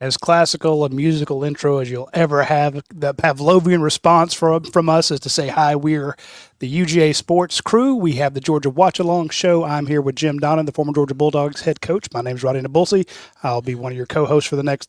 as classical a musical intro as you'll ever have. The Pavlovian response from us is to say hi. We're the UGA Sports crew. We have the Georgia Watch Along Show. I'm here with Jim Donnan, the former Georgia Bulldogs head coach. My name is Radi Nabulsi. I'll be one of your co-hosts for the next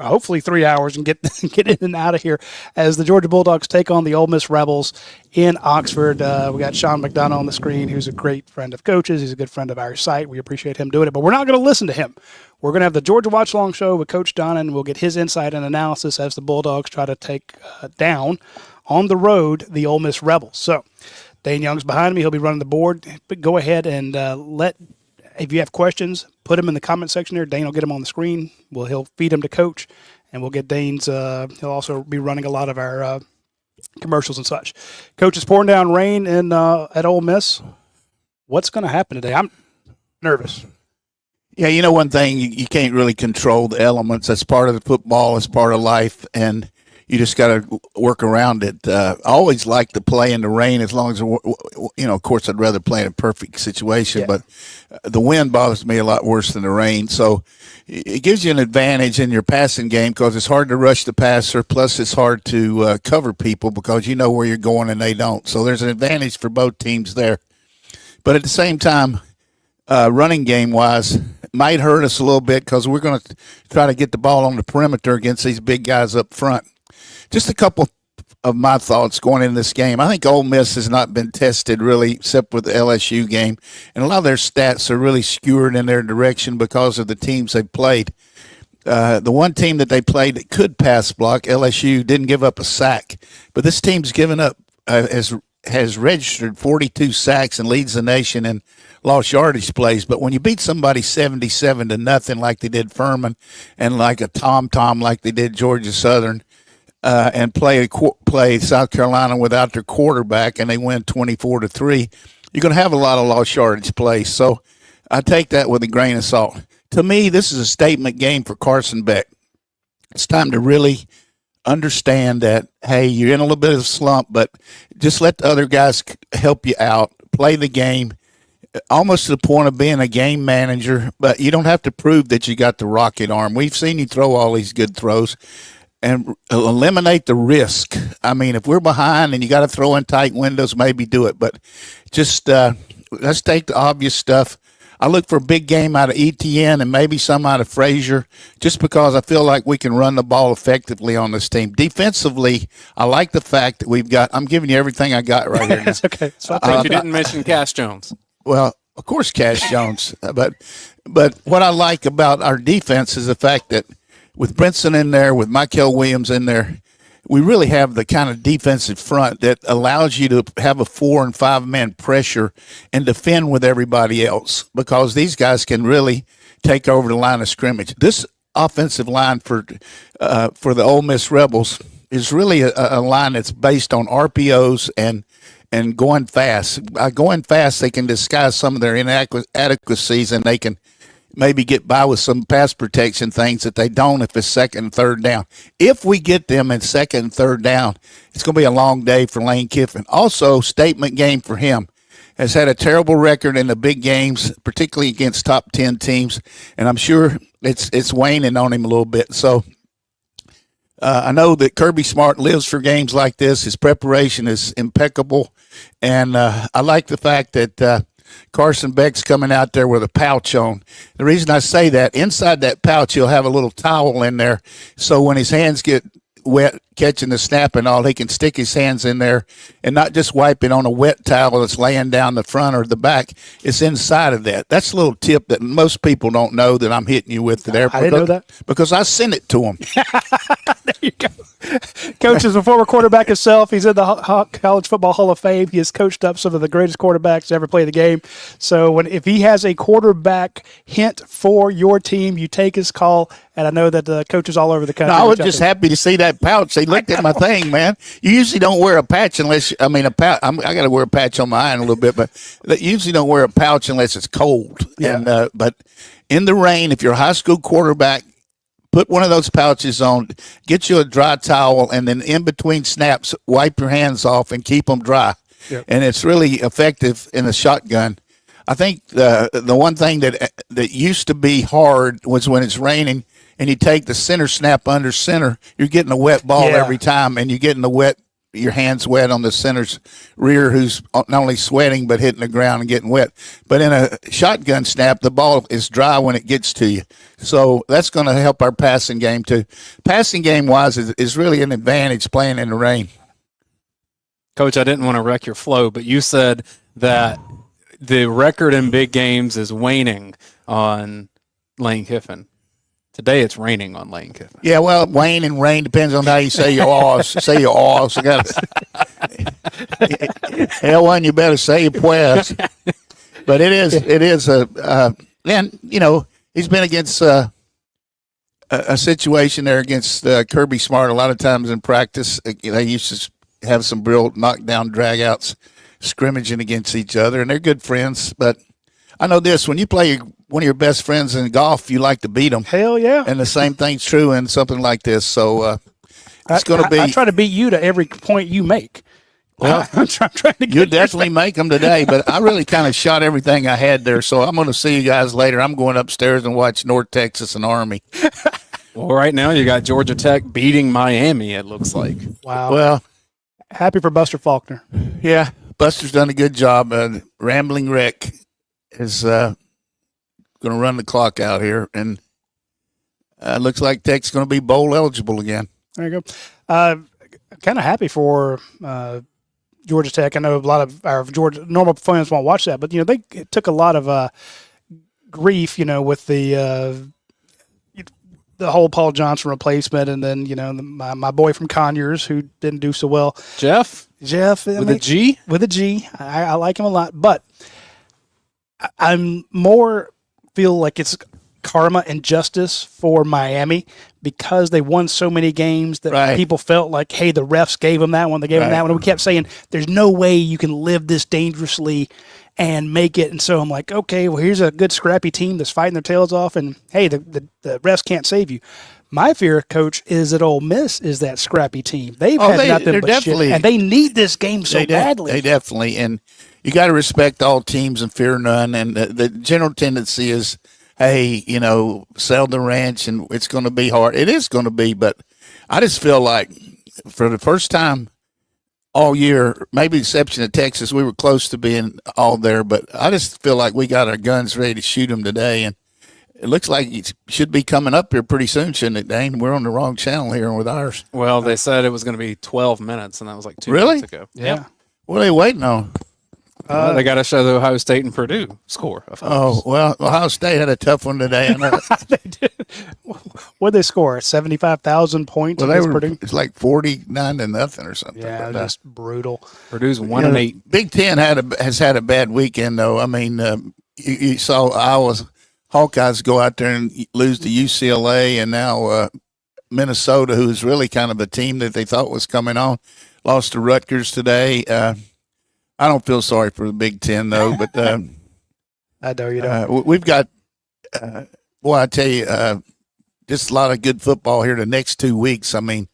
hopefully 3 hours and get in and out of here as the Georgia Bulldogs take on the Ole Miss Rebels in Oxford. We got Sean McDonough on the screen, who's a great friend of coaches. He's a good friend of our site. We appreciate him doing it, but we're not going to listen to him. We're going to have the Georgia Watch Along Show with Coach Donnan. We'll get his insight and analysis as the Bulldogs try to take down on the road the Ole Miss Rebels. So Dayne Young's behind me. He'll be running the board. But go ahead and if you have questions, put them in the comment section there. Dayne will get them on the screen. He'll feed them to Coach, and we'll get Dayne's. He'll also be running a lot of our commercials and such. Coach is pouring down rain at Ole Miss. What's going to happen today? I'm nervous. Yeah, you know, one thing, you can't really control the elements. That's part of the football. It's part of life, and you just got to work around it. I always like to play in the rain as long as, of course, I'd rather play in a perfect situation. Yeah. But the wind bothers me a lot worse than the rain. So it gives you an advantage in your passing game because it's hard to rush the passer. Plus, it's hard to cover people because you know where you're going and they don't. So there's an advantage for both teams there. But at the same time, running game-wise, might hurt us a little bit because we're going to try to get the ball on the perimeter against these big guys up front. Just a couple of my thoughts going into this game. I think Ole Miss has not been tested really except with the LSU game, and a lot of their stats are really skewed in their direction because of the teams they've played. The one team that they played that could pass block, LSU, didn't give up a sack, but this team's given up has registered 42 sacks and leads the nation in lost yardage plays. But when you beat somebody 77-0 like they did Furman and like a tom-tom like they did Georgia Southern, and play South Carolina without their quarterback and they win 24-3, you're going to have a lot of lost yardage plays. So I take that with a grain of salt. To me, this is a statement game for Carson Beck. It's time to really understand that, hey, you're in a little bit of a slump, but just let the other guys help you out. Play the game almost to the point of being a game manager, but you don't have to prove that you got the rocket arm. We've seen you throw all these good throws. And eliminate the risk. I mean, if we're behind and you got to throw in tight windows, maybe do it. But just let's take the obvious stuff. I look for a big game out of ETN and maybe some out of Frazier just because I feel like we can run the ball effectively on this team. Defensively, I like the fact that we've got – I'm giving you everything I got right here. That's okay. So I you didn't mention Cash Jones. Well, of course Cash Jones. But what I like about our defense is the fact that with Brinson in there, with Michael Williams in there, we really have the kind of defensive front that allows you to have a 4- and 5-man pressure and defend with everybody else because these guys can really take over the line of scrimmage. This offensive line for the Ole Miss Rebels is really a line that's based on RPOs and going fast. By going fast, they can disguise some of their inadequacies and they can maybe get by with some pass protection things that they don't if it's second and third down. If we get them in second and third down, it's going to be a long day for Lane Kiffin. Also, statement game for him. Has had a terrible record in the big games, particularly against top 10 teams, and I'm sure it's waning on him a little bit. So I know that Kirby Smart lives for games like this. His preparation is impeccable, and I like the fact that Carson Beck's coming out there with a pouch on. The reason I say that, inside that pouch, he'll have a little towel in there. So when his hands get wet catching the snap and all, he can stick his hands in there and not just wipe it on a wet towel that's laying down the front or the back. It's inside of that. That's a little tip that most people don't know that I'm hitting you with there. I didn't know that. Because I sent it to him. There you go. Coach is a former quarterback himself. He's in the College Football Hall of Fame. He has coached up some of the greatest quarterbacks to ever play the game. So if he has a quarterback hint for your team, you take his call. And I know that the coaches all over the country. No, I was just happy to see that pouch. They looked at my thing, man. You usually don't wear a patch unless – I got to wear a patch on my eye in a little bit, but you usually don't wear a pouch unless it's cold. Yeah. And but in the rain, if you're a high school quarterback, put one of those pouches on, get you a dry towel, and then in between snaps, wipe your hands off and keep them dry. Yep. And it's really effective in the shotgun. I think the one thing that used to be hard was when it's raining and you take the center snap under center, you're getting a wet ball every time, and you're getting your hands wet on the center's rear, who's not only sweating but hitting the ground and getting wet. But in a shotgun snap, the ball is dry when it gets to you. So that's going to help our passing game too. Passing game wise is really an advantage playing in the rain. Coach, I didn't want to wreck your flow, but you said that the record in big games is waning on Lane Kiffin. Today it's raining on Lane Kiffin. Yeah, well, Wayne and rain depends on how you say your R's. Say your R's. Hell, one, you better say your pues. But it is and you know, he's been against a situation there against Kirby Smart a lot of times in practice. They used to have some real knockdown dragouts scrimmaging against each other, and they're good friends. But I know this: when you play one of your best friends in golf, you like to beat them. Hell yeah! And the same thing's true in something like this. So it's going to be. I try to beat you to every point you make. Well, I'm trying to get you definitely make them today, but I really kind of shot everything I had there. So I'm going to see you guys later. I'm going upstairs and watch North Texas and Army. Well, right now you got Georgia Tech beating Miami, it looks like. Wow. Well, happy for Buster Faulkner. Yeah, Buster's done a good job. Rambling Wreck is going to run the clock out here, and looks like Tech's going to be bowl eligible again. There you go. Kind of happy for Georgia Tech. I know a lot of our Georgia normal fans won't watch that, but you know they took a lot of grief, you know, with the whole Paul Johnson replacement, and then you know my boy from Conyers who didn't do so well, Jeff with a G. With a G, I like him a lot, but I'm more feel like it's karma and justice for Miami because they won so many games that people felt like, hey, the refs gave them that one, they gave them that one. And we kept saying, there's no way you can live this dangerously and make it. And so I'm like, okay, well, here's a good scrappy team that's fighting their tails off, and hey, the refs can't save you. My fear, Coach, is that Ole Miss is that scrappy team. They've had nothing but shit, and they need this game so badly. They definitely, and you got to respect all teams and fear none. And the general tendency is, hey, you know, sell the ranch and it's going to be hard. It is going to be, but I just feel like for the first time all year, maybe exception of Texas, we were close to being all there, but I just feel like we got our guns ready to shoot them today. And it looks like it should be coming up here pretty soon, shouldn't it, Dane? We're on the wrong channel here with ours. Well, they said it was going to be 12 minutes, and that was like 2 Really? minutes ago. Yeah. Yep. What are they waiting on? Well, they got to show the Ohio State and Purdue score. Of course. Oh, well, Ohio State had a tough one today. I know. They did. What did they score? 75,000 points against Purdue? It's like 49-0 or something. Yeah, but, just brutal. Purdue's 1-8. Big Ten has had a bad weekend, though. I mean, you saw Iowa's Hawkeyes go out there and lose to UCLA, and now Minnesota, who's really kind of a team that they thought was coming on, lost to Rutgers today. I don't feel sorry for the Big Ten, though, but I know you don't. We've got, boy, I tell you, just a lot of good football here the next 2 weeks. I mean,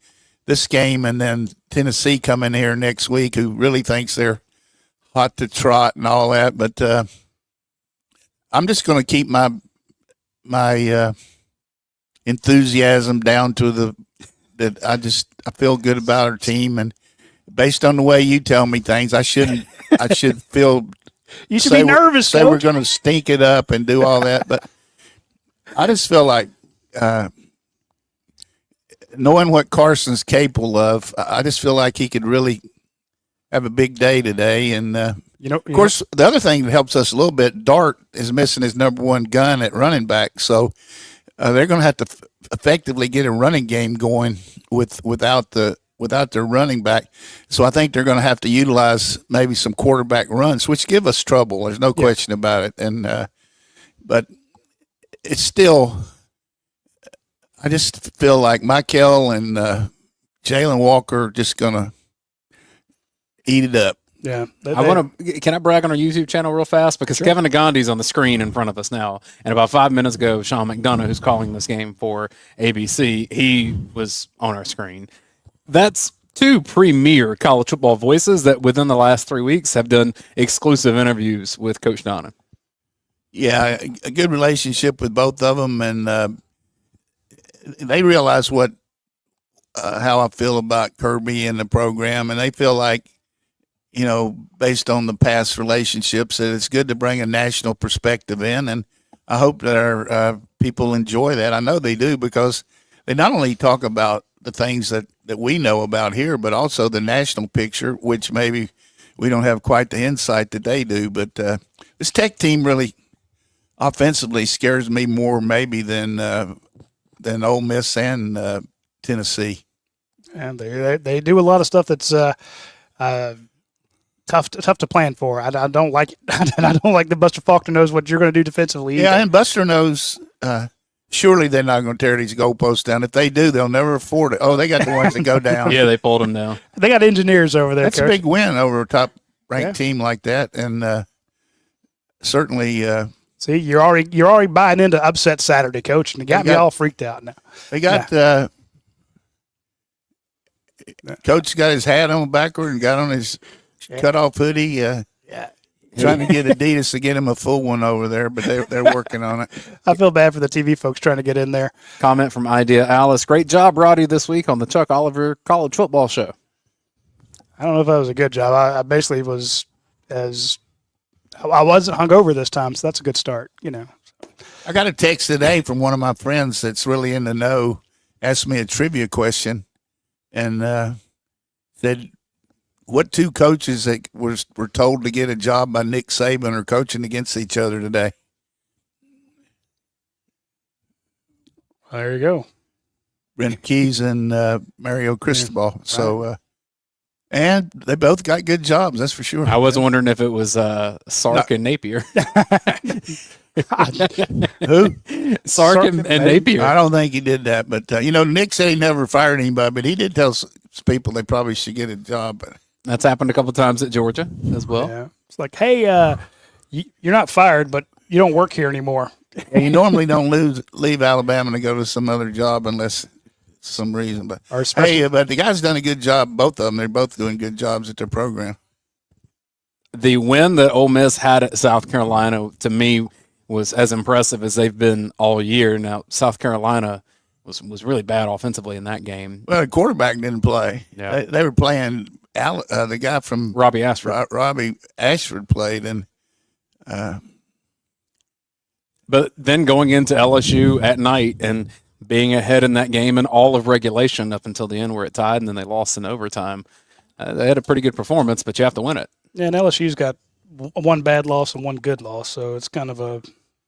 this game and then Tennessee coming here next week, who really thinks they're hot to trot and all that. But I'm just going to keep my enthusiasm down to that I feel good about our team, and based on the way you tell me things, I should feel. You should be nervous. Say we're going to stink it up and do all that, but I just feel like knowing what Carson's capable of, I just feel like he could really have a big day today. And of course, the other thing that helps us a little bit, Dart is missing his number one gun at running back, so they're going to have to effectively get a running game going without their running back. So I think they're going to have to utilize maybe some quarterback runs, which give us trouble. There's no question about it. And but it's still, I just feel like Michael and Jalen Walker are just going to eat it up. Yeah. Can I brag on our YouTube channel real fast? Because Kevin Nagandi's on the screen in front of us now. And about 5 minutes ago, Sean McDonough, who's calling this game for ABC, he was on our screen. That's two premier college football voices that within the last 3 weeks have done exclusive interviews with Coach Donnan. Yeah, a good relationship with both of them. And they realize what how I feel about Kirby and the program, and they feel like, based on the past relationships, that it's good to bring a national perspective in, and I hope that our people enjoy that. I know they do, because they not only talk about the things that we know about here, but also the national picture, which maybe we don't have quite the insight that they do. But this Tech team really offensively scares me more maybe than Ole Miss and Tennessee. And they do a lot of stuff that's tough to plan for. I don't like it. And I don't like that Buster Faulkner knows what you're going to do defensively either. Yeah, and Buster knows surely they're not going to tear these goalposts down. If they do, they'll never afford it. Oh, they got the ones that go down. Yeah, they pulled them down. They got engineers over there. That's Coach. a big win over a top-ranked team like that, and certainly. See, you're already buying into upset Saturday, Coach, and it got me all freaked out now. They got Coach got his hat on backward and got on his cutoff hoodie. Trying to get Adidas to get him a full one over there, but they're working on it. I feel bad for the TV folks trying to get in there. Comment from Idea Alice. Great job, Radi, this week on the Chuck Oliver College Football Show. I don't know if that was a good job. I basically was I wasn't hungover this time, so that's a good start. I got a text today from one of my friends that's really in the know, asked me a trivia question, and said, what two coaches that were told to get a job by Nick Saban are coaching against each other today? There you go. Brent Keys and Mario Cristobal. Yeah, right. So, and they both got good jobs, that's for sure. I was wondering if it was Sark and Napier. Who? Sark and Napier. I don't think he did that, but Nick said he never fired anybody, but he did tell people they probably should get a job. But that's happened a couple of times at Georgia as well. Yeah. It's like, hey, you're not fired, but you don't work here anymore. Yeah, you normally don't leave Alabama to go to some other job unless some reason. But but the guy's done a good job. Both of them, they're both doing good jobs at their program. The win that Ole Miss had at South Carolina, to me, was as impressive as they've been all year. Now, South Carolina was really bad offensively in that game. Well, the quarterback didn't play. Yeah. They were playing the guy from Robbie Ashford. Robbie Ashford played, and but then going into LSU at night and being ahead in that game and all of regulation up until the end where it tied, and then they lost in overtime. They had a pretty good performance, but you have to win it. Yeah, and LSU's got one bad loss and one good loss, so it's kind of a.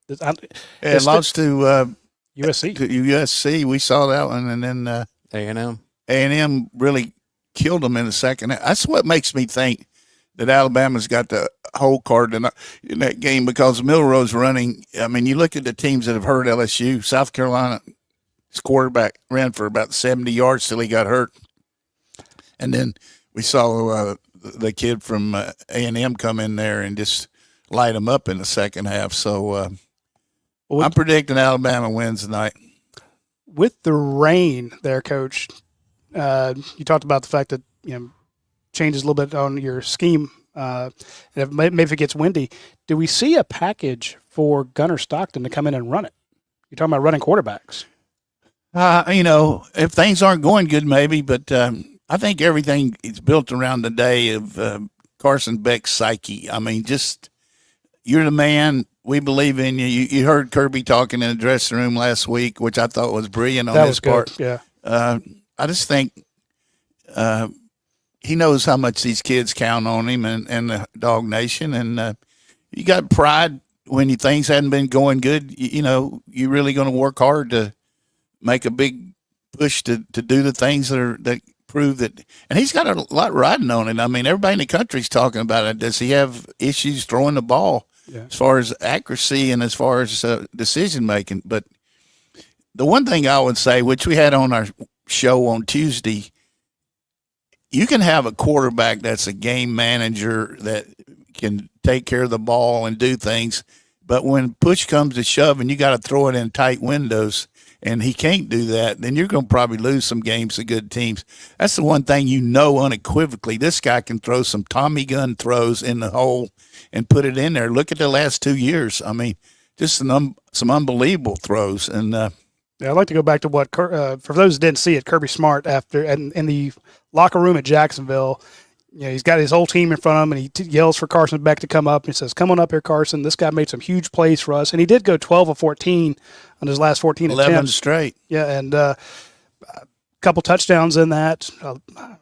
It lost to USC. To USC, we saw that one, and then A&M. A&M really killed them in the second half. That's what makes me think that Alabama's got the whole card in that game, because Milroe's running. I mean, you look at the teams that have hurt LSU. South Carolina, his quarterback ran for about 70 yards till he got hurt, and then we saw the kid from A&M come in there and just light them up in the second half. So I'm predicting Alabama wins tonight. With the rain there, Coach, you talked about the fact that changes a little bit on your scheme. And maybe if it gets windy, do we see a package for Gunnar Stockton to come in and run it? You're talking about running quarterbacks. If things aren't going good, maybe, but I think everything is built around the day of Carson Beck's psyche. I mean, just you're the man. We believe in you. You heard Kirby talking in the dressing room last week, which I thought was brilliant on his part. Yeah. I just think he knows how much these kids count on him and the Dog Nation. And you got pride when things hadn't been going good. You're really going to work hard to make a big push to do the things that prove that. And he's got a lot riding on it. I mean, everybody in the country's talking about it. Does he have issues throwing the ball as far as accuracy and as far as decision making? But the one thing I would say, which we had on our show on Tuesday, you can have a quarterback that's a game manager that can take care of the ball and do things, but when push comes to shove and you got to throw it in tight windows and he can't do that, then you're going to probably lose some games to good teams. That's the one thing unequivocally. This guy can throw some Tommy gun throws in the hole and put it in there. Look at the last 2 years. I mean, just some unbelievable throws. And Yeah, I'd like to go back to what for those who didn't see it. Kirby Smart after and in the locker room at Jacksonville, he's got his whole team in front of him, and he yells for Carson Beck to come up. And he says, "Come on up here, Carson. This guy made some huge plays for us." And he did go 12 of 14 on his last 14 11 attempts. straight. Yeah, and a couple touchdowns in that,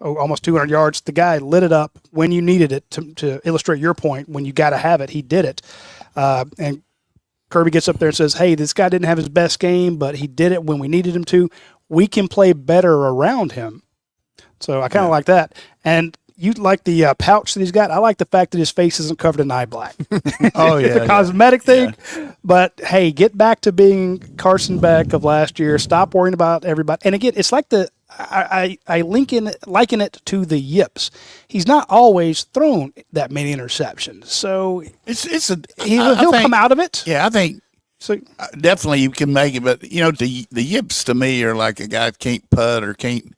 almost 200 yards. The guy lit it up when you needed it to illustrate your point. When you got to have it, he did it. And Kirby gets up there and says, "Hey, this guy didn't have his best game, but he did it when we needed him to. We can play better around him." So I kind of like that. And you like the pouch that he's got. I like the fact that his face isn't covered in eye black. Oh, yeah. It's a cosmetic thing. Yeah. But, hey, get back to being Carson Beck of last year. Stop worrying about everybody. And, again, it's like I liken it to the yips. He's not always thrown that many interceptions. So he'll come out of it. Yeah, I think so. Definitely you can make it. But, the yips to me are like a guy that can't putt or can't.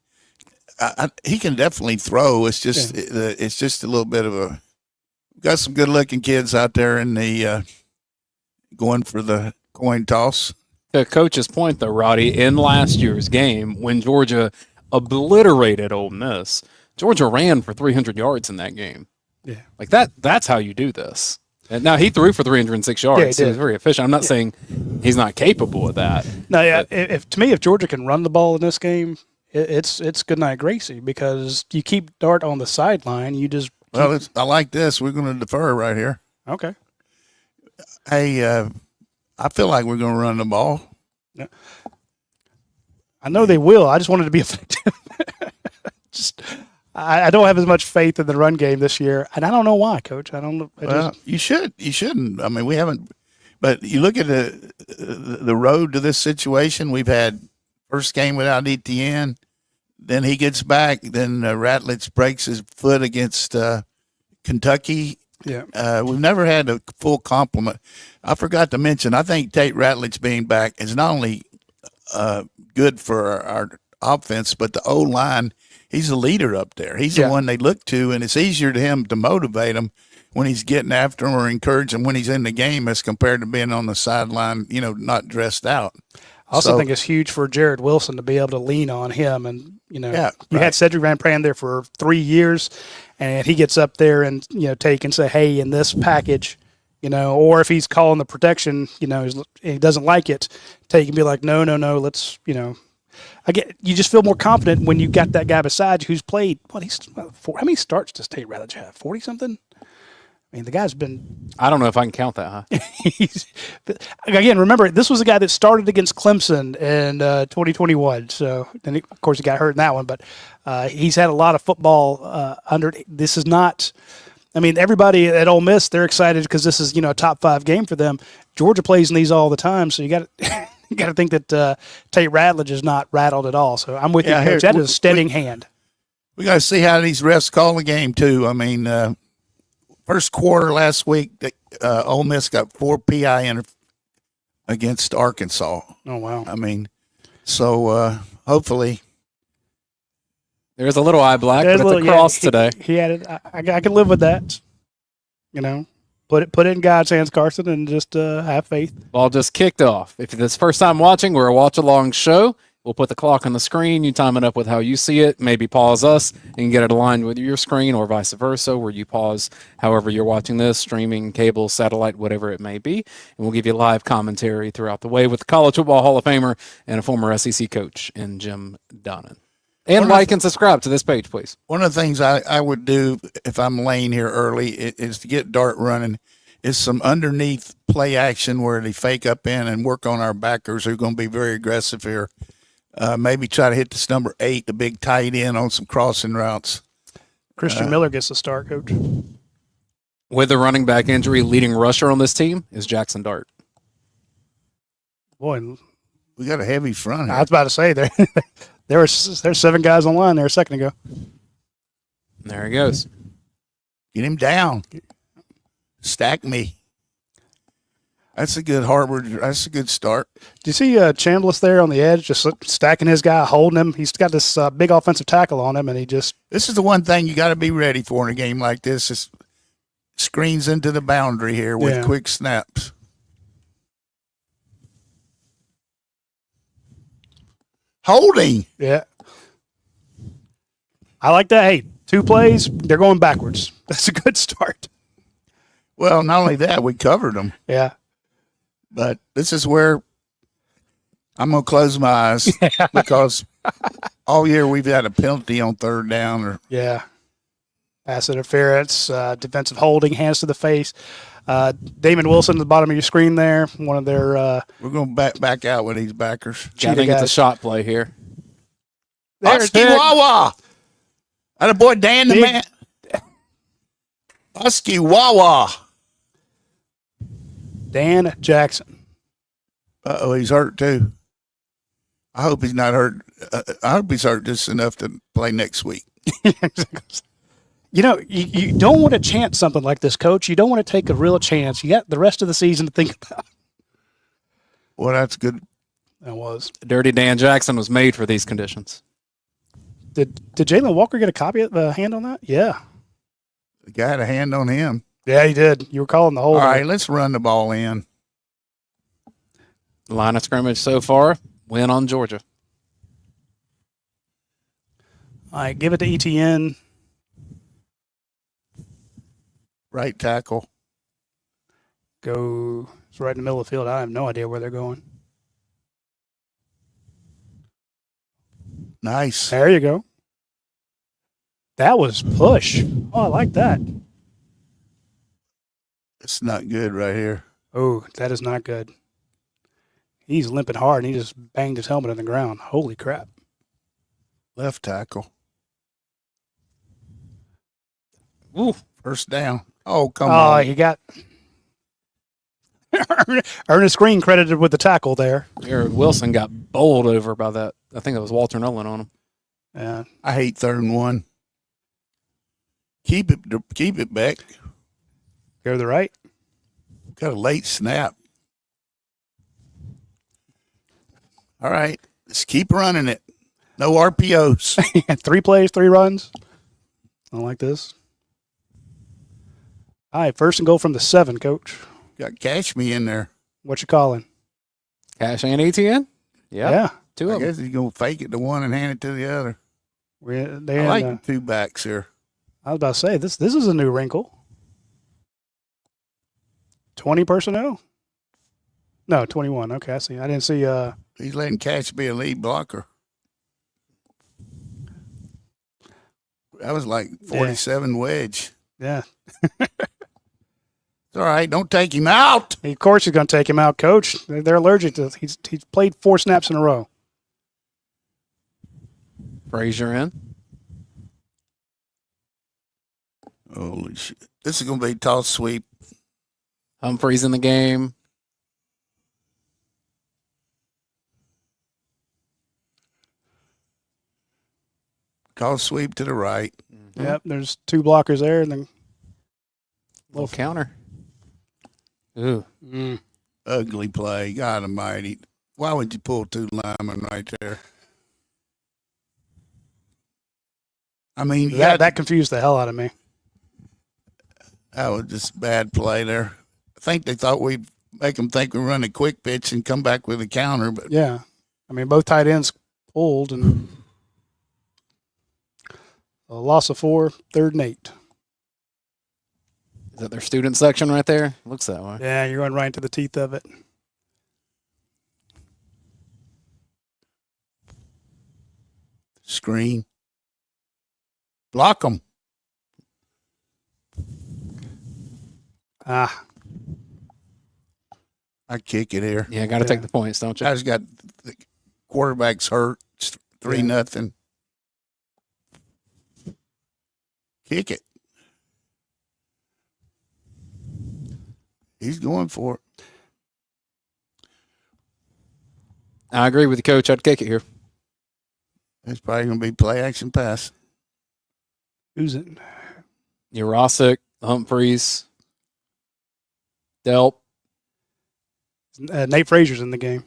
He can definitely throw. It's just it's just a little bit of a. Got some good looking kids out there in the going for the coin toss. To Coach's point, though, Roddy, in last year's game when Georgia obliterated Ole Miss, Georgia ran for 300 yards in that game. Yeah, like that. That's how you do this. And now he threw for 306 yards. He was very efficient. I'm not saying he's not capable of that. No, yeah. If Georgia can run the ball in this game, it's good night Gracie, because you keep Dart on the sideline. You just I like this. We're going to defer right here. Okay. Hey, I feel like we're going to run the ball. Yeah. I know they will. I just wanted to be effective. I don't have as much faith in the run game this year, and I don't know why, Coach. I don't know. You should. You shouldn't. I mean, we haven't. But you look at the road to this situation. We've had first game without Etienne. Then he gets back. Then Ratledge breaks his foot against Kentucky. Yeah. We've never had a full complement. I forgot to mention, I think Tate Ratledge being back is not only good for our offense, but the O-line, he's the leader up there. He's the one they look to, and it's easier to him to motivate him when he's getting after him or encourage him when he's in the game as compared to being on the sideline, not dressed out. I also think it's huge for Jared Wilson to be able to lean on him. And, you had Cedric Van Pran there for 3 years, and he gets up there and, take and say, hey, in this package, or if he's calling the protection, he doesn't like it, take and be like, no, let's, you just feel more confident when you got that guy beside you who's played, how many starts does Tate Ratledge have? 40-something? I mean, the guy's been. I don't know if I can count that high. Again, remember, this was a guy that started against Clemson in 2021. So, then of course, he got hurt in that one. But he's had a lot of football under. This is not. I mean, everybody at Ole Miss, they're excited because this is a top 5 game for them. Georgia plays in these all the time, so you got to think that Tate Ratledge is not rattled at all. So I'm with you, Coach. That is a steadying hand. We got to see how these refs call the game too. I mean. First quarter last week, Ole Miss got 4 PI against Arkansas. Oh, wow. I mean, so hopefully. There's a little eye black, but it's a cross today. He had it. I can live with that. Put it in God's hands, Carson, and just have faith. Ball just kicked off. If it's the first time watching, we're a watch-along show. We'll put the clock on the screen. You time it up with how you see it. Maybe pause us and get it aligned with your screen, or vice versa, where you pause however you're watching this, streaming, cable, satellite, whatever it may be. And we'll give you live commentary throughout the way with the College Football Hall of Famer and a former SEC coach in Jim Donnan. And like and subscribe to this page, please. One of the things I would do if I'm laying here early is to get Dart running is some underneath play action where they fake up in and work on our backers who are going to be very aggressive here. Maybe try to hit this number 8, the big tight end on some crossing routes. Christian Miller gets the start, Coach. With the running back injury, leading rusher on this team is Jackson Dart. Boy, we got a heavy front here. I was about to say there's 7 guys on line there a second ago. There he goes. Get him down. Stack me. That's a good Harvard. That's a good start. Do you see Chambliss there on the edge, just stacking his guy, holding him? He's got this big offensive tackle on him, and he just. This is the one thing you got to be ready for in a game like this: is screens into the boundary here with quick snaps. Holding. Yeah. I like that. Hey, 2 plays, they're going backwards. That's a good start. Well, not only that, we covered them. Yeah. But this is where I'm going to close my eyes because all year we've had a penalty on 3rd down. Or Yeah. Pass interference, defensive holding, hands to the face. Damon Wilson at the bottom of your screen there, one of their we're going to back out with these backers. I think it's a shot play here. Husky Wawa. That boy Dan the man. Husky Wawa. Dan Jackson. Uh-oh, he's hurt too. I hope he's not hurt. I hope he's hurt just enough to play next week. You know, you don't want to chance something like this, Coach. You don't want to take a real chance. You got the rest of the season to think about. Well, that's good. That was. Dirty Dan Jackson was made for these conditions. Did Jalen Walker get a hand on that? Yeah. The guy had a hand on him. Yeah, he did. You were calling the hold. All right, let's run the ball in. Line of scrimmage so far, win on Georgia. All right, give it to ETN. Right tackle. Go. It's right in the middle of the field. I have no idea where they're going. Nice. There you go. That was push. Oh, I like that. It's not good right here. Oh, that is not good. He's limping hard, and he just banged his helmet on the ground. Holy crap. Left tackle. Ooh. First down. Oh, come Oh, on. he got Ernest Green credited with the tackle there. Garrett Wilson got bowled over by that. I think it was Walter Nolan on him. Yeah. I hate 3rd and 1. Keep it back. Go to the right. Got a late snap. All right, let's keep running it. No RPOs. 3 plays, 3 runs. I like this. All right, 1st and goal from the 7, Coach. Got Cash Me in there. What you calling? Cash and ETN? Yeah. 2 I of them. guess he's going to fake it to one and hand it to the other. They I like the 2 backs here. I was about to say, this is a new wrinkle. 20 personnel? No, 21. Okay, I see. I didn't see. He's letting Cash be a lead blocker. That was like 47 wedge. Yeah. It's all right. Don't take him out. Of course, he's going to take him out, Coach. They're allergic to. He's played 4 snaps in a row. Frazier in. Holy shit. This is going to be a toss sweep. Humphreys in the game. Toss sweep to the right. Mm-hmm. Yep, there's 2 blockers there, and then Little counter. Ooh. Ugly play. God almighty. Why would you pull 2 linemen right there? I mean, that confused the hell out of me. That was just bad play there. I think they thought we'd make them think we run a quick pitch and come back with a counter, but Yeah. I mean, both tight ends pulled, and a loss of 4, 3rd and 8. Is that their student section right there? Looks that way. Yeah, you're going right into the teeth of it. screen. Block them. Ah, I kick it here. Yeah, got to take the points, don't you? Guys got the quarterback's hurt. It's 3-0. Kick it. He's going for it. I agree with the coach. I'd kick it here. It's probably going to be play action pass. who's it? Urasic, Humphreys, Delp. Nate Frazier's in the game.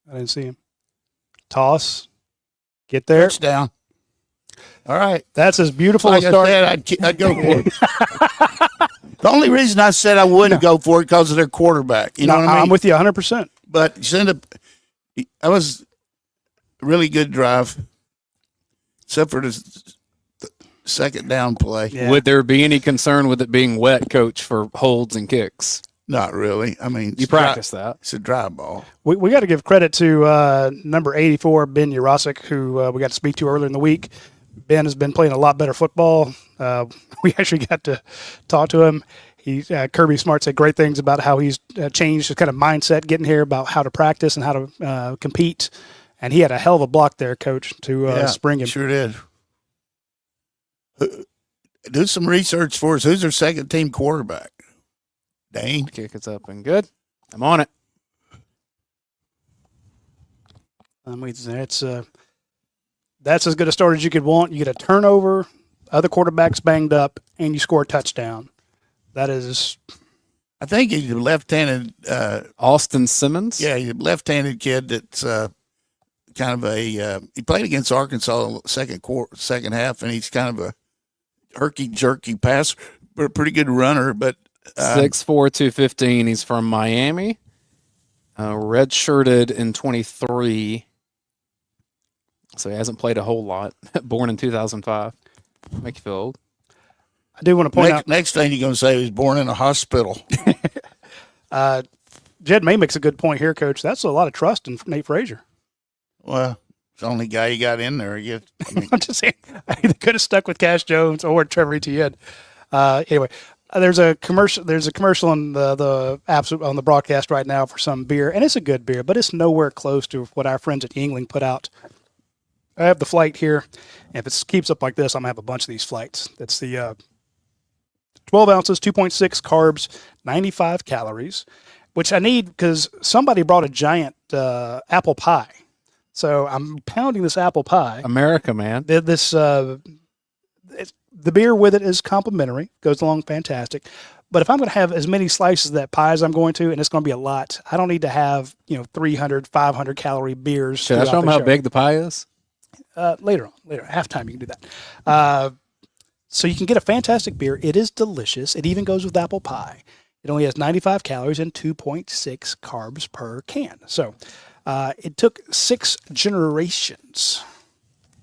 I didn't see him. Toss. Get there. Touchdown. All right. That's as beautiful Like a I start. said, I'd go for it. The only reason I said I wouldn't go for it because of their quarterback. You know what I mean? I'm with you 100%. But I was really good drive, except for the second down play. Yeah. Would there be any concern with it being wet, Coach, for holds and kicks? Not really. I mean, You practice that. It's a dry ball. We got to give credit to number 84, Ben Urosic, who we got to speak to earlier in the week. Ben has been playing a lot better football. We actually got to talk to him. Kirby Smart said great things about how he's changed his kind of mindset getting here, about how to practice and how to compete. And he had a hell of a block there, Coach, to spring him. Sure did. Do some research for us. Who's their second team quarterback? Dayne. Kick is up and good. I'm on it. That's as good a start as you could want. You get a turnover, other quarterback's banged up, and you score a touchdown. That is, I think he's a left-handed. Austin Simmons. Yeah, he's a left-handed kid that's kind of a. He played against Arkansas second half, and he's kind of a herky-jerky passer, but a pretty good runner. But 6'4", 215. He's from Miami. Redshirted in 23. So he hasn't played a whole lot. Born in 2005. Make you feel old. I do want to point out. Next thing you're going to say he was born in a hospital. Jed May makes a good point here, Coach. That's a lot of trust in Nate Frazier. Well, it's the only guy you got in there. I guess. I mean, I'm just saying, they could have stuck with Cash Jones or Trevor Etienne. Anyway, there's a commercial. There's a commercial on the apps on the broadcast right now for some beer, and it's a good beer, but it's nowhere close to what our friends at Yingling put out. I have the flight here. If it keeps up like this, I'm gonna have a bunch of these flights. That's the 12 ounces, 2.6 carbs, 95 calories, which I need because somebody brought a giant apple pie. So I'm pounding this apple pie. America, man. The beer with it is complimentary, goes along fantastic. But if I'm going to have as many slices of that pie as I'm going to, and it's going to be a lot, I don't need to have 300, 500 calorie beers. Should I show them how big the pie is? Later on, halftime you can do that. So you can get a fantastic beer. It is delicious. It even goes with apple pie. It only has 95 calories and 2.6 carbs per can. So it took 6 generations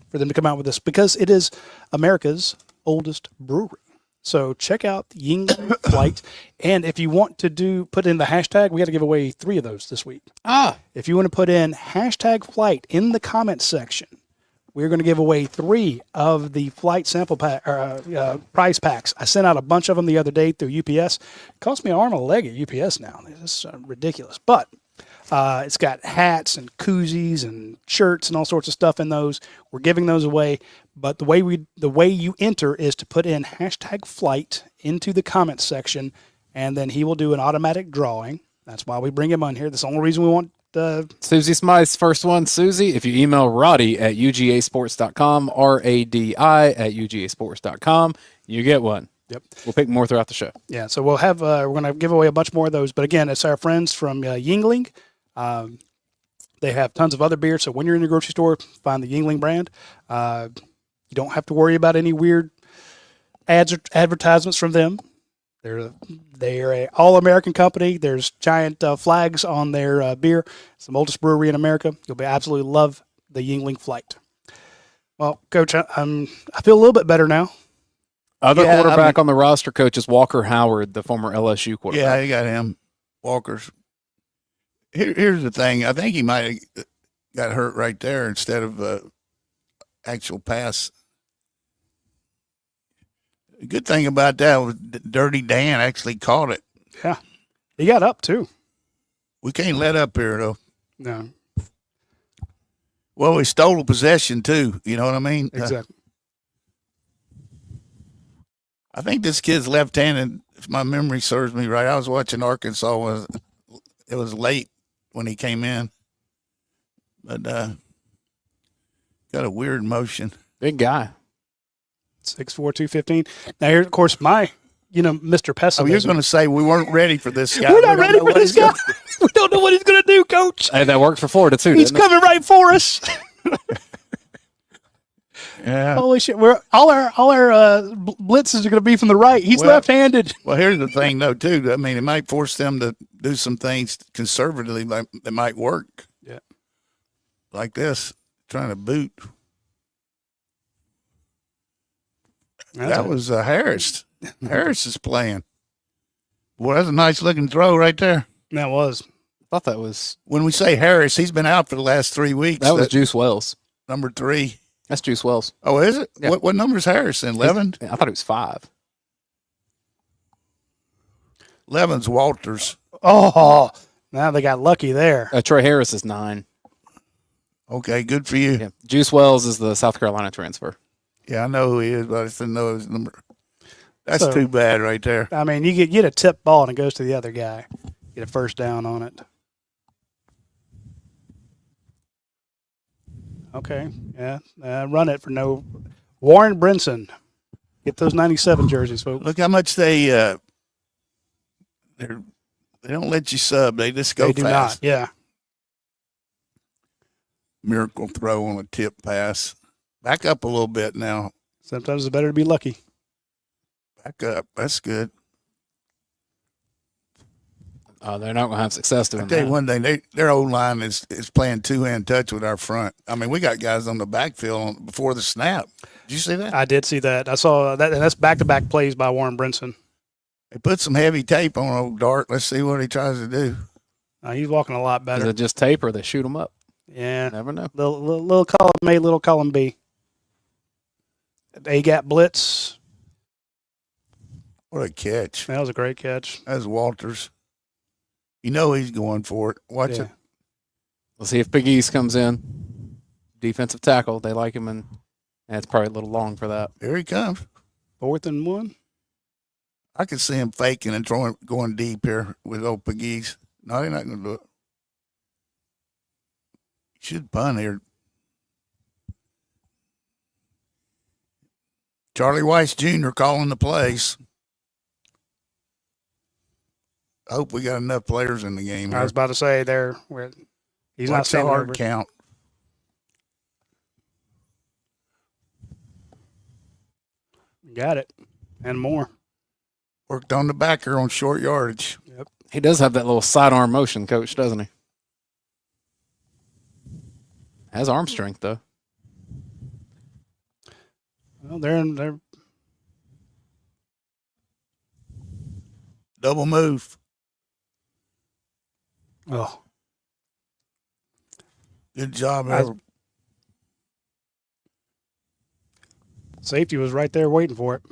for them to come out with this because it is America's oldest brewery. So check out Yingling Flight. And if you want to put in the hashtag, we got to give away 3 of those this week. If you want to put in hashtag flight in the comments section, we're going to give away 3 of the flight sample prize packs. I sent out a bunch of them the other day through UPS. It cost me an arm and a leg at UPS now. It's ridiculous. But it's got hats and koozies and shirts and all sorts of stuff in those. We're giving those away. But the way you enter is to put in hashtag flight into the comments section, and then he will do an automatic drawing. That's why we bring him on here. That's the only reason we want Susie Smythe's first one. Susie, if you email Radi at UGAsports.com, RADI@UGAsports.com, you get one. Yep. We'll pick more throughout the show. Yeah, so we'll have we're going to give away a bunch more of those. But again, it's our friends from Yingling. They have tons of other beers. So when you're in the grocery store, find the Yingling brand. You don't have to worry about any weird ads or advertisements from them. They're a all-American company. There's giant flags on their beer. It's the oldest brewery in America. You'll absolutely love the Yingling Flight. Well, Coach, I feel a little bit better now. Other quarterback on the roster, Coach, is Walker Howard, the former LSU quarterback. Yeah, you got him. Walker's. Here's the thing. I think he might have got hurt right there instead of actual pass. The good thing about that was Dirty Dan actually caught it. Yeah. He got up, too. We can't let up here, though. No. Well, we stole a possession, too. You know what I mean? Exactly. I think this kid's left-handed, if my memory serves me right. I was watching Arkansas. It was late when he came in. But got a weird motion. Big guy. 6'4", 215. Now, here, of course, Mr. Pessimism. You're going to say we weren't ready for this guy. We're not ready for this guy. We don't know what he's going to do, Coach. Hey, that worked for Florida, too, He's coming right for us. Yeah. Holy shit! All our blitzes are going to be from the right. He's left-handed. Well, here's the thing, though, too. I mean, it might force them to do some things conservatively that might work. Yeah. Like this. Trying to boot. That's That was Harris. Harris is playing. Boy, that's a nice looking throw right there. That was. I thought that was When we say Harris, he's been out for the last 3 weeks. that was Juice Wells. number 3. That's Juice Wells. Oh, is it? Yeah. What number is Harris in? 11? I thought it was 5. 11's Walters. Oh, now they got lucky there. Troy Harris is 9. Okay, good for you. Yeah. Juice Wells is the South Carolina transfer. Yeah, I know who he is, but I just didn't know his number. That's So- too bad right there. I mean, you get a tip ball and it goes to the other guy. Get a first down on it. Okay, yeah, run it for no. Warren Brinson, get those 97 jerseys, folks. Look how much they don't let you sub. They just go They do fast. not. Yeah, Miracle throw on a tip pass. Back up a little bit now. sometimes it's better to be lucky. Back up. That's good. They're not going to have success doing I tell you that. one thing, their old line is playing 2-hand touch with our front. I mean, we got guys on the backfield before the snap. Did you see that? I did see that. I saw that, and that's back-to-back plays by Warren Brinson. They put some heavy tape on old Dart. Let's see what he tries to do. He's walking a lot Is better. it just tape or they shoot them up? Yeah, Never know. little column A, little column B. A-gap blitz. What a catch. That was a great catch. That's Walters. You know he's going for it. Watch Yeah. it. We'll see if Big East comes in. Defensive tackle. They like him, and it's probably a little long for that. Here he comes. 4th and 1. I could see him faking and going deep here with old Pegues. No, he's not going to do it. Should punt here. Charlie Weiss Jr. calling the plays. I hope we got enough players in the game I here. was about to say he's not Watch the saying hard count. Got it. And more. Worked on the backer on short yardage. He does have that little sidearm motion, Coach, doesn't he? Has arm strength, though. Well, they're Double move. oh, Good job. I- safety was right there waiting for it.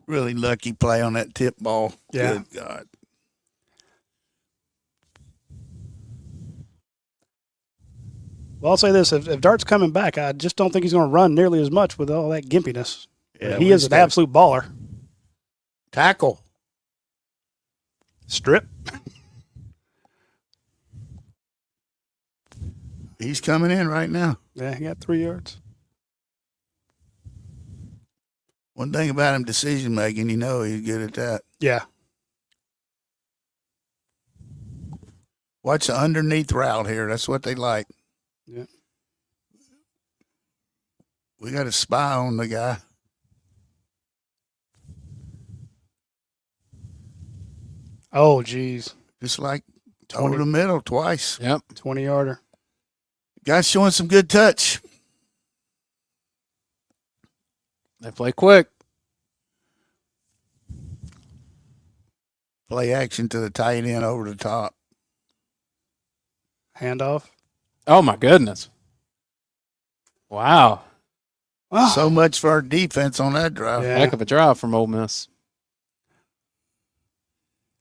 Really lucky play on that tip ball. Yeah. Good God. Well, I'll say this: if Dart's coming back, I just don't think he's going to run nearly as much with all that gimpiness. Yeah, he we is an got- absolute baller. Tackle. Strip. He's coming in right now. Yeah, he got 3 yards. One thing about him, decision making, you know he's good at that. Yeah. Watch the underneath route here. That's what they like. Yeah. We got a spy on the guy. Oh, geez. Just like over the middle twice. Yep. 20-yarder. Guy's showing some good touch. They play quick. Play action to the tight end over the top. Handoff. Oh, my goodness. Wow. Oh, So much for our defense on that drive. Yeah. Heck of a drive from Ole Miss.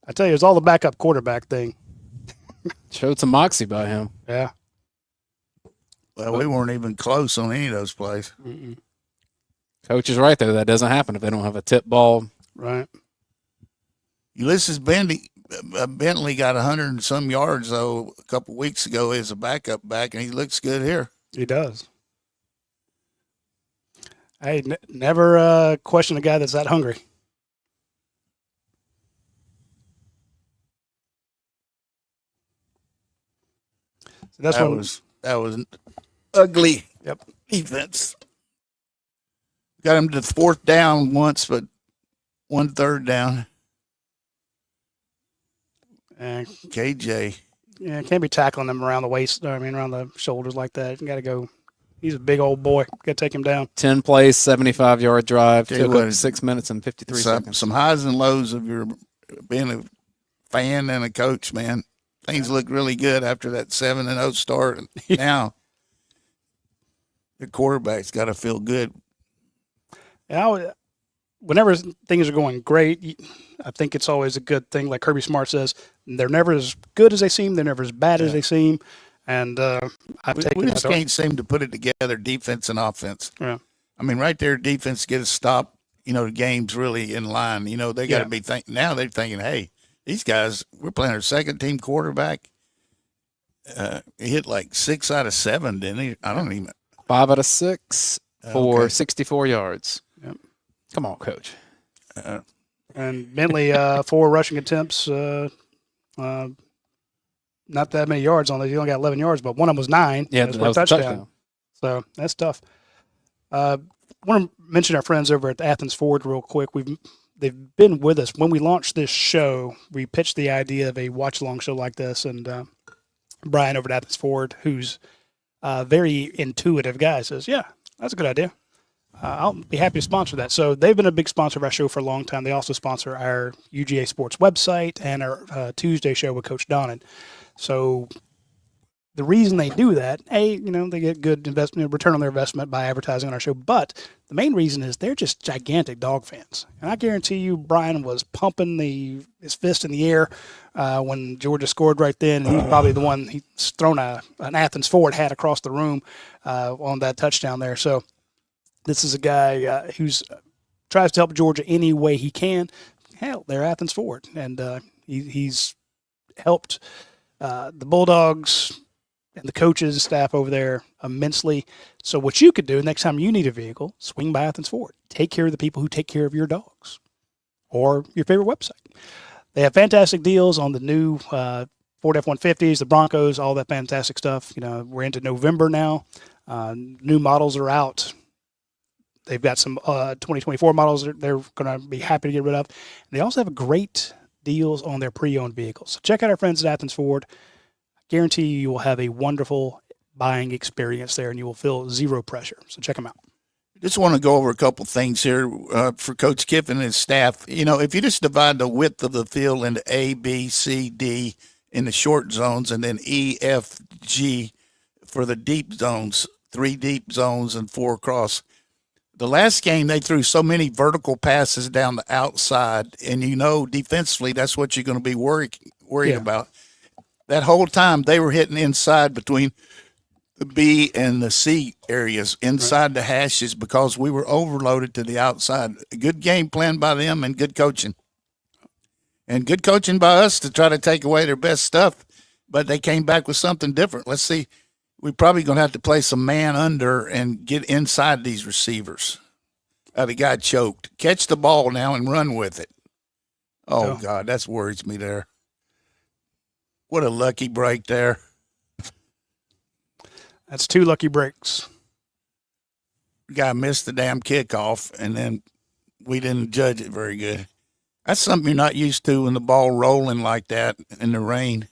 I tell you, it's all the backup quarterback thing. Showed some moxie by him. Yeah. Well, we weren't even close on any of those plays. Mm-mm. Coach is right, though. That doesn't happen if they don't have a tip ball. Right. Ulysses Bentley got 100 and some yards, though, a couple weeks ago as a backup back, and he looks good here. He does. Hey, never question a guy that's that hungry. So that's that what was an ugly Yep. defense. Got him to 4th down once, but 1 3rd down. And KJ. Yeah, can't be tackling him around the waist. Around the shoulders like that. You got to go. He's a big old boy. Got to take him down. 10 plays, 75-yard drive. Took what, up 6 minutes and 53 seconds. Some highs and lows of your being a fan and a coach, man. Things look really good after that 7-0 start. And now the quarterback's got to feel good. Whenever things are going great, I think it's always a good thing. Like Kirby Smart says, they're never as good as they seem. They're never as bad as they seem. And we just can't seem to put it together, defense and offense. Yeah. I mean, right there, defense get a stop. The game's really in line. They got to be thinking now. They're thinking, hey, these guys, we're playing our second-team quarterback. He hit like 6 out of 7, didn't he? I don't even. 5 out of 6 for 64 yards. Yep. Come on, Coach. And Bentley, 4 rushing attempts. Not that many yards on it. He only got 11 yards, but one of them was 9. Yeah, that was a touchdown. So that's tough. I want to mention our friends over at Athens Ford real quick. They've been with us. When we launched this show, we pitched the idea of a watch-along show like this, and Brian over at Athens Ford, who's a very intuitive guy, says, yeah, that's a good idea. I'll be happy to sponsor that. So they've been a big sponsor of our show for a long time. They also sponsor our UGASports website and our Tuesday show with Coach Donnan. So the reason they do that, they get good investment return on their investment by advertising on our show. But the main reason is they're just gigantic dog fans. And I guarantee you, Brian was pumping his fist in the air when Georgia scored right then. And he's probably the one, he's thrown an Athens Ford hat across the room on that touchdown there. So this is a guy who's tries to help Georgia any way he can. Hell, they're Athens Ford. And he's helped the Bulldogs and the coaches, staff over there immensely. So what you could do next time you need a vehicle, swing by Athens Ford. Take care of the people who take care of your dogs or your favorite website. They have fantastic deals on the new Ford F-150s, the Broncos, all that fantastic stuff. We're into November now. New models are out. They've got some 2024 models they're going to be happy to get rid of. And they also have great deals on their pre-owned vehicles. So check out our friends at Athens Ford. I guarantee you will have a wonderful buying experience there, and you will feel zero pressure. So check them out. Just want to go over a couple things here for Coach Kiffin and his staff. If you just divide the width of the field into A, B, C, D in the short zones, and then E, F, G for the deep zones, 3 deep zones and 4 across. The last game, they threw so many vertical passes down the outside, and defensively, that's what you're going to be worried about. That whole time, they were hitting inside between the B and the C areas, inside the hashes, because we were overloaded to the outside. A good game plan by them and good coaching. And good coaching by us to try to take away their best stuff, but they came back with something different. Let's see. We're probably going to have to play some man under and get inside these receivers. The guy choked. Catch the ball now and run with it. Oh, God, that worries me there. What a lucky break there. That's 2 lucky breaks. The guy missed the damn kickoff, and then we didn't judge it very good. That's something you're not used to when the ball rolling like that in the rain.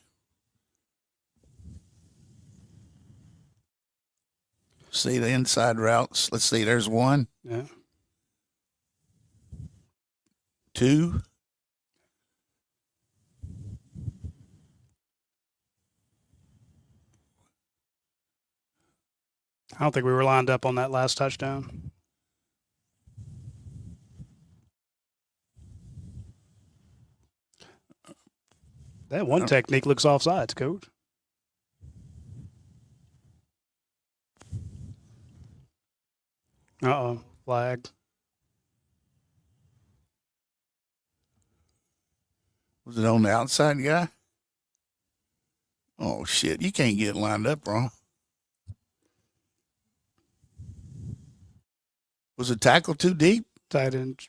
See the inside routes. Let's see. There's 1. Yeah. 2. I don't think we were lined up on that last touchdown. That one technique looks offsides, Coach. Uh-oh, flag. Was it on the outside guy? Oh, shit. You can't get lined up wrong. Was the tackle too deep? Tight end.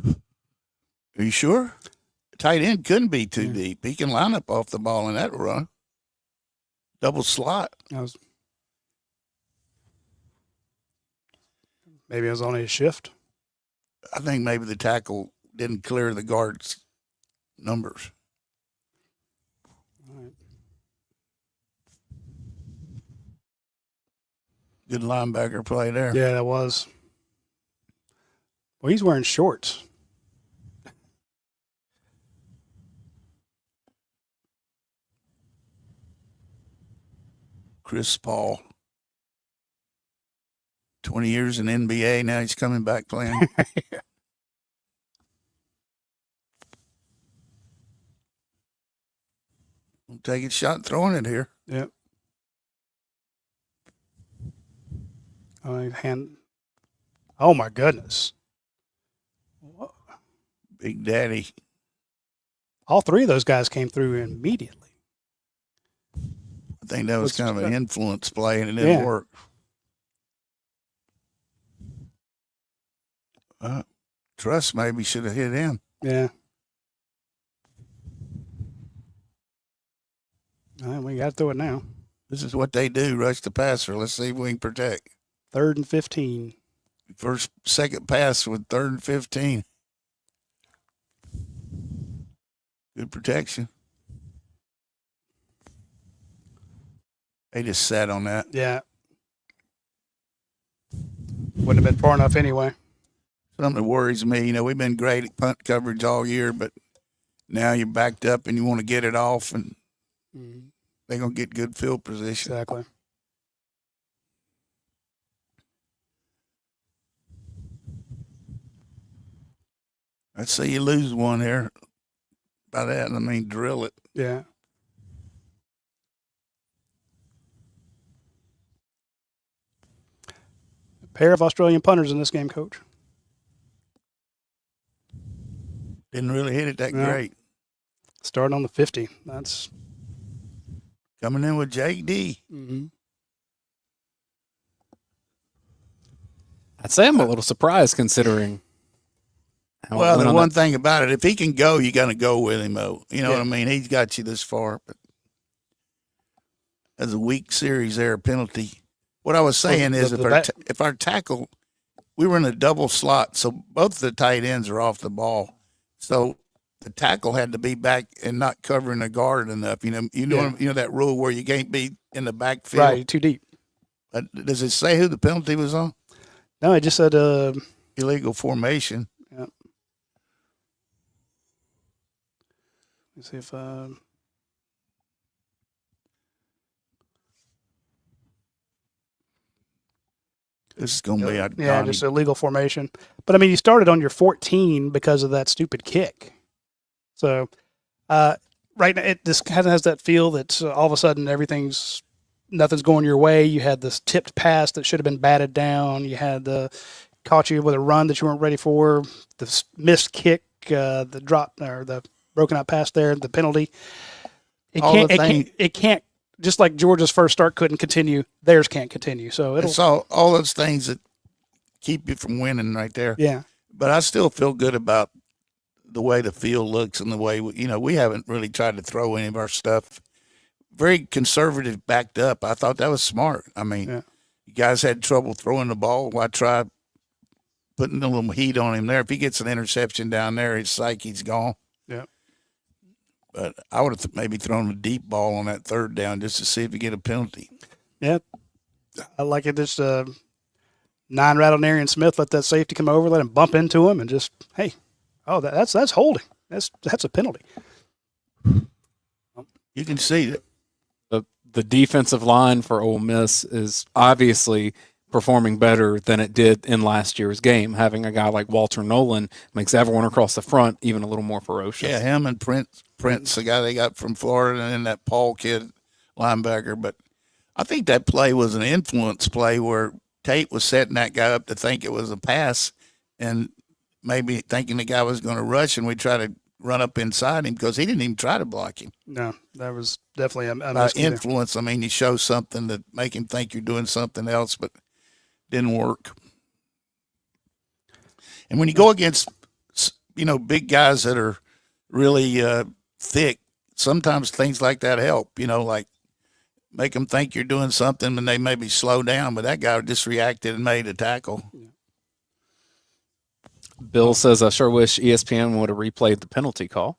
Are you sure? Tight end couldn't be too deep. He can line up off the ball in that run. Double slot. Maybe it was on his shift. I think maybe the tackle didn't clear the guard's numbers. All right. Good linebacker play there. Yeah, that was. Well, he's wearing shorts. Chris Paul. 20 years in NBA, now he's coming back playing. We'll take a shot throwing it here. Yep. Oh, my goodness. Big Daddy. All three of those guys came through immediately. I think that was kind of an influence play, and it didn't work. Truss maybe should have hit him. Yeah. All right, we got to throw it now. This is what they do, rush the passer. Let's see if we can protect. 3rd and 15. Second pass with 3rd and 15. Good protection. They just sat on that. Yeah. Wouldn't have been far enough anyway. Something that worries me, you know, we've been great at punt coverage all year, but now you're backed up and you want to get it off, and they're going to get good field position. Exactly. Let's say you lose one there. By that, I mean drill it. Yeah. A pair of Australian punters in this game, Coach. Didn't really hit it that great. Starting on the 50. That's coming in with JD. I'd say I'm a little surprised considering how well, the one thing about it, if he can go, you got to go with him, though. You know what I mean? He's got you this far. But as a weak series there, penalty. What I was saying is if our tackle, we were in a double slot, so both the tight ends are off the ball. So the tackle had to be back and not covering the guard enough. You know that rule where you can't be in the backfield. right, too deep. Does it say who the penalty was on? No, it just said Illegal formation. Yeah. Let's see if this is going to be just illegal formation. But I mean, you started on your 14 because of that stupid kick. So right now, it just kind of has that feel that all of a sudden nothing's going your way. You had this tipped pass that should have been batted down. You had caught you with a run that you weren't ready for. The missed kick, the drop or the broken out pass there, the penalty. It can't. Just like Georgia's first start couldn't continue, theirs can't continue. So it's all those things that keep you from winning right there. Yeah. But I still feel good about the way the field looks and the way we haven't really tried to throw any of our stuff. Very conservative, backed up. I thought that was smart. I mean, you guys had trouble throwing the ball. Why try putting a little heat on him there? If he gets an interception down there, his psyche's gone. Yeah. But I would have maybe thrown a deep ball on that 3rd down just to see if you get a penalty. Yeah. I like it. Just 9-rattle Narian Smith, let that safety come over, let him bump into him, and just, hey, that's holding. That's a penalty. You can see that. The defensive line for Ole Miss is obviously performing better than it did in last year's game. Having a guy like Walter Nolan makes everyone across the front even a little more ferocious. Yeah, him and Prince, the guy they got from Florida, and then that Paul kid linebacker. But I think that play was an influence play where Tate was setting that guy up to think it was a pass and maybe thinking the guy was going to rush, and we try to run up inside him because he didn't even try to block him. No, that was definitely a influence. I mean, you show something that make him think you're doing something else, but didn't work. And when you go against, big guys that are really thick, sometimes things like that help, like make them think you're doing something and they maybe slow down, but that guy just reacted and made a tackle. Bill says, I sure wish ESPN would have replayed the penalty call.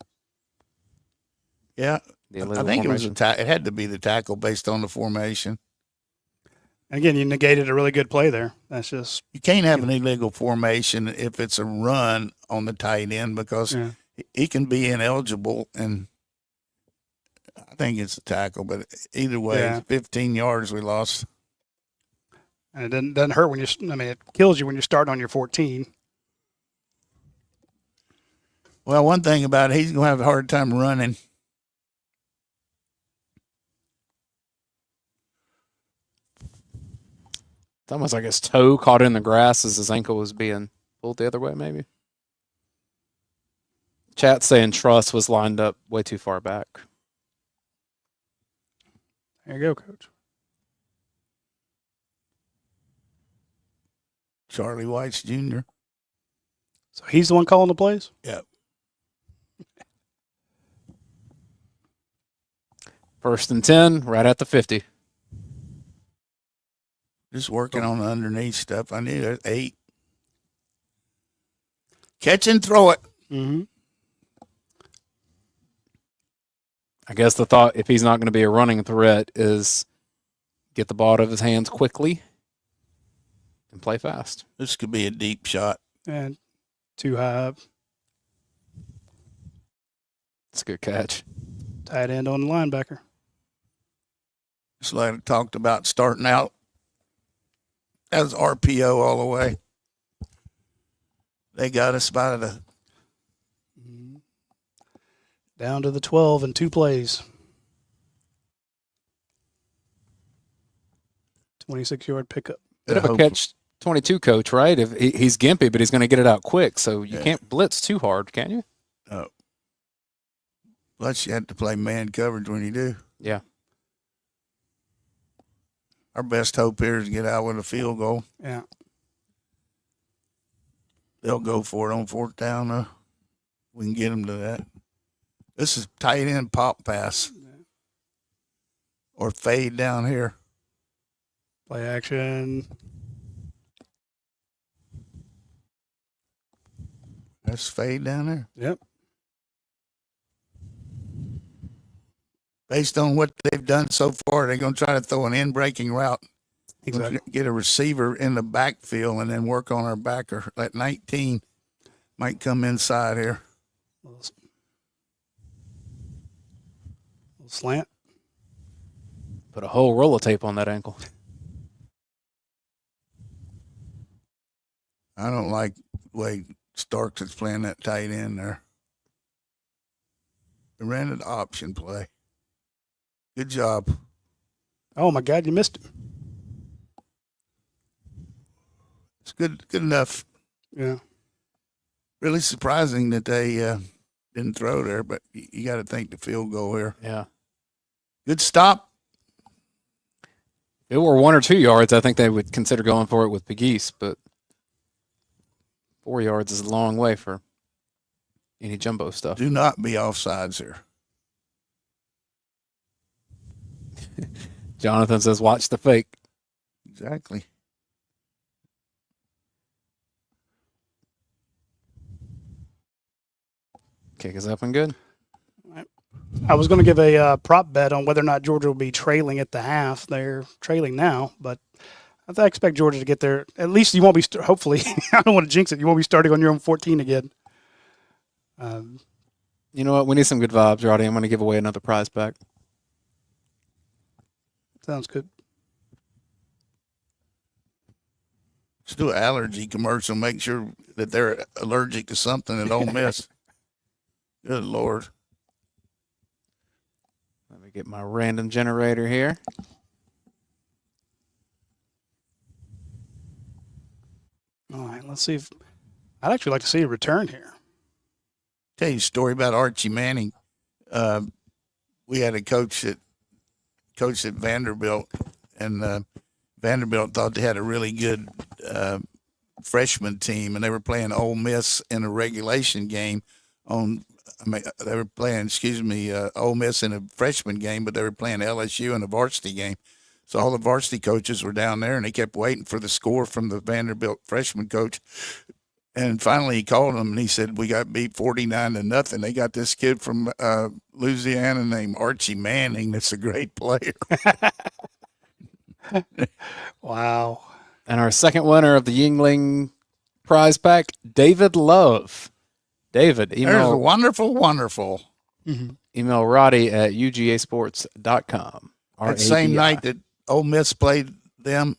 Yeah, The I illegal think it was formation. it had to be the tackle based on the formation. Again, you negated a really good play there. That's just You can't have an illegal formation if it's a run on the tight end because yeah. he can be ineligible, and I think it's a tackle. But either way, Yeah. 15 yards we lost. And it doesn't hurt when I mean, it kills you when you're starting on your 14. Well, one thing about it, he's going to have a hard time running. It's almost like his toe caught in the grass as his ankle was being pulled the other way, maybe. Chat saying Truss was lined up way too far back. There you go, Coach. Charlie White's Jr. So he's the one calling the plays? Yep. First and 10, right at the 50. Just working on the underneath stuff. I need 8. Catch and throw it. Mm-hmm. I guess the thought, if he's not going to be a running threat, is get the ball out of his hands quickly and play fast. This could be a deep shot. And too high. It's a good catch. Tight end on the linebacker. Just like I talked about starting out. That was RPO all the way. They got us by the Down to the 12 in 2 plays. 26-yard pickup. Bit of a catch 22, Coach, right? If he's gimpy, but he's going to get it out quick, so you can't blitz too hard, can you? Oh. Plus, you have to play man coverage when you do. Yeah. Our best hope here is to get out with a field goal. Yeah. They'll go for it on 4th down, though. We can get them to that. This is tight end pop pass. Or fade down here. Play action. That's fade down there. Yep. Based on what they've done so far, they're going to try to throw an in-breaking route. Exactly. Get a receiver in the backfield and then work on our backer. That 19 might come inside here. Little slant. Put a whole roll of tape on that ankle. I don't like the way Starks is playing that tight end there. They ran an option play. Good job. Oh, my God, you missed it. It's good enough. Yeah. Really surprising that they didn't throw there, but you got to think the field goal here. Yeah. Good stop. If it were 1 or 2 yards, I think they would consider going for it with Pegues, but 4 yards is a long way for any jumbo stuff. Do not be offsides here. Jonathan says, watch the fake. Exactly. Kick is up and good. I was going to give a prop bet on whether or not Georgia will be trailing at the half. They're trailing now, but I expect Georgia to get there. At least you won't be, hopefully, I don't want to jinx it. You won't be starting on your own 14 again. You know what? We need some good vibes, Roddy. I'm going to give away another prize pack. Sounds good. Let's do an allergy commercial. Make sure that they're allergic to something at Ole Miss. Good Lord. Let me get my random generator here. All right, let's see if I'd actually like to see a return here. Tell you a story about Archie Manning. We had a coach that coached at Vanderbilt, and Vanderbilt thought they had a really good freshman team, and they were playing Ole Miss in a regulation game. They were playing, Ole Miss in a freshman game, but they were playing LSU in a varsity game. So all the varsity coaches were down there, and they kept waiting for the score from the Vanderbilt freshman coach. And finally, he called him and he said, "We got beat 49-0. They got this kid from Louisiana named Archie Manning. That's a great player." Wow. And our second winner of the Yingling prize pack, David Love. David, There's email wonderful. email Radi at UGAsports.com. That same night that Ole Miss played them,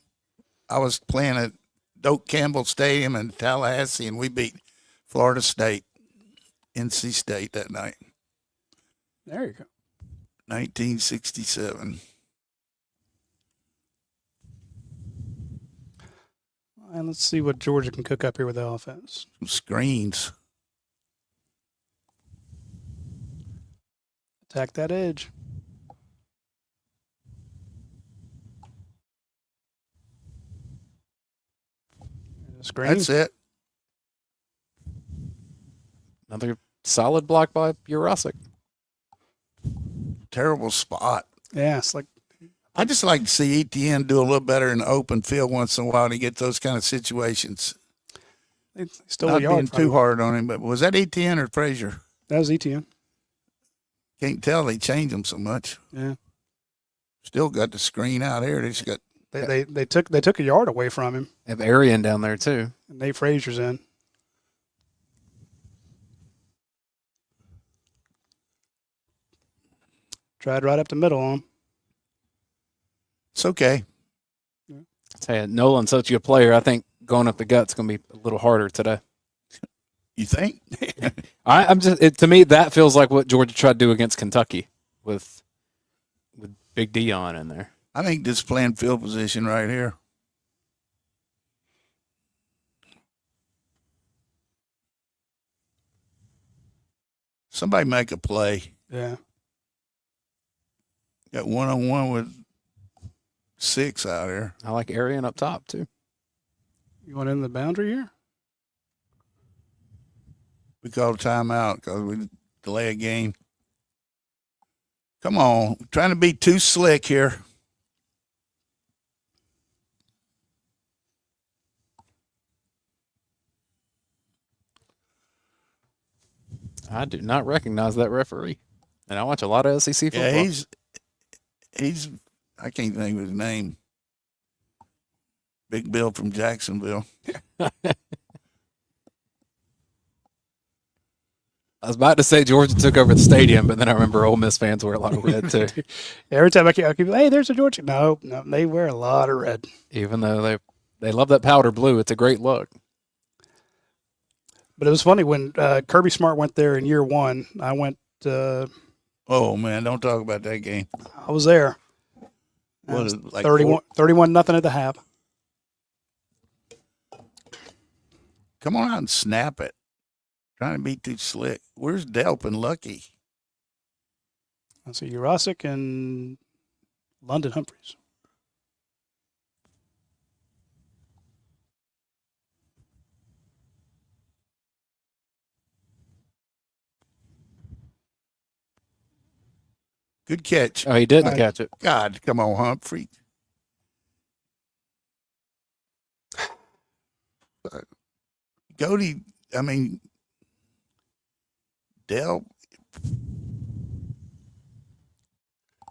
I was playing at Doak Campbell Stadium in Tallahassee, and we beat Florida State, NC State that night, There you go. 1967. And let's see what Georgia can cook up here with the offense. Some screens. Attack that edge. Screen. That's it. Another solid block by Jurasic. Terrible spot. Yeah, it's like I just like to see ETN do a little better in the open field once in a while to get those kind of situations. they stole a Not yard. being from too him. hard on him, but was that ETN or Frazier? That was ETN. Can't tell. They changed them so much. Yeah. Still got the screen out here. They just got They took a yard away from him. They have Arian down there too. And Nate Frazier's in. Tried right up the middle on him. it's okay. I tell you, Nolan's such a good player. I think going up the gut's going to be a little harder today. You think? To me, that feels like what Georgia tried to do against Kentucky with Big Dion in there. I think this playing field position right here. Somebody make a play. Yeah. Got 1-on-1 with 6 out here. I like Arian up top too. You want in the boundary here? We called a timeout because we delay a game. Come on. We're trying to be too slick here. I do not recognize that referee, and I watch a lot of SEC football. Yeah, he's I can't think of his name. Big Bill from Jacksonville. I was about to say Georgia took over the stadium, but then I remember Ole Miss fans wear a lot of red too. Every time I keep hey, there's a Georgia. No, they wear a lot of red. Even though they love that powder blue, it's a great look. But it was funny when Kirby Smart went there in year one. I went. Oh man, don't talk about that game. I was there. What is it, like 31 nothing at the half. Come on out and snap it. Trying to be too slick. Where's Delp and Lucky? I see Jurasic and London Humphreys. Good catch. Oh, he didn't catch it. God, come on, Humphrey. Delp.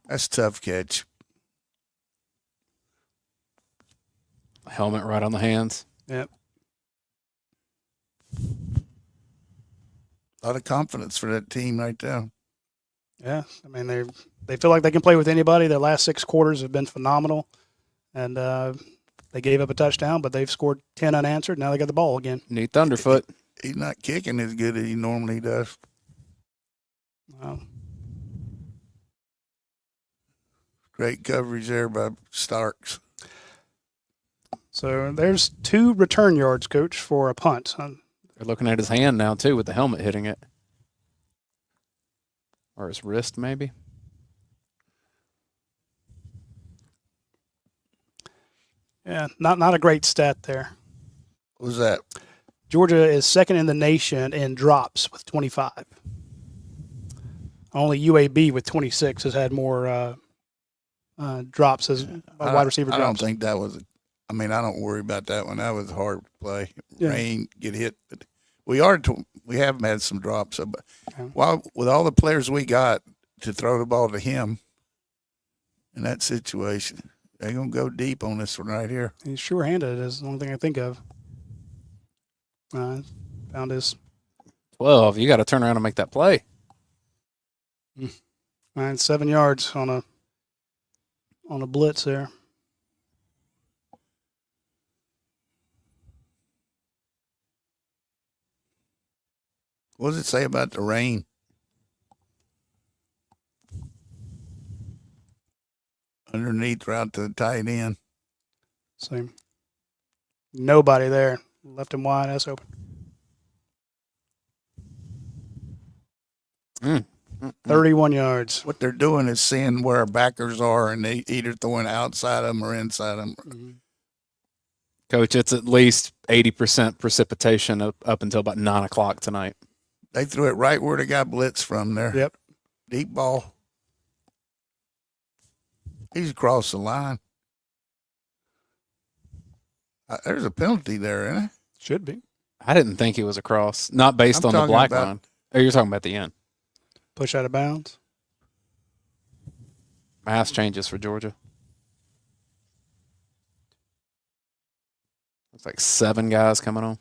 That's a tough catch. Helmet right on the hands. Yep. A lot of confidence for that team right there. Yeah, I mean they feel like they can play with anybody. Their last 6 quarters have been phenomenal, and they gave up a touchdown, but they've scored 10 unanswered. Now they got the ball again. Need Thunderfoot. He's not kicking as good as he normally does. Great coverage there by Starks. So there's 2 return yards, Coach, for a punt. They're looking at his hand now too, with the helmet hitting it, or his wrist maybe. Yeah, not a great stat there. What was that? Georgia is second in the nation in drops with 25. Only UAB with 26 has had more drops as wide receiver drops. I don't think that was I mean, I don't worry about that one. That was hard to play. Yeah. Rain, get hit. But we have had some drops. So, but with all the players we got to throw the ball to him in that situation, they're going to go deep on this one right here. He's sure-handed is the only thing I think of. Found his 12. You got to turn around and make that play. 7 yards on a blitz there. What does it say about the rain? Underneath route to the tight end. Same. Nobody there. Left him wide. That's open. 31 yards. What they're doing is seeing where our backers are, and they either throwing outside them or inside them. Mm-hmm. Coach, it's at least 80% precipitation up until about 9 o'clock tonight. They threw it right where they got blitz from there. Yep. Deep ball. He's across the line. There's a penalty there, isn't it? Should be. I didn't think he was across, not based on the black line. Oh, you're talking about the end. Push out of bounds. Mass changes for Georgia. Looks like 7 guys coming on.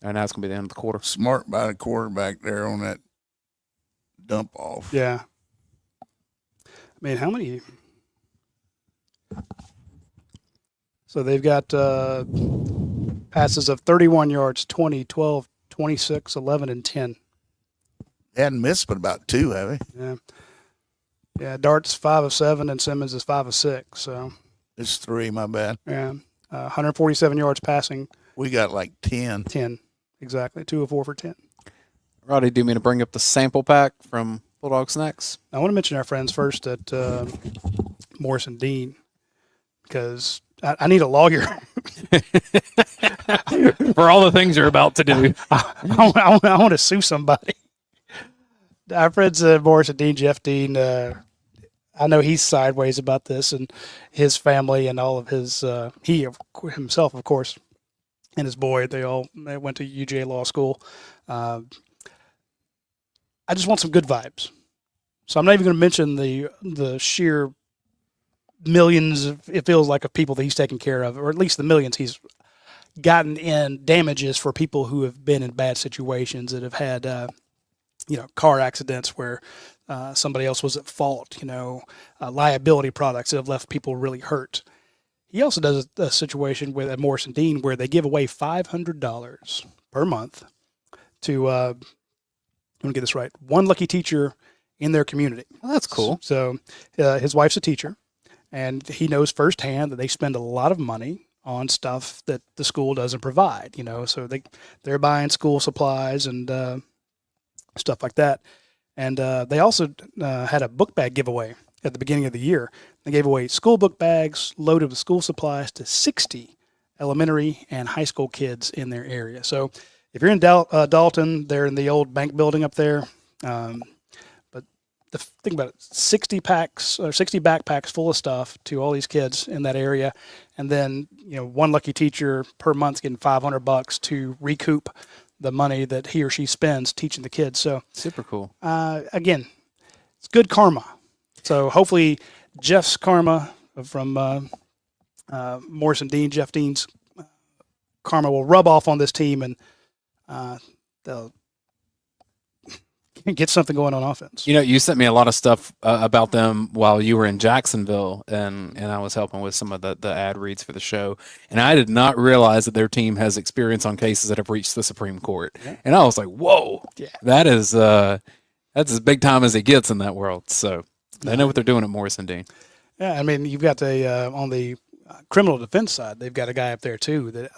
And now it's going to be the end of the quarter. Smart by the quarterback there on that dump off. Yeah. I mean, how many? So they've got passes of 31 yards, 20, 12, 26, 11, and 10. They hadn't missed but about 2, have they? Yeah. Yeah, Dart's 5 of 7, and Simmons is 5 of 6. So it's 3, my bad. yeah, 147 yards passing. We got like 10. 10, exactly. 2 of 4 for 10. Roddy, do you mean to bring up the sample pack from Bulldog Snacks? I want to mention our friends first at Morrison Dean, because I need a lawyer. For all the things you're about to do. I want to sue somebody. Our friends Morrison Dean, Jeff Dean, I know he's sideways about this, and his family and all of his, he himself, of course, and his boy, they went to UGA Law School. I just want some good vibes. So I'm not even going to mention the sheer millions, it feels like, of people that he's taken care of, or at least the millions he's gotten in damages for people who have been in bad situations that have had, car accidents where somebody else was at fault, liability products that have left people really hurt. He also does a situation at Morrison Dean where they give away $500 per month to, let me get this right, one lucky teacher in their community. Well, that's cool. So his wife's a teacher, and he knows firsthand that they spend a lot of money on stuff that the school doesn't provide, so they're buying school supplies and stuff like that. And they also had a book bag giveaway at the beginning of the year. They gave away school book bags loaded with school supplies to 60 elementary and high school kids in their area. So if you're in Dalton, they're in the old bank building up there. But think about it, 60 backpacks full of stuff to all these kids in that area. And then, one lucky teacher per month getting $500 to recoup the money that he or she spends teaching the kids. So super cool. Again, it's good karma. So hopefully Jeff's karma from Morrison Dean, Jeff Dean's karma will rub off on this team, and they'll get something going on offense. You sent me a lot of stuff about them while you were in Jacksonville, and I was helping with some of the ad reads for the show. And I did not realize that their team has experience on cases that have reached the Supreme Court. Yeah. And I was like, whoa, yeah. That's as big time as it gets in that world. So they know what they're doing at Morrison Dean. Yeah, I mean, you've got on the criminal defense side, they've got a guy up there too that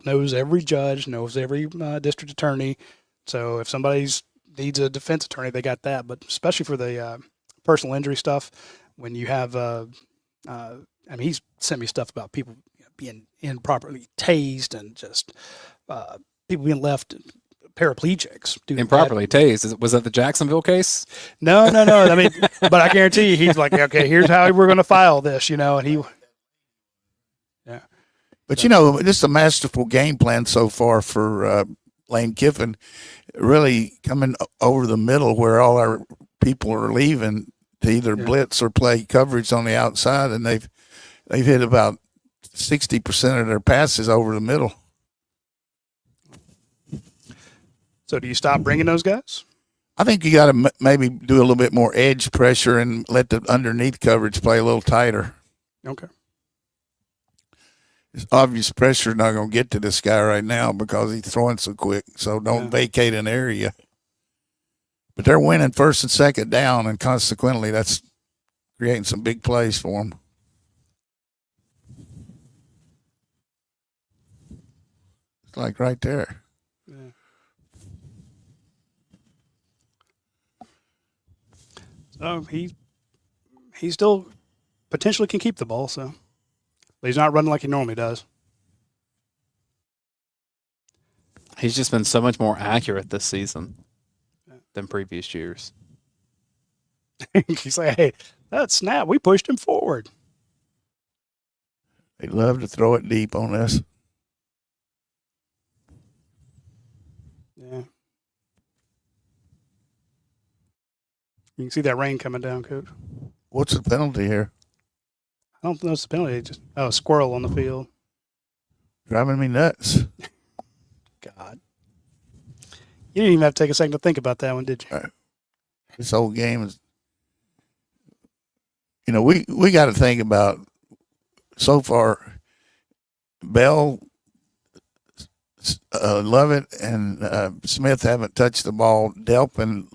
knows every judge, knows every district attorney. So if somebody's needs a defense attorney, they got that. But especially for the personal injury stuff, when you have, he's sent me stuff about people being improperly tased and just people being left paraplegics. Improperly tased? Was that the Jacksonville case? No. I mean, but I guarantee you, he's like, okay, here's how we're going to file this, and he. But, just a masterful game plan so far for Lane Kiffin, really coming over the middle where all our people are leaving to either blitz or play coverage on the outside, and they've hit about 60% of their passes over the middle. So do you stop bringing those guys? I think you got to maybe do a little bit more edge pressure and let the underneath coverage play a little tighter. Okay. It's obvious pressure not going to get to this guy right now because he's throwing so quick. So don't vacate an area. But they're winning first and second down, and consequently that's creating some big plays for them. It's like right there. Yeah. So he still potentially can keep the ball, so but he's not running like he normally does. He's just been so much more accurate this season than previous years. He's like, hey, that snap, we pushed him forward. They love to throw it deep on us. Yeah. You can see that rain coming down, Coach. What's the penalty here? I don't know it's a penalty. Just a squirrel on the field. Driving me nuts. God. You didn't even have to take a second to think about that one, did you? This whole game is, we got to think about so far. Bell, Lovett, and Smith haven't touched the ball. Delp and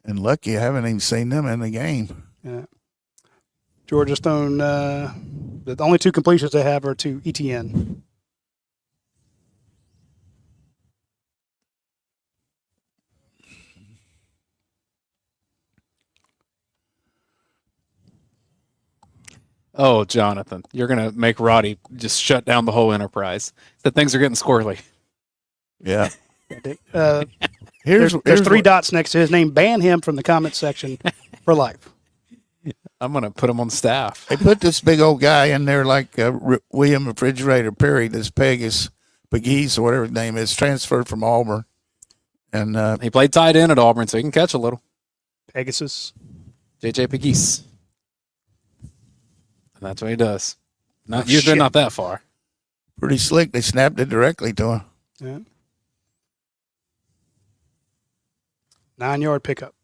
Lucky, I haven't even seen them in the game. Yeah. Georgia Stone, the only two completions they have are to ETN. Oh, Jonathan, you're going to make Radi just shut down the whole enterprise. That things are getting squirrely. Yeah. There's three dots next to his name. Ban him from the comment section for life. I'm going to put him on staff. They put this big old guy in there like William Refrigerator Perry, this Pegasus, or whatever his name is, transferred from Auburn. And he played tight end at Auburn, so he can catch a little. Pegasus. J.J. Pegues. And that's what he does. Usually not that far. Pretty slick. They snapped it directly to him. Yeah. 9-yard pickup.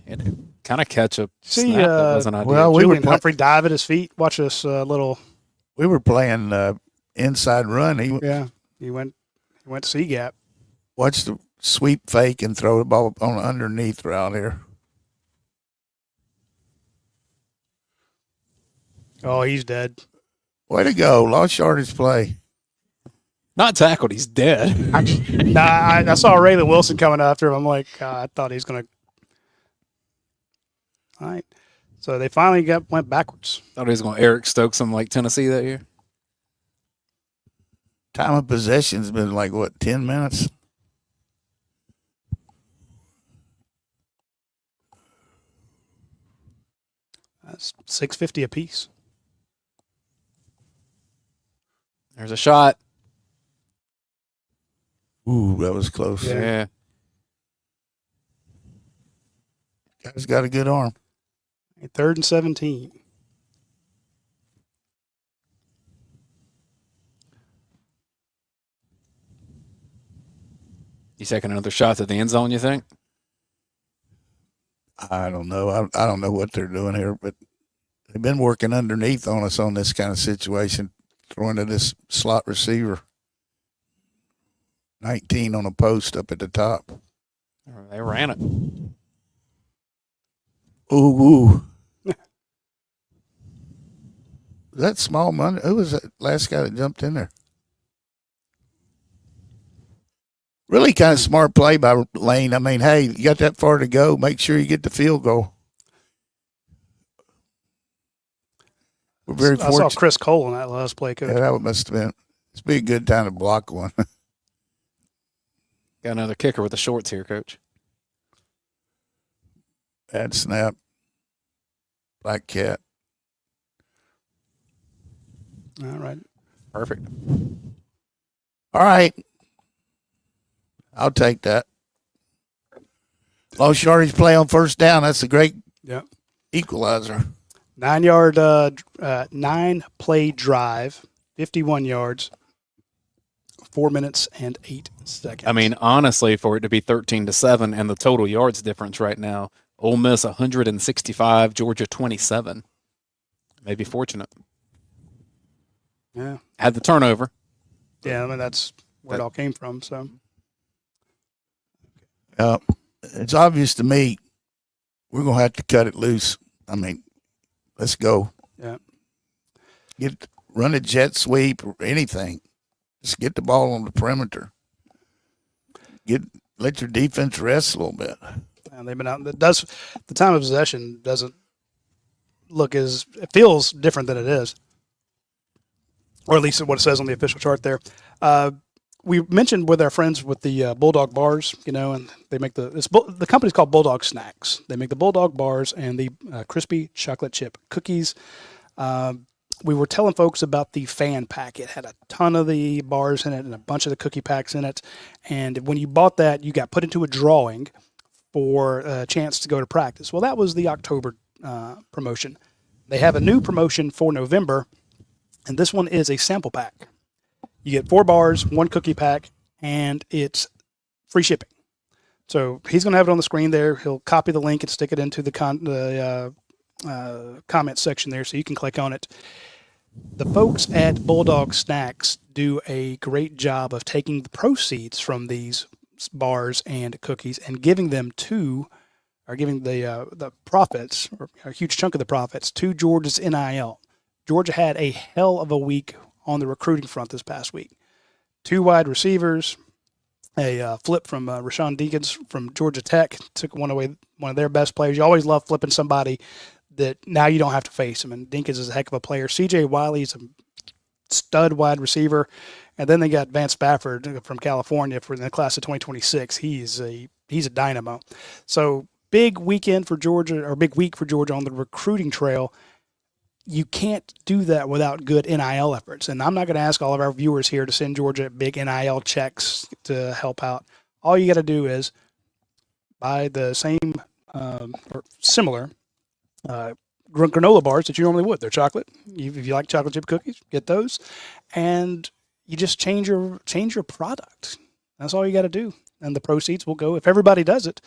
And kind of catch a See, snap that wasn't ideal. well, Julian Humphrey dive at his feet. Watch this little. We were playing inside run. He went C gap. Watch the sweep fake and throw the ball on underneath around here. Oh, he's dead. Way to go. Lost yardage play. Not tackled. He's dead. I saw Raylan Wilson coming after him. I'm like, I thought he's going to. All right. So they finally went backwards. Thought he was going to Eric Stokes him like Tennessee that year. Time of possession's been like, 10 minutes? That's $6.50 a piece. There's a shot. Ooh, that was close. Yeah. Guy's got a good arm. 3rd and 17. You taking another shot at the end zone, you think? I don't know. I don't know what they're doing here, but they've been working underneath on us on this kind of situation, throwing to this slot receiver. 19 on a post up at the top. They ran it. Ooh. Was that small money? Who was that last guy that jumped in there? Really kind of smart play by Lane. I mean, hey, you got that far to go. Make sure you get the field goal. We're very fortunate. I saw Chris Cole on that last play, Coach. Yeah, that must have been. It's be a good time to block one. Got another kicker with the shorts here, Coach. Bad snap. Black cat. All right. Perfect. All right. I'll take that. Low yardage play on first down. That's a great equalizer. 9 play drive, 51 yards, 4 minutes and 8 seconds. I mean, honestly, for it to be 13-7 and the total yards difference right now, Ole Miss 165, Georgia 27. Maybe fortunate. Yeah. Had the turnover. Yeah, I mean, that's where it all came from. So, it's obvious to me we're going to have to cut it loose. I mean, let's go. Yeah. Run a jet sweep or anything. Just get the ball on the perimeter. Let your defense rest a little bit. And they've been out. The time of possession doesn't look it feels different than it is, or at least what it says on the official chart there. We mentioned with our friends with the Bulldog bars, and they make the company's called Bulldog Snacks. They make the Bulldog bars and the crispy chocolate chip cookies. We were telling folks about the fan pack. It had a ton of the bars in it and a bunch of the cookie packs in it. And when you bought that, you got put into a drawing for a chance to go to practice. Well, that was the October promotion. They have a new promotion for November, and this one is a sample pack. You get 4 bars, 1 cookie pack, and it's free shipping. So he's going to have it on the screen there. He'll copy the link and stick it into the comment section there so you can click on it. The folks at Bulldog Snacks do a great job of taking the proceeds from these bars and cookies and giving them giving the profits, or a huge chunk of the profits, to Georgia's NIL. Georgia had a hell of a week on the recruiting front this past week. 2 wide receivers, a flip from Rashawn Deakins from Georgia Tech, took one of their best players. You always love flipping somebody that now you don't have to face him, and Deakins is a heck of a player. C.J. Wiley's a stud wide receiver, and then they got Vance Spafford from California for the class of 2026. He's a dynamo. So big weekend for Georgia, or big week for Georgia on the recruiting trail. You can't do that without good NIL efforts. And I'm not going to ask all of our viewers here to send Georgia big NIL checks to help out. All you got to do is buy the same or similar granola bars that you normally would. They're chocolate. If you like chocolate chip cookies, get those. And you just change your product. That's all you got to do. And the proceeds will go, if everybody does it.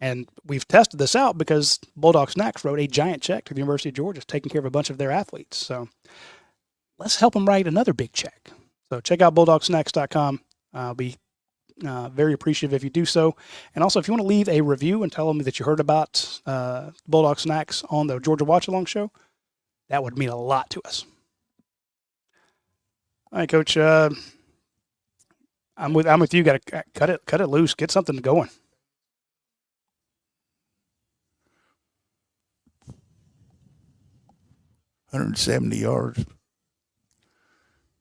And we've tested this out because Bulldog Snacks wrote a giant check to the University of Georgia, taking care of a bunch of their athletes. So let's help them write another big check. So check out bulldogsnacks.com. I'll be very appreciative if you do so. And also, if you want to leave a review and tell them that you heard about Bulldog Snacks on the Georgia Watch Along Show, that would mean a lot to us. All right, Coach. I'm with you. Got to cut it loose. Get something going. $170 yards.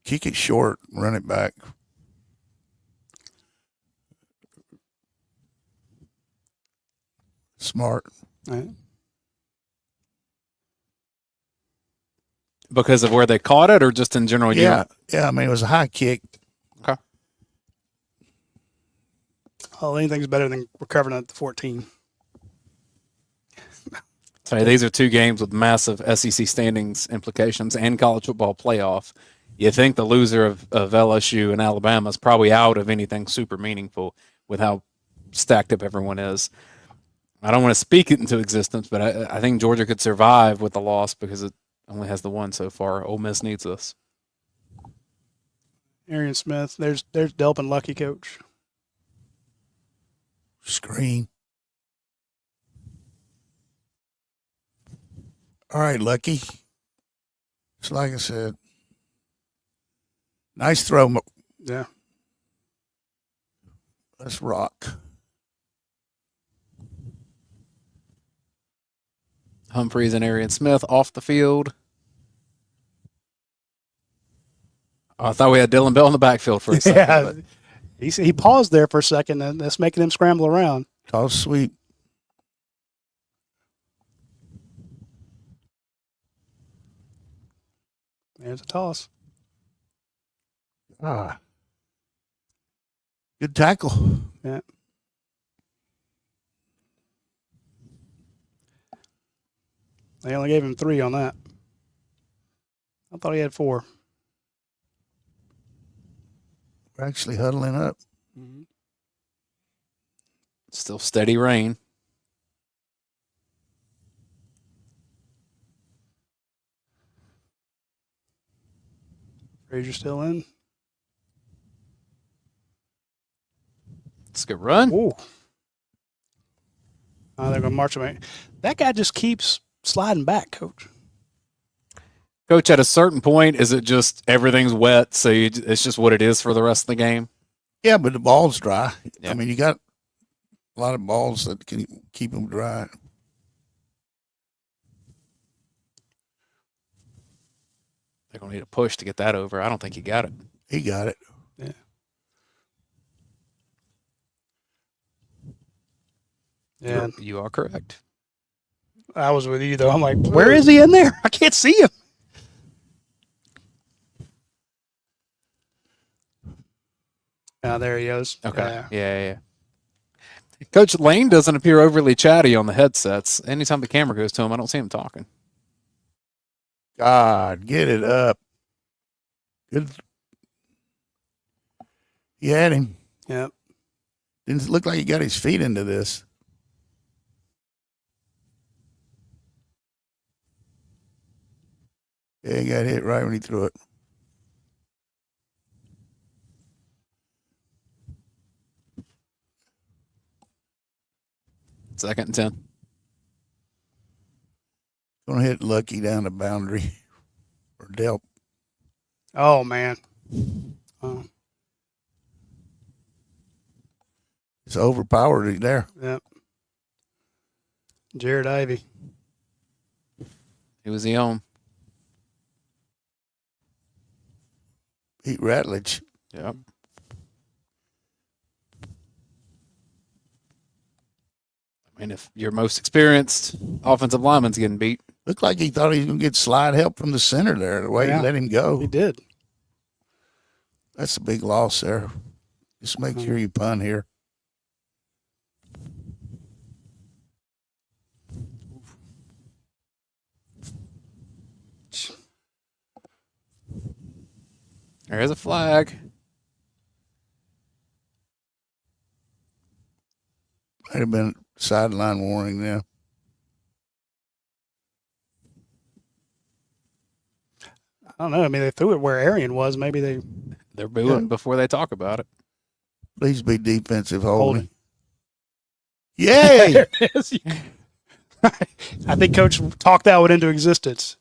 Kick it short, run it back. Smart. All right. Because of where they caught it, or just in general? Yeah. I mean, it was a high kick. Okay. Well, anything's better than recovering at the 14. So these are 2 games with massive SEC standings implications and college football playoff. You think the loser of LSU and Alabama is probably out of anything super meaningful with how stacked up everyone is. I don't want to speak it into existence, but I think Georgia could survive with the loss because it only has the one so far. Ole Miss needs this. Arian Smith, there's Delp and Lucky, Coach. Screen. All right, Lucky. Just like I said. Nice throw. Yeah. Let's rock. Humphreys and Arian Smith off the field. Oh, I thought we had Dylan Bell in the backfield for a second. Yeah. He paused there for a second, and that's making him scramble around. Toss sweep. There's a toss. Good tackle. Yeah. They only gave him 3 on that. I thought he had 4. We're actually huddling up. Mm-hmm. Still steady rain. Frazier still in. It's a good run. Ooh. They're going to march him. That guy just keeps sliding back, Coach. Coach, at a certain point, is it just everything's wet, so it's just what it is for the rest of the game? Yeah, but the ball's dry. Yeah. I mean, you got a lot of balls that can keep them dry. They're going to need a push to get that over. I don't think he got it. He got it. Yeah. Yeah. You are correct. I was with you, though. I'm like, where is he in there? I can't see him. There he goes. Okay. Yeah. Coach, Lane doesn't appear overly chatty on the headsets. Anytime the camera goes to him, I don't see him talking. God, get it up. Good. He had him. Yep. Didn't look like he got his feet into this. Yeah, he got hit right when he threw it. Second and 10. Gonna hit Lucky down the boundary. Or Delp. Oh, man. Oh. It's overpowered there. Yep. Jared Ivey. Who was he on? Pete Ratledge. Yep. I mean, if your most experienced offensive lineman's getting beat. Looked like he thought he was going to get slide help from the center there, the way he let him go. He did. That's a big loss there. Just make sure you punt here. There's a flag. Might have been sideline warning now. I don't know. I mean, they threw it where Arian was. Maybe they're booing before they talk about it. Please be defensive holding. Yay! Yay! There it is. I think Coach talked that one into existence.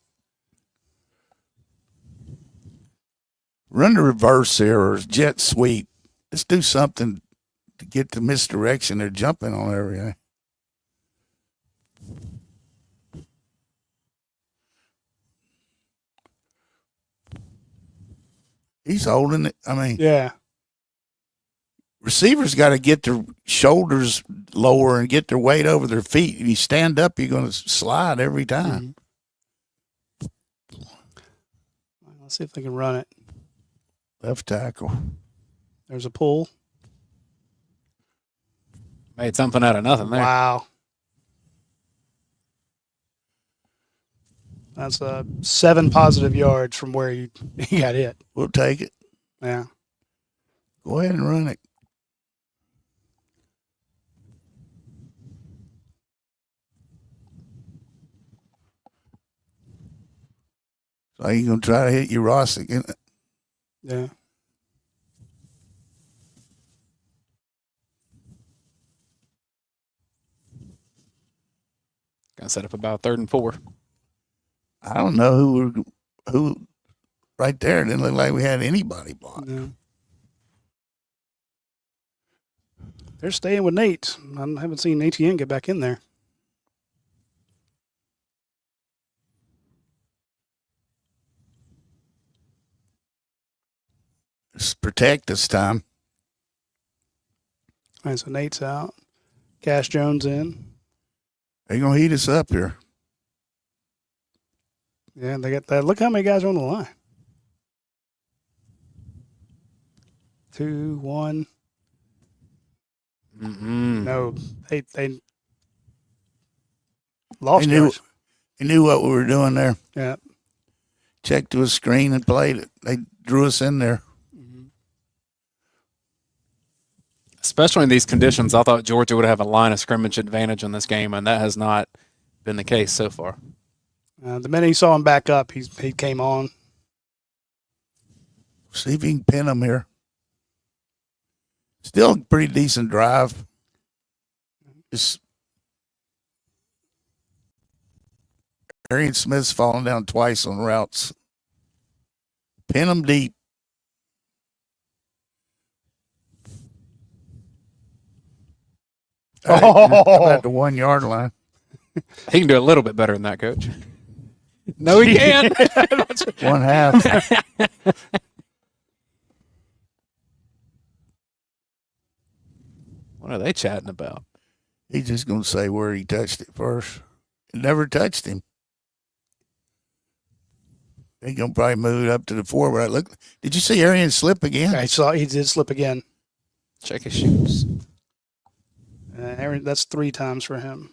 Run the reverse here or jet sweep. Let's do something to get the misdirection. They're jumping on everything. He's holding it. I mean, yeah. Receivers got to get their shoulders lower and get their weight over their feet. If you stand up, you're going to slide every time. Mm-hmm. Let's see if they can run it. Left tackle. There's a pull. Made something out of nothing there. Wow. That's 7 positive yards from where he got hit. We'll take it. Yeah. Go ahead and run it. So you going to try to hit your Ross again? Yeah. Gonna set up about 3rd and 4. I don't know who right there. It didn't look like we had anybody blocked. Yeah. They're staying with Nate. I haven't seen ATN get back in there. Just protect this time. All right, so Nate's out. Cash Jones in. They're going to heat us up here. Yeah, they got that. Look how many guys are on the line. 2, 1. Mm-mm. No, they lost. He knew what we were doing there. Yeah. Checked to his screen and played it. They drew us in there. Especially in these conditions, I thought Georgia would have a line of scrimmage advantage in this game, and that has not been the case so far. The minute he saw him back up, he came on. See if he can pin him here. Still a pretty decent drive. Just Arian Smith's fallen down twice on routes. Pin him deep. At the 1 yard line. He can do a little bit better than that, Coach. No, he can't. 1/2. What are they chatting about? He's just going to say where he touched it first. It never touched him. He's going to probably move it up to the 4. But look, did you see Arian slip again? I saw he did slip again. Check his shoes. Aaron, that's 3 times for him.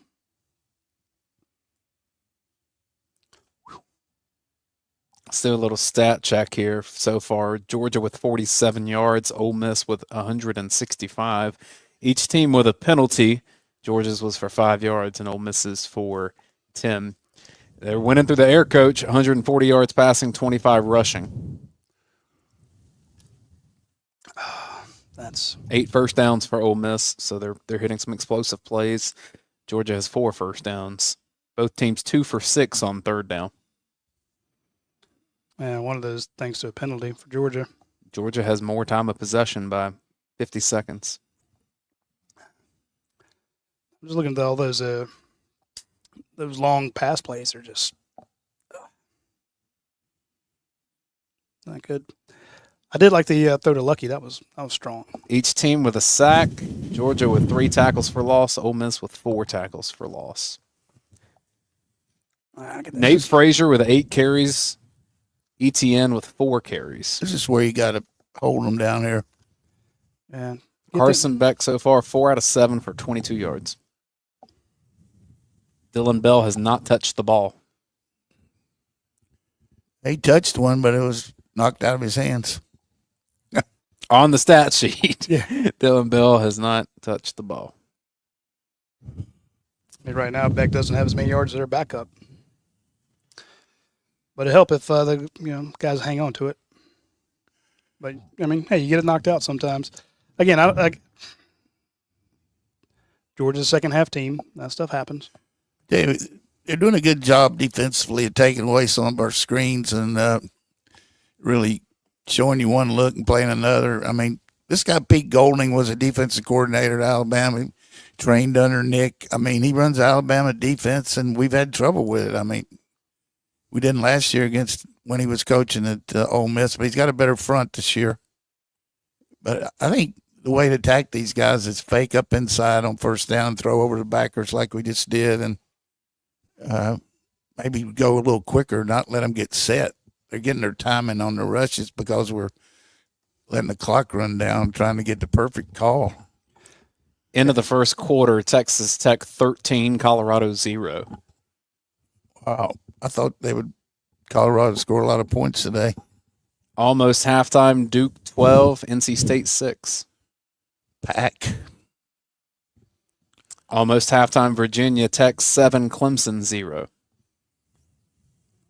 Let's do a little stat check here so far. Georgia with 47 yards, Ole Miss with 165. Each team with a penalty. Georgia's was for 5 yards and Ole Miss's for 10. They're winning through the air, Coach. 140 yards passing, 25 rushing. That's 8 first downs for Ole Miss, so they're hitting some explosive plays. Georgia has 4 first downs. Both teams 2 for 6 on third down. one of those thanks to a penalty for Georgia. Georgia has more time of possession by 50 seconds. I'm just looking at all those long pass plays are just not good. I did like the throw to Lucky. That was strong. Each team with a sack. Georgia with 3 tackles for loss. Ole Miss with 4 tackles for loss. Nate Frazier with 8 carries. ETN with 4 carries. This is where you got to hold them down here. Yeah. Carson Beck so far 4 out of 7 for 22 yards. Dylan Bell has not touched the ball. He touched one, but it was knocked out of his hands. On the stat sheet, Yeah. Dylan Bell has not touched the ball. I mean, right now, Beck doesn't have as many yards as their backup. But it'd help if the guys hang on to it. But I mean, hey, you get it knocked out sometimes. Again, Georgia's second half team. That stuff happens. They're doing a good job defensively of taking away some of our screens and really showing you one look and playing another. I mean, this guy Pete Golding was a defensive coordinator at Alabama. He trained under Nick. I mean, he runs Alabama defense, and we've had trouble with it. I mean, we didn't last year against when he was coaching at Ole Miss, but he's got a better front this year. But I think the way to attack these guys is fake up inside on first down, throw over the backers like we just did, and maybe go a little quicker, not let them get set. They're getting their timing on the rushes because we're letting the clock run down, trying to get the perfect call. End of the first quarter, Texas Tech 13, Colorado 0. Wow. I thought Colorado score a lot of points today. Almost halftime, Duke 12, NC State 6. Pack. Almost halftime, Virginia Tech 7, Clemson 0.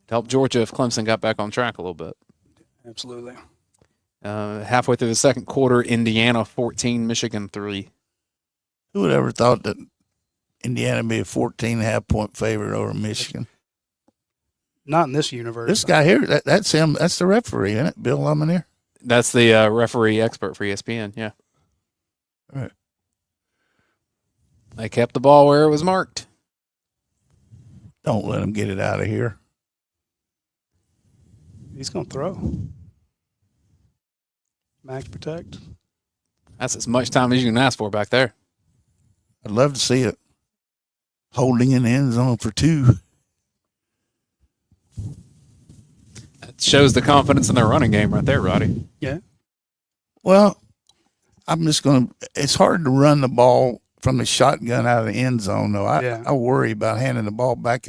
Help Georgia if Clemson got back on track a little bit. Absolutely. Halfway through the second quarter, Indiana 14, Michigan 3. Who would ever thought that Indiana would be a 14.5 point favorite over Michigan? Not in this universe. This guy here, that's him. That's the referee, isn't it? Bill Luminier? That's the referee expert for ESPN, yeah. All right. They kept the ball where it was marked. Don't let him get it out of here. He's going to throw. Max protect. That's as much time as you can ask for back there. I'd love to see it. Holding in the end zone for 2. That shows the confidence in their running game right there, Roddy. Yeah. Well, I'm just going to – it's hard to run the ball from the shotgun out of the end zone, though. I worry about handing the ball back.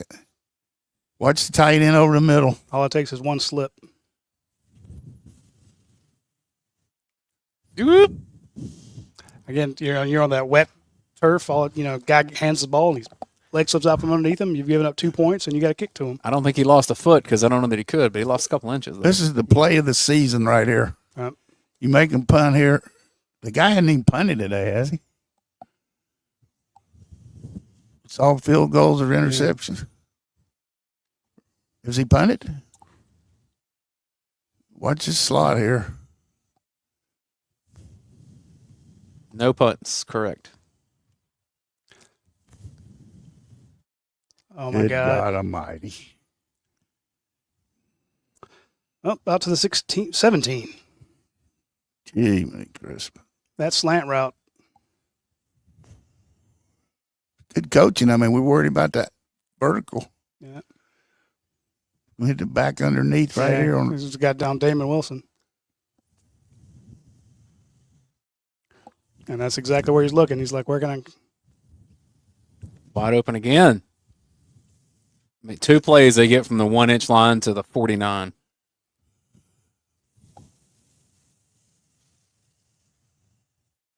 Watch the tight end over the middle. All it takes is one slip. Again, you're on that wet turf. Guy hands the ball and his leg slips out from underneath him. You've given up 2 points and you got to kick to him. I don't think he lost a foot because I don't know that he could, but he lost a couple inches. There. This is the play of the season right here. You make him punt here. The guy hasn't even punted today, has he? It's all field goals or interceptions. Is he punted? Watch his slot here. No punts, correct. Oh, my Good God. God almighty. Oh, out to the 17. Gee, my crisp. That slant route. Good coaching. I mean, we're worried about that vertical. Yeah. We hit the back underneath right here. He's got down Damon Wilson. And that's exactly where he's looking. He's like, where can I? Wide open again. I mean, 2 plays they get from the 1-inch line to the 49.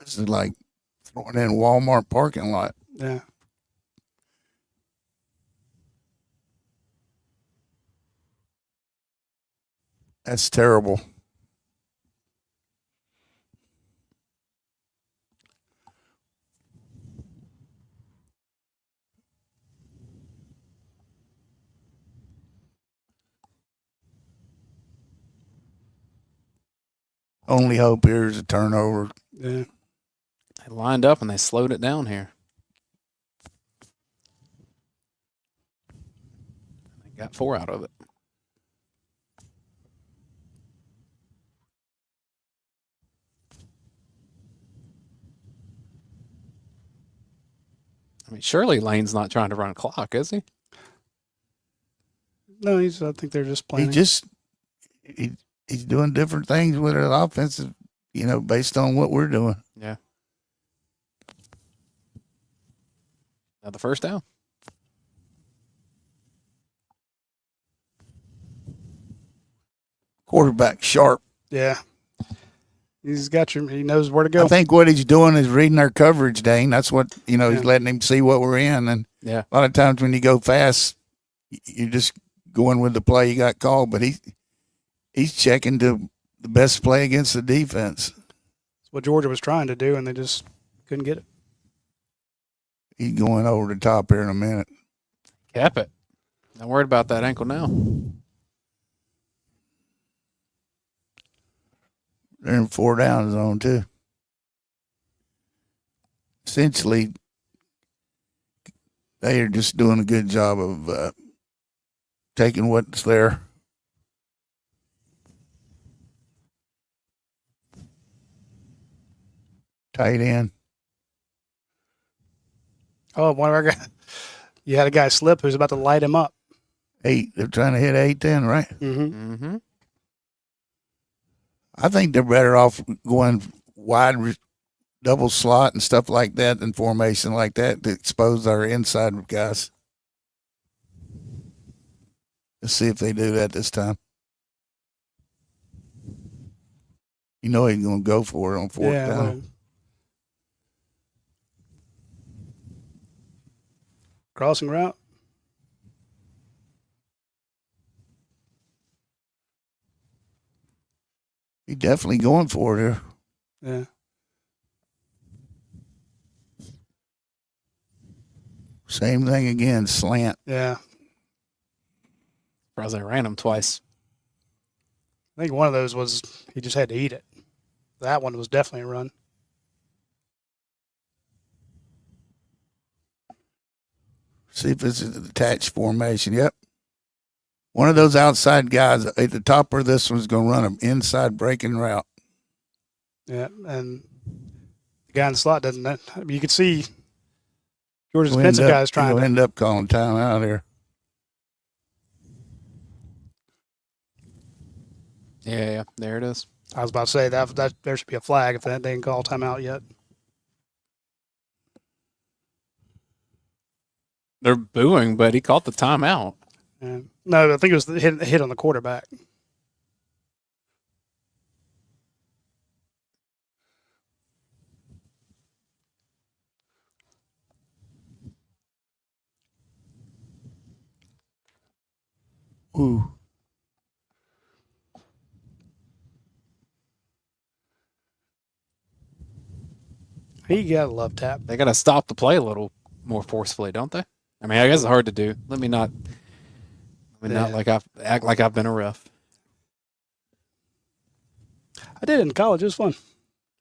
This is like throwing in Walmart parking lot. Yeah. That's terrible. Only hope here is a turnover. Yeah. They lined up and they slowed it down here. They got 4 out of it. I mean, surely Lane's not trying to run a clock, is he? No, I think they're just playing. He's doing different things with his offensive, based on what we're doing. Yeah. Now the first down. Quarterback sharp. Yeah. He knows where to go. I think what he's doing is reading our coverage, Dayne. That's what, he's letting him see what we're in. And a lot of times when you go fast, you're just going with the play you got called. But he's checking the best play against the defense. That's what Georgia was trying to do, and they just couldn't get it. He's going over the top here in a minute. Cap it. Not worried about that ankle now. They're in 4 down zone, too. Essentially, they are just doing a good job of taking what's there. Tight end. Oh, one of our guys. You had a guy slip who's about to light him up. 8. They're trying to hit 8-10, right? Mm-hmm. Mm-hmm. I think they're better off going wide double slot and stuff like that than formation like that to expose our inside guys. Let's see if they do that this time. He's going to go for it on 4th down. Well, crossing route. He's definitely going for it here. Yeah. Same thing again, slant. Yeah. Surprised they ran him twice. I think one of those was he just had to eat it. That one was definitely a run. See if it's an attached formation. Yep. One of those outside guys at the top of this one's going to run an inside breaking route. Yeah, and the guy in the slot doesn't. You can see Georgia's defensive guys trying to. He'll end up calling timeout here. Yeah, there it is. I was about to say that there should be a flag if they didn't call timeout yet. They're booing, but he called the timeout. No, I think it was the hit on the quarterback. Ooh. You gotta love tap. They got to stop the play a little more forcefully, don't they? I mean, I guess it's hard to do. Let me not act like I've been a ref. I did it in college. It was fun,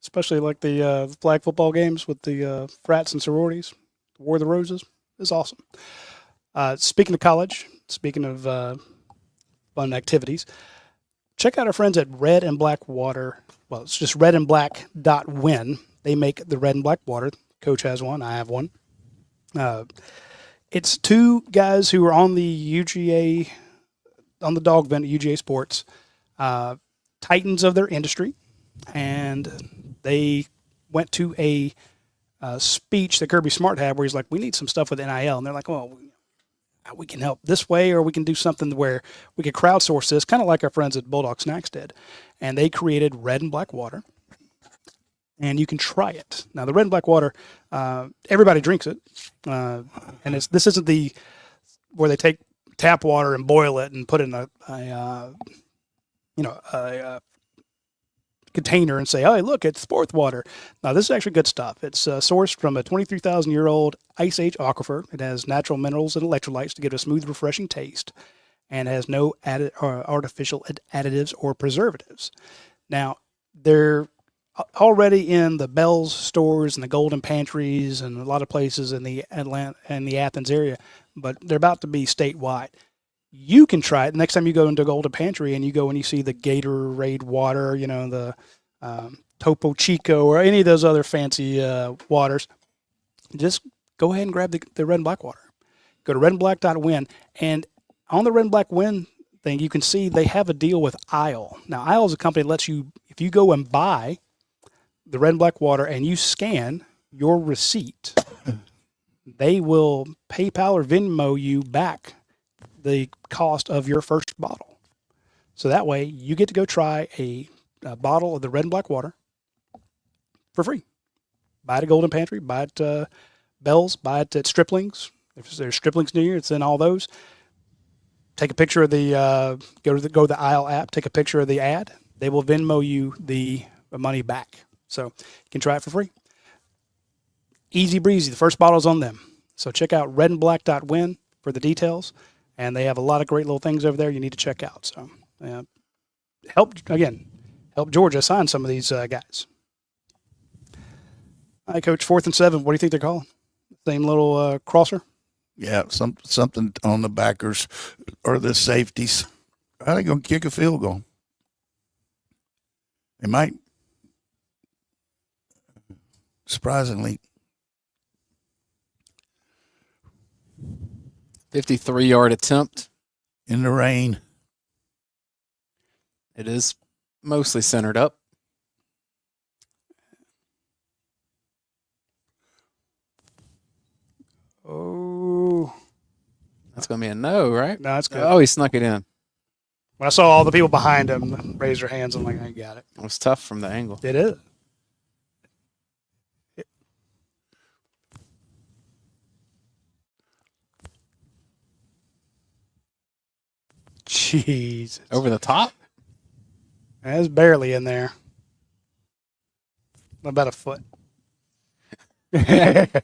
especially like the flag football games with the frats and sororities. War of the Roses. It was awesome. Speaking of college, speaking of fun activities, check out our friends at Red and Black Water. Well, it's just redandblack.win. They make the red and black water. Coach has one. I have one. It's two guys who are on the UGA, on the dog vent at UGA Sports, titans of their industry, and they went to a speech that Kirby Smart had where he's like, we need some stuff with NIL. And they're like, well, we can help this way, or we can do something where we could crowdsource this, kind of like our friends at Bulldog Snacks did. And they created red and black water. And you can try it. Now, the red and black water, everybody drinks it. And this isn't where they take tap water and boil it and put it in a container and say, hey, look, it's sport water. Now, this is actually good stuff. It's sourced from a 23,000-year-old Ice Age aquifer. It has natural minerals and electrolytes to give it a smooth, refreshing taste, and has no artificial additives or preservatives. Now, they're already in the Bell's stores and the Golden Pantries and a lot of places in the Atlanta and the Athens area, but they're about to be statewide. You can try it next time you go into a Golden Pantry and you go and you see the Gatorade water, the Topo Chico or any of those other fancy waters. Just go ahead and grab the red and black water. Go to redandblack.win, and on the red and black win thing, you can see they have a deal with Isle. Now, Isle is a company that lets you, if you go and buy the red and black water and you scan your receipt, they will PayPal or Venmo you back the cost of your first bottle. So that way you get to go try a bottle of the red and black water for free. Buy it at Golden Pantry, buy it at Bell's, buy it at Stripling's. If there's Stripling's near you, it's in all those. Take a picture of go to the Isle app, take a picture of the ad. They will Venmo you the money back. So you can try it for free. Easy breezy. The first bottle's on them. So check out redandblack.win for the details. And they have a lot of great little things over there you need to check out. So help Georgia sign some of these guys. All right, Coach, 4th and 7. What do you think they're calling? Same little crosser? Yeah, something on the backers or the safeties. Are they going to kick a field goal? They might. Surprisingly. 53-yard attempt. In the rain. It is mostly centered up. Oh. That's going to be a no, right? No, that's good. Oh, he snuck it in. When I saw all the people behind him raise their hands, I'm like, I got it. It was tough from the angle. It is. Jeez. Over the top? It's barely in there. About a foot. He had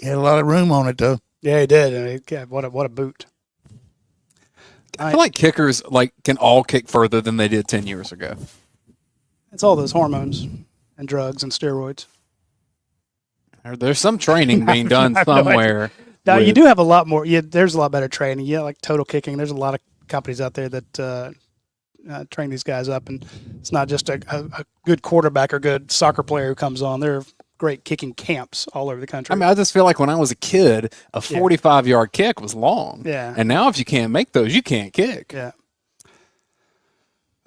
a lot of room on it, though. Yeah, he did. And what a boot. I feel like kickers can all kick further than they did 10 years ago. It's all those hormones and drugs and steroids. There's some training being done somewhere. Now, you do have a lot more. Yeah, there's a lot better training. Yeah, like total kicking. There's a lot of companies out there that train these guys up, and it's not just a good quarterback or good soccer player who comes on. There are great kicking camps all over the country. I mean, I just feel like when I was a kid, a 45-yard kick was long. Yeah. And now if you can't make those, you can't kick. Yeah.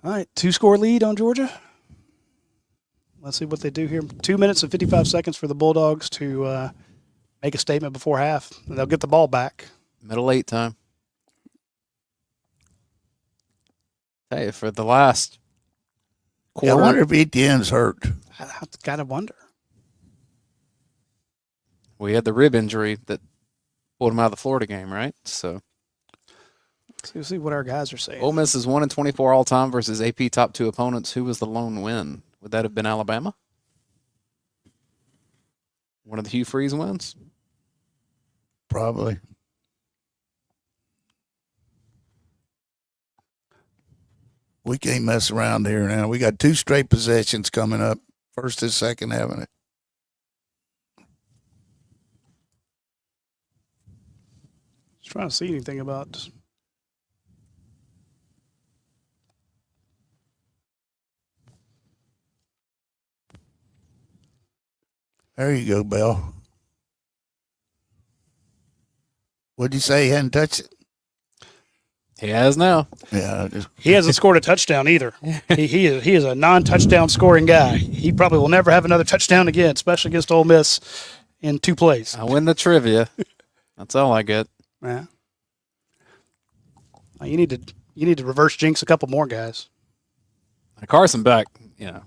All right, 2-score lead on Georgia. Let's see what they do here. 2 minutes and 55 seconds for the Bulldogs to make a statement before half. And they'll get the ball back. Middle 8 time. Tell you, for the last quarter. I wonder if Etienne's hurt. I gotta wonder. We had the rib injury that pulled him out of the Florida game, right? So Let's see what our guys are saying. Ole Miss is 1-24 all time versus AP top 2 opponents. Who was the lone win? Would that have been Alabama? One of the Hugh Freeze wins? Probably. We can't mess around here now. We got 2 straight possessions coming up. First and second, haven't it? Just trying to see anything about. There you go, Bell. What'd you say? He hadn't touched it? He has now. Yeah. He hasn't scored a touchdown either. He is a non-touchdown scoring guy. He probably will never have another touchdown again, especially against Ole Miss in 2 plays. I win the trivia. That's all I get. Yeah. You need to reverse jinx a couple more guys. Carson Beck, I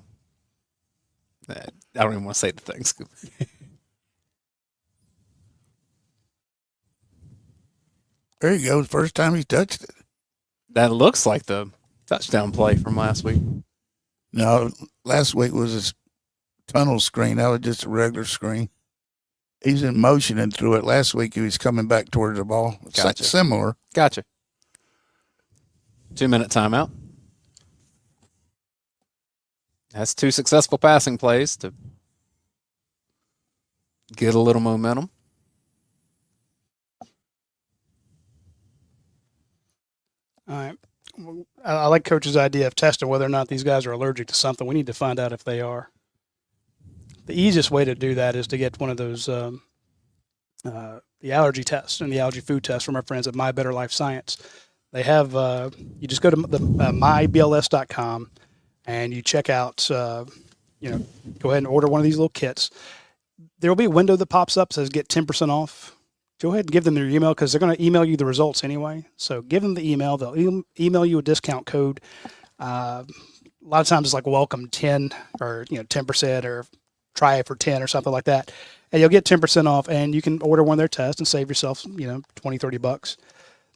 don't even want to say the things. There you go. First time he touched it. That looks like the touchdown play from last week. No, last week was his tunnel screen. That was just a regular screen. He's in motion and threw it. Last week he was coming back towards the ball. Gotcha. Similar. Gotcha. 2-minute timeout. That's 2 successful passing plays to get a little momentum. All right. I like Coach's idea of testing whether or not these guys are allergic to something. We need to find out if they are. The easiest way to do that is to get one of those the allergy tests and the allergy food test from our friends at My Better Life Science. They have you just go to the mybls.com and you check out go ahead and order one of these little kits. There will be a window that pops up that says get 10% off. Go ahead and give them their email because they're going to email you the results anyway. So give them the email. They'll email you a discount code. A lot of times it's like welcome 10 or 10% or try it for 10 or something like that. And you'll get 10% off and you can order one of their tests and save yourself, $20-$30.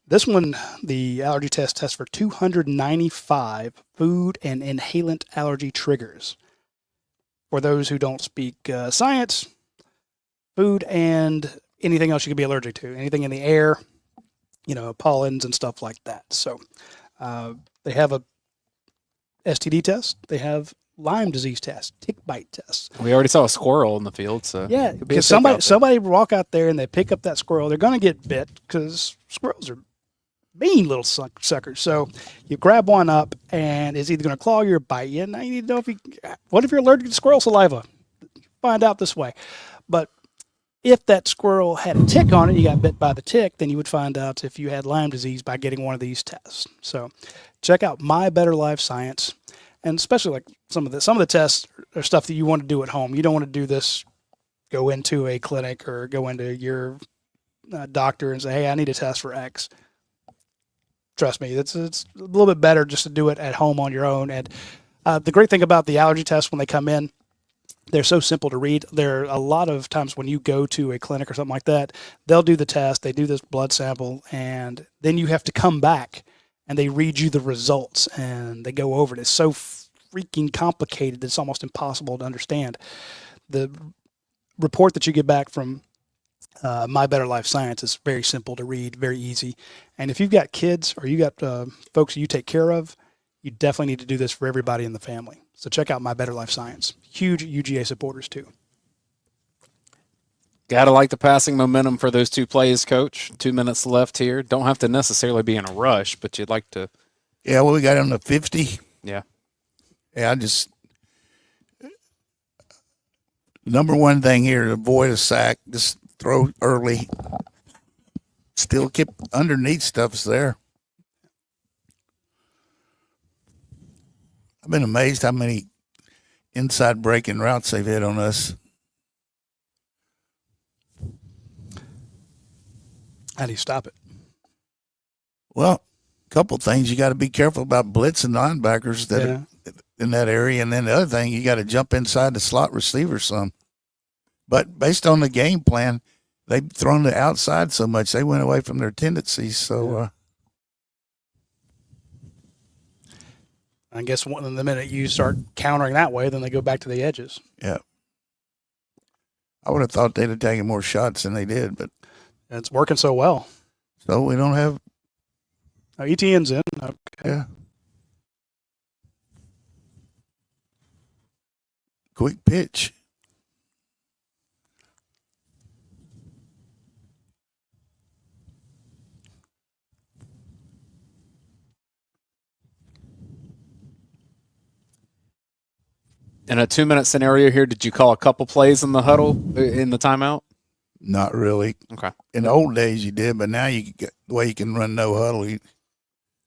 This one, the allergy test tests for 295 food and inhalant allergy triggers. For those who don't speak science, food and anything else you could be allergic to, anything in the air, pollens and stuff like that. So they have a STD test. They have Lyme disease test, tick bite test. We already saw a squirrel in the field, so yeah, because somebody walk out there and they pick up that squirrel, they're going to get bit because squirrels are mean little suckers. So you grab one up and it's either going to claw you or bite you. Now you need to know what if you're allergic to squirrel saliva? Find out this way. But if that squirrel had a tick on it, you got bit by the tick, then you would find out if you had Lyme disease by getting one of these tests. So check out My Better Life Science. And especially like some of the tests are stuff that you want to do at home. You don't want to do this, go into a clinic or go into your doctor and say, hey, I need a test for X. Trust me, it's a little bit better just to do it at home on your own. And the great thing about the allergy tests when they come in, they're so simple to read. There are a lot of times when you go to a clinic or something like that, they'll do the test, they do this blood sample, and then you have to come back and they read you the results and they go over it. It's so freaking complicated that it's almost impossible to understand. The report that you get back from My Better Life Science is very simple to read, very easy. And if you've got kids or you got folks you take care of, you definitely need to do this for everybody in the family. So check out My Better Life Science. Huge UGA supporters too. Got to like the passing momentum for those 2 plays, Coach. 2 minutes left here. Don't have to necessarily be in a rush, but you'd like to. Yeah, well, we got him to 50. Yeah. Yeah, number one thing here, avoid a sack. Just throw early. Still keep underneath stuff's there. I've been amazed how many inside breaking routes they've hit on us. How do you stop it? Well, a couple things. You got to be careful about blitzing linebackers that Yeah. are in that area. And then the other thing, you got to jump inside the slot receiver some. But based on the game plan, they've thrown the outside so much, they went away from their tendencies. So, I guess the minute you start countering that way, then they go back to the edges. yeah. I would have thought they'd have taken more shots than they did, but And it's working so well. so we don't have. ETN's in. Okay. Yeah. Quick pitch. In a 2-minute scenario here, did you call a couple plays in the huddle in the timeout? Not really. Okay. In the old days, you did, but now you get the way you can run no huddle.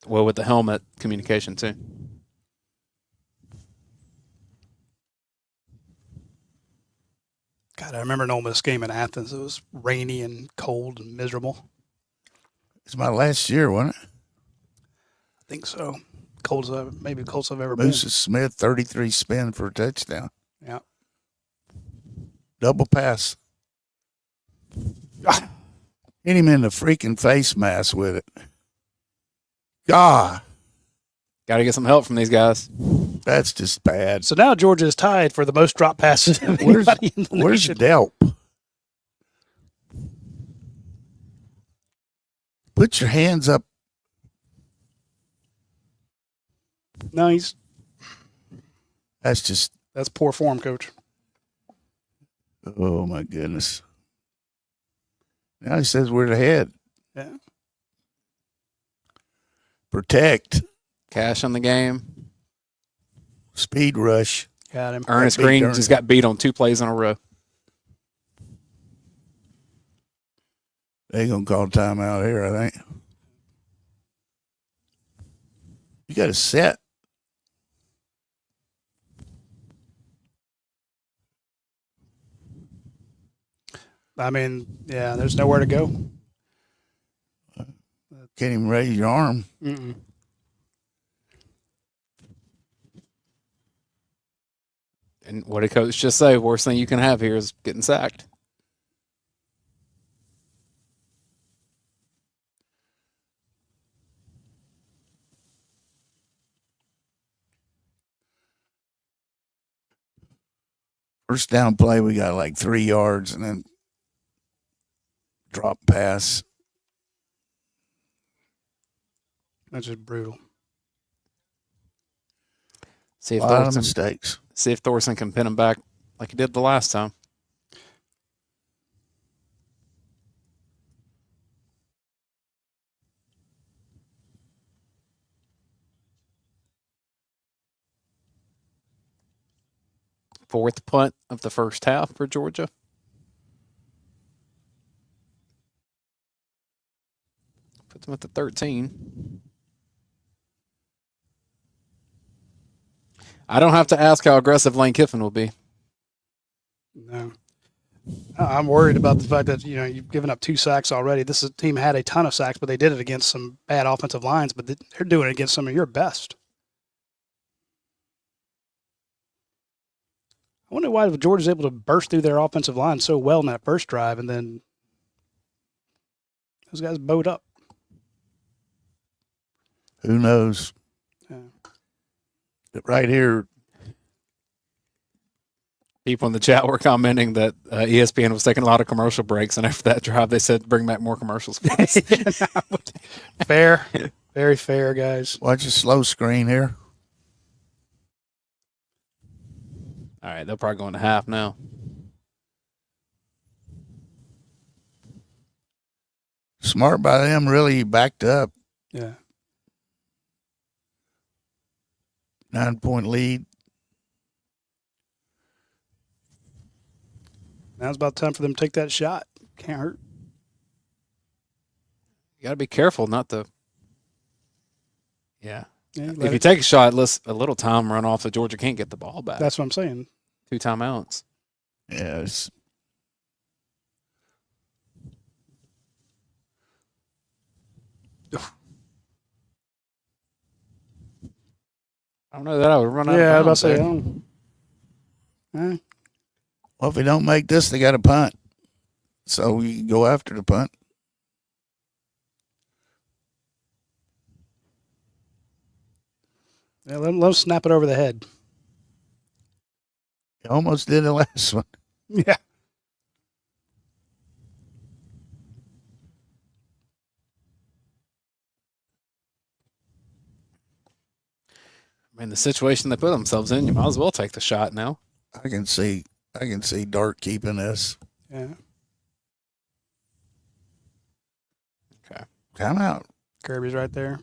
Well, with the helmet communication too. God, I remember an Ole Miss game in Athens. It was rainy and cold and miserable. It's my last year, wasn't it? I think so. Maybe the coldest I've ever Moses Smith, 33 spin for a touchdown. been. Yeah. Double pass. Hit him in the freaking face mask with it. God, Got to get some help from these guys. that's just bad. So now Georgia is tied for the most drop passes of Where's anybody in the where's nation. Delp? Put your hands up. No, That's poor form, Coach. oh my goodness. Now he says we're ahead. Yeah. Protect. Cash on the game. Speed rush. Got him. Ernest Big Green Durham. just got beat on 2 plays in a row. They gonna call timeout here, I think. You got to set. I mean, yeah, there's nowhere to go. Can't even raise your arm. Mm-mm. And what did Coach just say? Worst thing you can have here is getting sacked. First down play, we got like 3 yards and then drop pass. That's just brutal. See A if lot of Thorson, mistakes. see if Thorson can pin him back like he did the last time. Fourth punt of the first half for Georgia. Puts them at the 13. I don't have to ask how aggressive Lane Kiffin will be. No. I'm worried about the fact that, you've given up 2 sacks already. This team had a ton of sacks, but they did it against some bad offensive lines, but they're doing it against some of your best. I wonder why Georgia's able to burst through their offensive line so well in that first drive, and then those guys bowed up. Who knows? Yeah. But right here, People in the chat were commenting that ESPN was taking a lot of commercial breaks, and after that drive, they said, bring back more commercials, please. Fair. Very fair, guys. watch a slow screen here. All right, they'll probably go into half now. Smart by them, really backed up. Yeah. 9-point lead. Now it's about time for them to take that shot. Can't hurt. You got to be careful not to. Yeah. Yeah, If you take a shot, let a little time run off, so Georgia can't get the ball back. that's what I'm saying. 2 timeouts. Yes. I don't know that I would run out Yeah, I of was bounds. about to say. Well, if they don't make this, they got to punt. So we can go after the punt. Yeah, let them snap it over the head. You almost did the last one. Yeah. I mean, the situation they put themselves in, you might as well take the shot now. I can see Dart keeping this. Yeah. Okay. Timeout. Kirby's right there.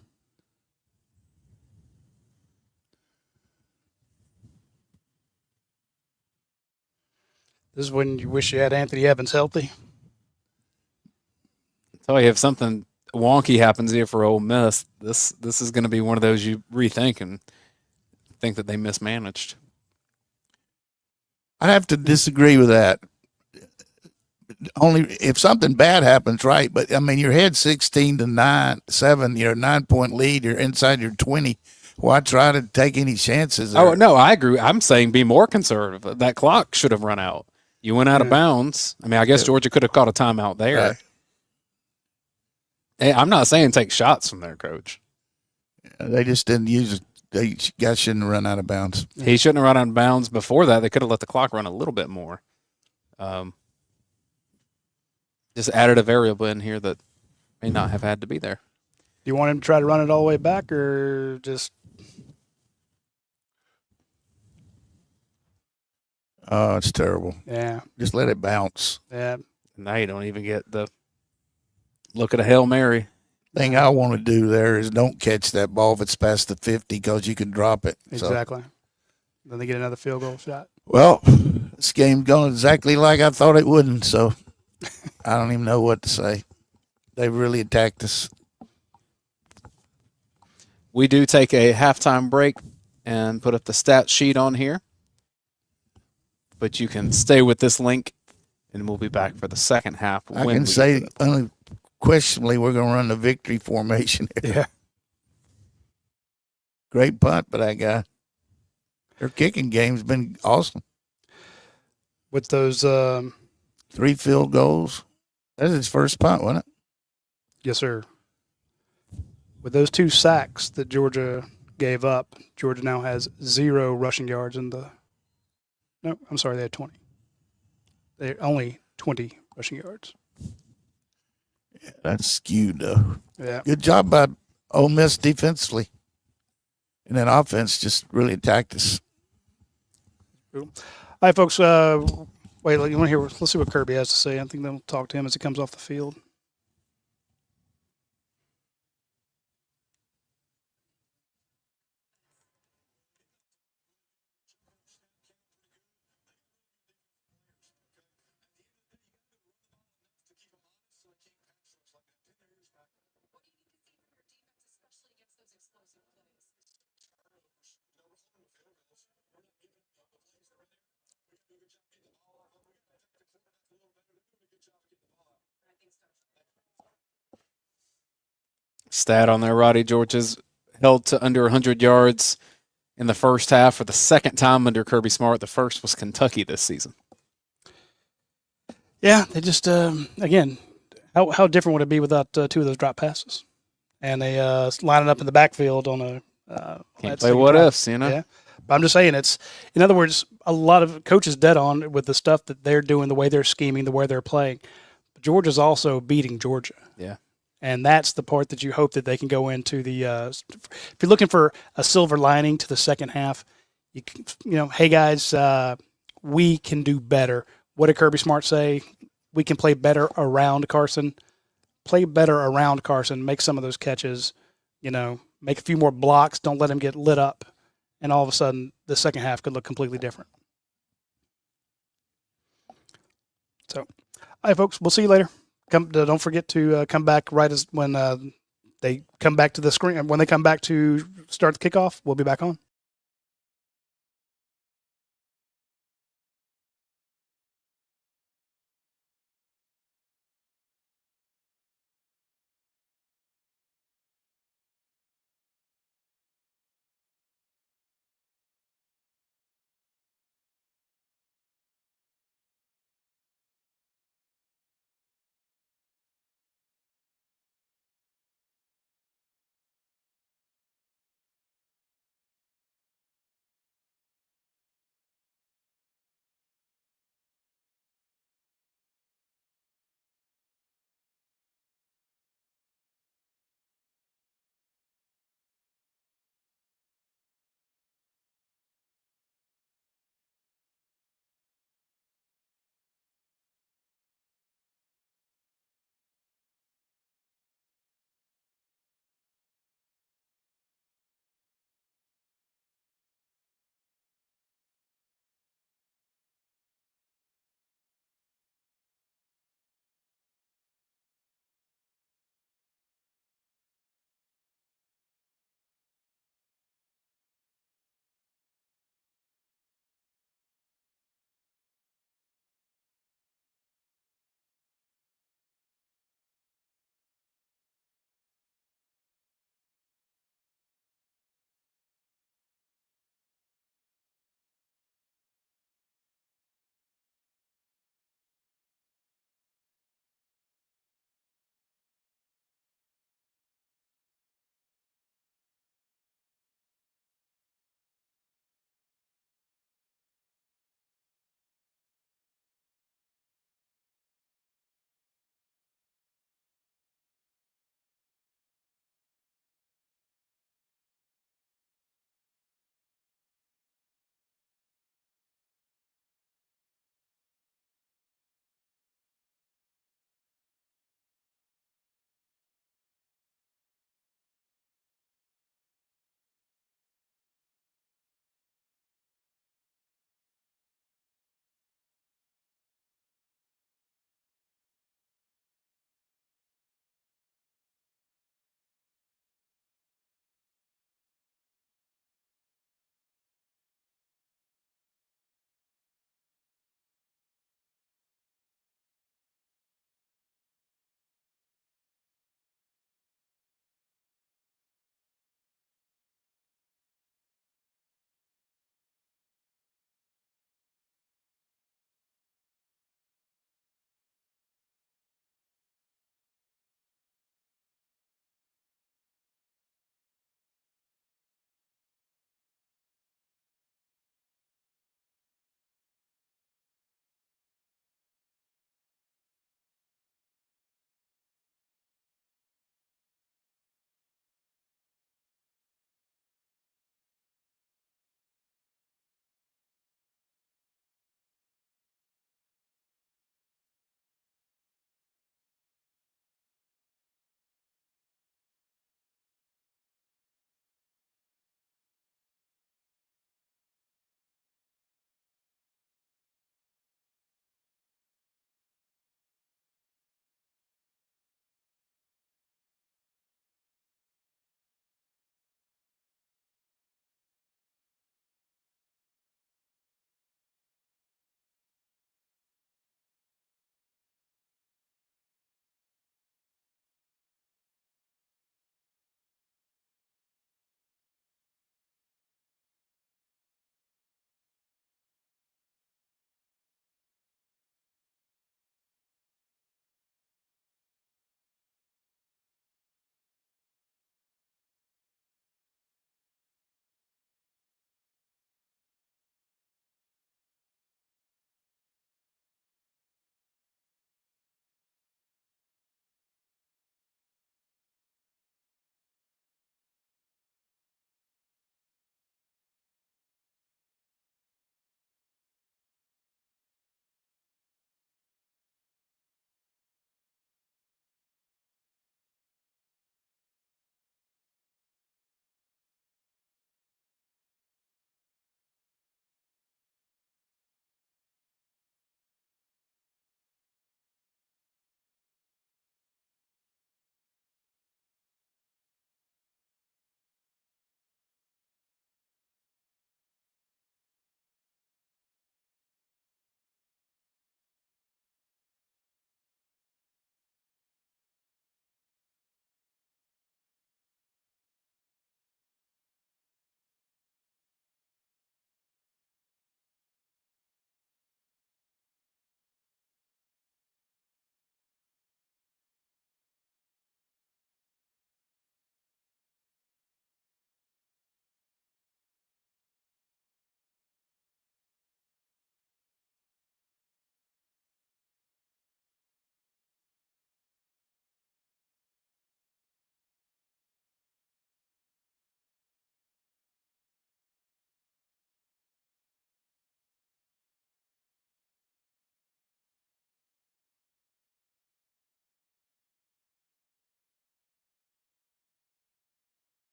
This is when you wish you had Anthony Evans healthy. Tell you, if something wonky happens here for Ole Miss, this is going to be one of those you rethink and think that they mismanaged. I'd have to disagree with that. Only if something bad happens, right? But I mean, you're ahead 16-7. You're a 9-point lead. You're inside your 20. Why try to take any chances? Oh no, I agree. I'm saying be more conservative. That clock should have run out. You went out of bounds. I mean, I guess Georgia could have caught a timeout there. Right. Hey, I'm not saying take shots from their coach. They just didn't use it. They guys shouldn't have run out of bounds. He shouldn't have run out of bounds before that. They could have let the clock run a little bit more. Just added a variable in here that may not have had to be there. Do you want him to try to run it all the way back or just? Oh, it's terrible. Yeah. Just let it bounce. Yeah. Now you don't even get the look at a Hail Mary. Thing I want to do there is don't catch that ball if it's past the 50 because you can drop it. Exactly. So, Then they get another field goal shot. well, this game's going exactly like I thought it wouldn't, so I don't even know what to say. They really attacked us. We do take a halftime break and put up the stat sheet on here. But you can stay with this link, and we'll be back for the second half. I can say unquestionably we're going to run the victory formation here. Yeah. Great punt by that guy. Their kicking game's been awesome. With those 3 field goals. That's his first punt, wasn't it? yes, sir. With those 2 sacks that Georgia gave up, Georgia now has 0 rushing yards in the. No, I'm sorry, they had 20. They're only 20 rushing yards. Yeah, that's skewed, though. Yeah. Good job by Ole Miss defensively. And then offense just really attacked us. Cool. All right, folks. Wait, you want to hear? Let's see what Kirby has to say. I think they'll talk to him as he comes off the field. Stat on there, Roddy. Georgia's held to under 100 yards in the first half for the second time under Kirby Smart. The first was Kentucky this season. Yeah, they just again, how different would it be without 2 of those drop passes, and they lining up in the backfield on a Can't play what ifs, you know. Yeah, but I'm just saying it's. In other words, a lot of coaches dead on with the stuff that they're doing, the way they're scheming, the way they're playing. But Georgia's also beating Georgia. Yeah. And that's the part that you hope that they can go into the. If you're looking for a silver lining to the second half, you know, hey guys, we can do better. What did Kirby Smart say? We can play better around Carson. Play better around Carson. Make some of those catches. You know, make a few more blocks. Don't let him get lit up. And all of a sudden, the second half could look completely different. So, all right, folks, we'll see you later. Don't forget to come back right as when the they come back to the screen, and when they come back to start the kickoff, we'll be back on.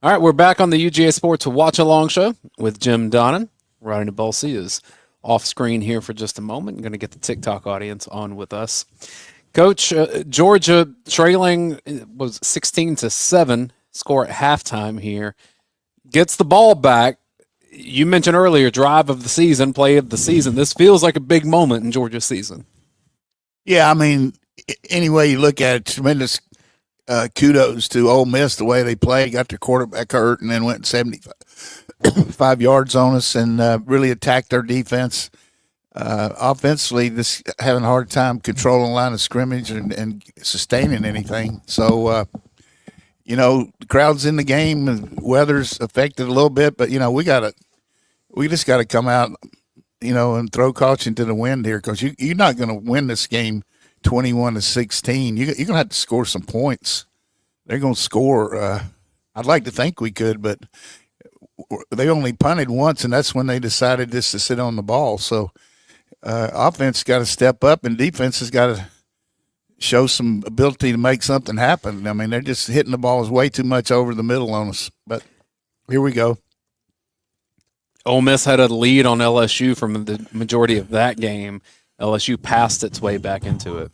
All right, we're back on the UGA Sports Watch Along Show with Jim Donnan. Radi Nabulsi is off screen here for just a moment. I'm going to get the TikTok audience on with us. Coach, Georgia trailing was 16-7, score at halftime here. Gets the ball back. You mentioned earlier, drive of the season, play of the season. This feels like a big moment in Georgia's season. Yeah, I mean, any way you look at it, tremendous kudos to Ole Miss, the way they played, got their quarterback hurt, and then went 75 yards on us and really attacked our defense. Offensively, this having a hard time controlling the line of scrimmage and sustaining anything. So, the crowd's in the game, and weather's affected a little bit, but we just got to come out, and throw caution to the wind here, because you're not going to win this game 21-16. You're going to have to score some points. They're going to score. I'd like to think we could, but they only punted once, and that's when they decided just to sit on the ball. So offense got to step up, and defense has got to show some ability to make something happen. I mean, they're just hitting the balls way too much over the middle on us. But here we go. Ole Miss had a lead on LSU from the majority of that game. LSU passed its way back into it.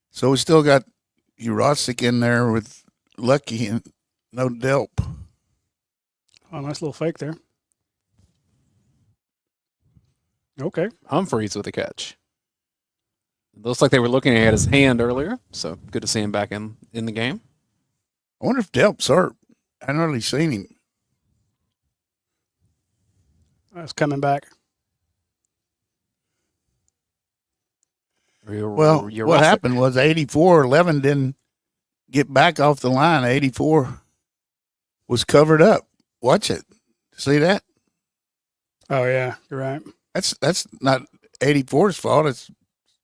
So we still got Urosic in there with Lucky and no Delp. Oh, nice little fake there. Okay. Humphreys with a catch. It looks like they were looking at his hand earlier, so good to see him back in the game. I wonder if Delp's hurt. I haven't really seen him. That's coming back. Well, what happened was 84-11 didn't get back off the line. 84 was covered up. Watch it. See that? Oh, yeah, you're right. That's not 84's fault. It's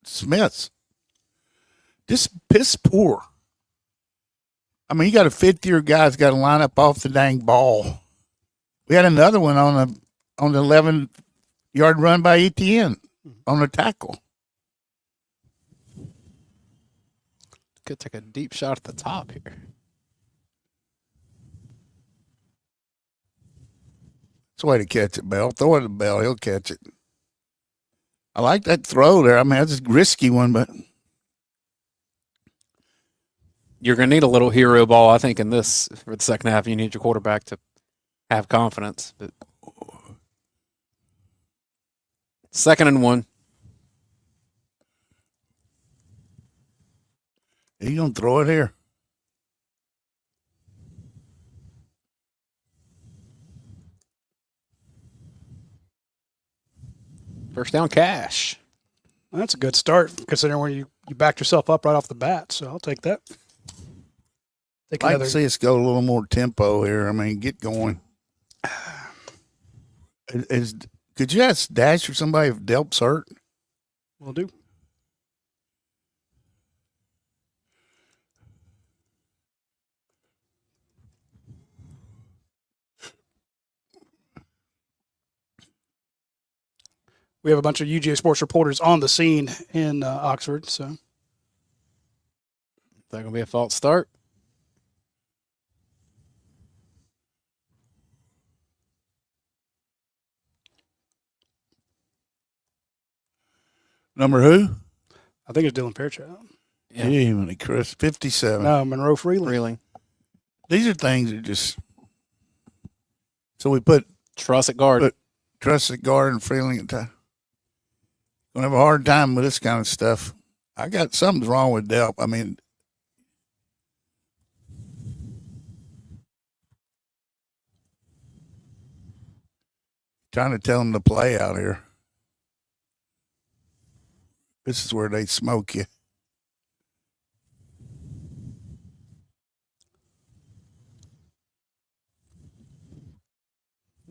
Smith's. Just piss poor. I mean, you got a fifth-year guy's got to line up off the dang ball. We had another one on the 11-yard run by Etienne on the tackle. Could take a deep shot at the top here. It's a way to catch it, Bell. Throw it at Bell. He'll catch it. I like that throw there. I mean, that's a risky one, but you're going to need a little hero ball, I think, in this for the second half. You need your quarterback to have confidence. But 2nd and 1. He's going to throw it here. First down, Cash. That's a good start, considering where you backed yourself up right off the bat. So I'll take that. I'd like to see us go a little more tempo here. I mean, get going. Could you ask Dash or somebody if Delp's hurt? Will do. We have a bunch of UGA Sports reporters on the scene in Oxford. So, is that going to be a false start? Number who? I think it's Dylan Fairchild. Yeah, even Chris 57. No, Monroe Freeling. These are things that just. So we put Truss at guard. Truss at guard and Freeling at time. Gonna have a hard time with this kind of stuff. I got something's wrong with Delp. I mean, trying to tell him to play out here. This is where they smoke you.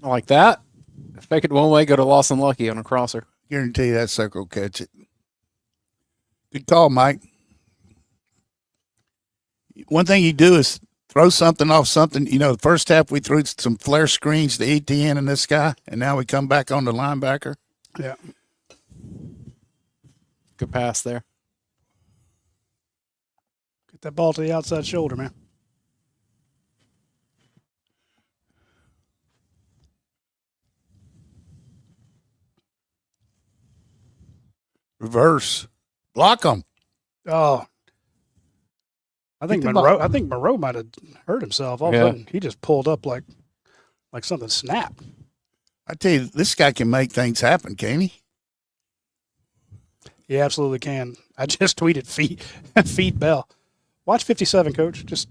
I like that. Fake it one way, go to Lawson Lucky on a crosser. Guarantee you that sucker will catch it. Good call, Mike. One thing you do is throw something off something. The first half we threw some flare screens to ETN and this guy, and now we come back on the linebacker. Yeah. Good pass there. Get that ball to the outside shoulder, man. Reverse. Block them. Oh, I think the Monroe. I think Monroe might have hurt himself. All of a sudden, he just pulled up like something snapped. I tell you, this guy can make things happen, can't he? He absolutely can. I just tweeted feed Bell. Watch 57, Coach. Just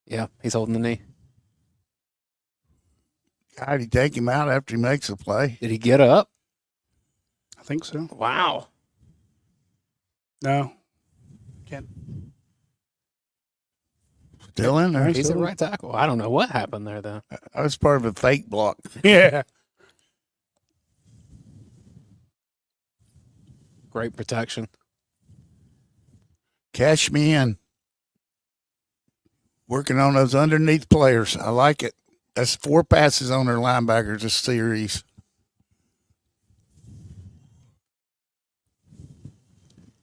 Yeah, he's holding the knee. God, he take him out after he makes a play. Did he get up? I think so. Wow. No, can't. Still in there. He's a right tackle. I don't know what happened there, though. I was part of a fake block. Yeah. Great protection. Cash me in. Working on those underneath players. I like it. That's 4 passes on their linebackers this series.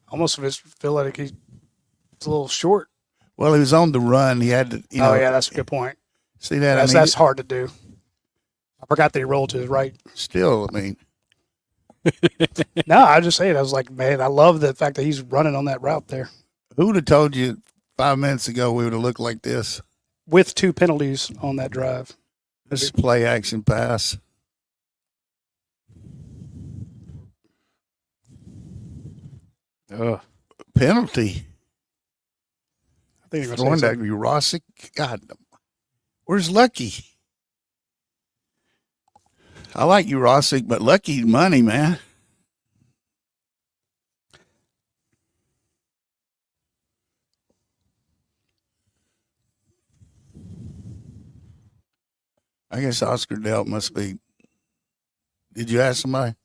Almost feel like he's a little short. Well, he was on the run. He had to, Oh yeah, that's a good point. See that? That's hard to do. I forgot that he rolled to his right. Still, I mean. No, I just saying. I was like, man, I love the fact that he's running on that route there. Who would have told you 5 minutes ago we would have looked like this? With 2 penalties on that drive. This is play action pass. Ugh. Penalty. I think you're Throwing going to that Urosic. God, where's Lucky? I like Urosic, but Lucky money, man. I guess Oscar Delt must be. Did you ask somebody?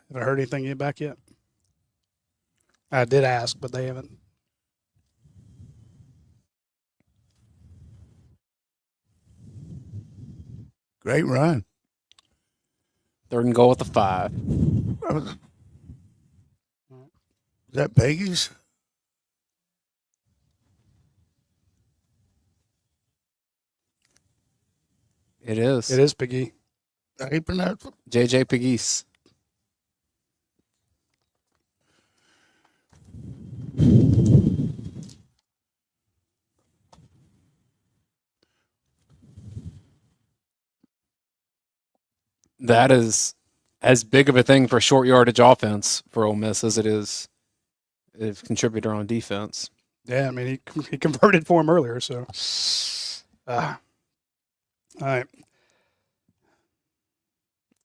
Haven't heard anything yet back yet. I did ask, but they haven't. Great run. 3rd and goal at the 5. Is that Peggy's? It is. It is Piggy. How you pronounce it? JJ Pegues. That is as big of a thing for short yardage offense for Ole Miss as it is a contributor on defense. Yeah, I mean, he converted for him earlier, so. All right.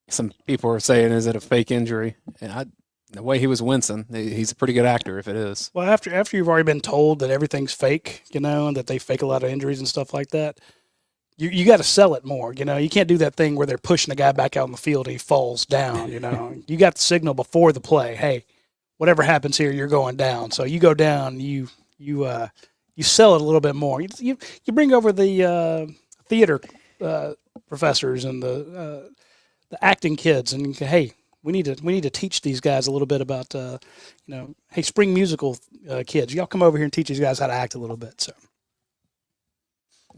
Some people are saying, is it a fake injury? And the way he was wincing, he's a pretty good actor if it is. Well, after you've already been told that everything's fake, and that they fake a lot of injuries and stuff like that, you got to sell it more. You can't do that thing where they're pushing the guy back out on the field and he falls down. You got the signal before the play. Hey, whatever happens here, you're going down. So you go down. You sell it a little bit more. You bring over the theater professors and the acting kids, and hey, we need to teach these guys a little bit about hey, spring musical kids, y'all come over here and teach these guys how to act a little bit. So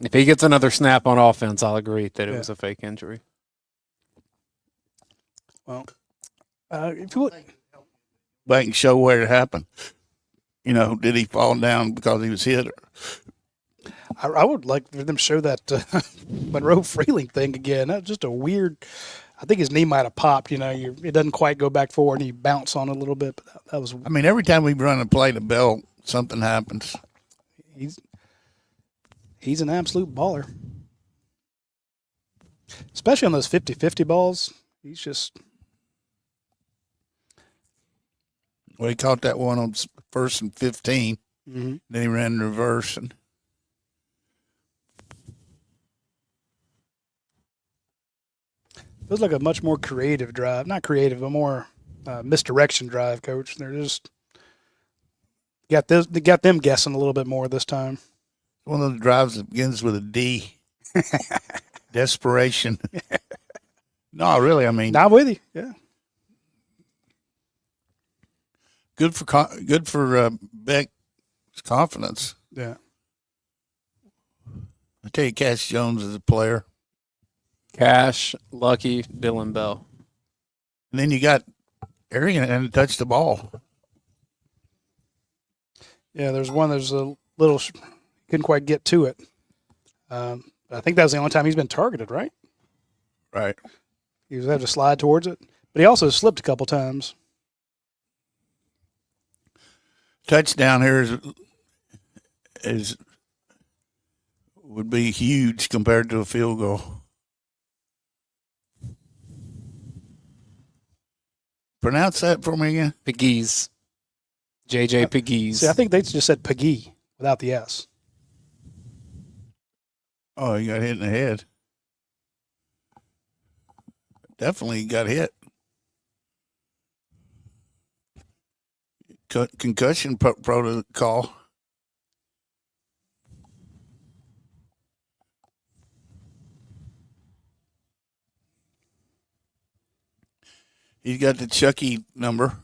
if he gets another snap on offense, I'll agree that it was a fake injury. Well, if you would, Back and show where it happened. Did he fall down because he was hit? I would like for them to show that Monroe Freeling thing again. That's just a weird. I think his knee might have popped. It doesn't quite go back forward. And he bounced on it a little bit, but that was. I mean, every time we run a play to Bell, something happens. He's an absolute baller, especially on those 50-50 balls. He's just. Well, he caught that one on 1st and 15. Mm-hmm. Then he ran in reverse and. Feels like a much more creative drive. Not creative, but more misdirection drive, Coach. They're just got them guessing a little bit more this time. One of the drives that begins with a D. Desperation. No, really, I mean. Not with you, yeah. Good for Beck's confidence. Yeah. I tell you, Cash Jones is a player. Cash, Lucky, Dylan Bell. And then you got area and touched the ball. Yeah, there's a little couldn't quite get to it. I think that was the only time he's been targeted, right? Right. He was had to slide towards it, but he also slipped a couple times. Touchdown here is would be huge compared to a field goal. Pronounce that for me again. Pegues. JJ Pegues. See, I think they just said Peggy without the S. Oh, he got hit in the head. Definitely got hit. Concussion protocol. He's got the Chucky number.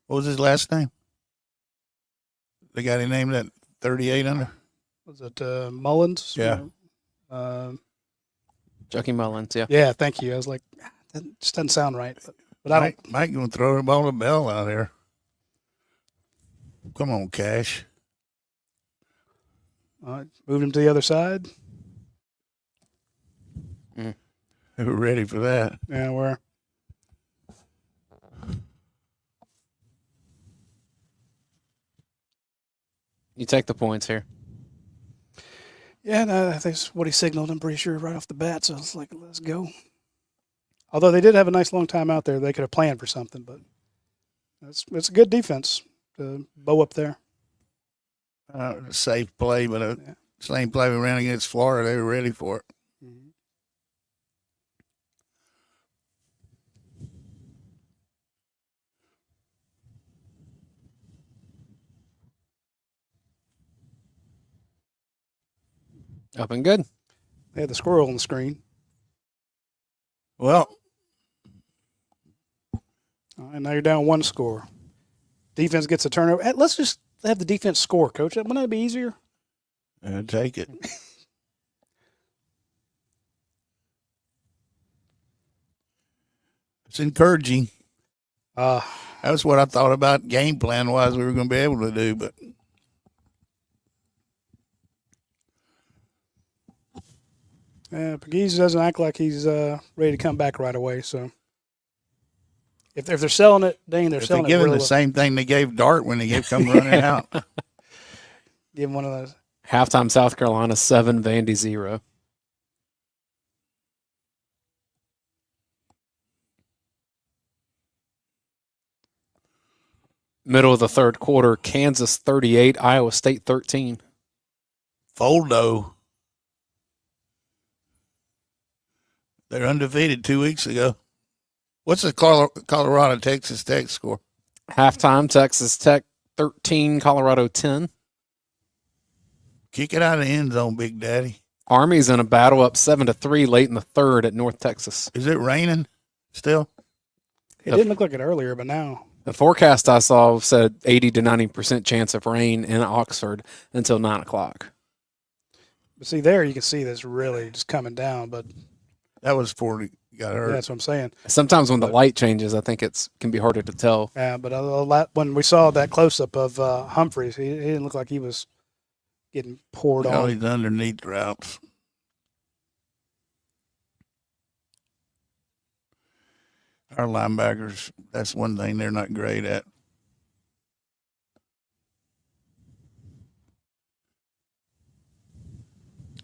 What was his last name? The guy he named that 38 under? Was it Mullins? Yeah. Chucky Mullins, yeah. Yeah, thank you. I was like, that just doesn't sound right. But I don't. Mike going to throw the ball to Bell out there. Come on, Cash. Moved him to the other side. They were ready for that. Yeah, where? You take the points here. Yeah, no, that's what he signaled, I'm pretty sure, right off the bat. So it's like, let's go. Although they did have a nice long time out there. They could have planned for something, but it's a good defense to bow up there. A safe play, but same play we ran against Florida. They were ready for it. Mm-hmm. Up and good. They had the squirrel on the screen. Well, And now you're down one score. Defense gets a turnover. Hey, let's just have the defense score, Coach. Wouldn't that be easier? take it. It's encouraging. That's what I thought about game plan wise we were going to be able to do, but Pegues doesn't act like he's ready to come back right away. So if they're selling it, Dayne, they're if selling they're giving it really the same thing they gave Dart when they come running out. Give him one of those. Halftime South Carolina 7, Vandy 0. Middle of the third quarter, Kansas 38, Iowa State 13. Foldo. They're undefeated 2 weeks ago. What's the Colorado Texas Tech score? Halftime, Texas Tech 13, Colorado 10. Kick it out of the end zone, Big Daddy. Army's in a battle up 7-3 late in the third at North Texas. Is it raining still? It didn't look like it earlier, but now. The forecast I saw said 80 to 90% chance of rain in Oxford until 9 o'clock. But see, there you can see this really just coming down. But That was before he got hurt. that's what I'm saying. Sometimes when the light changes, I think it can be harder to tell. Yeah, but when we saw that close up of Humphreys, he didn't look like he was getting poured All on. these underneath routes. Our linebackers, that's one thing they're not great at.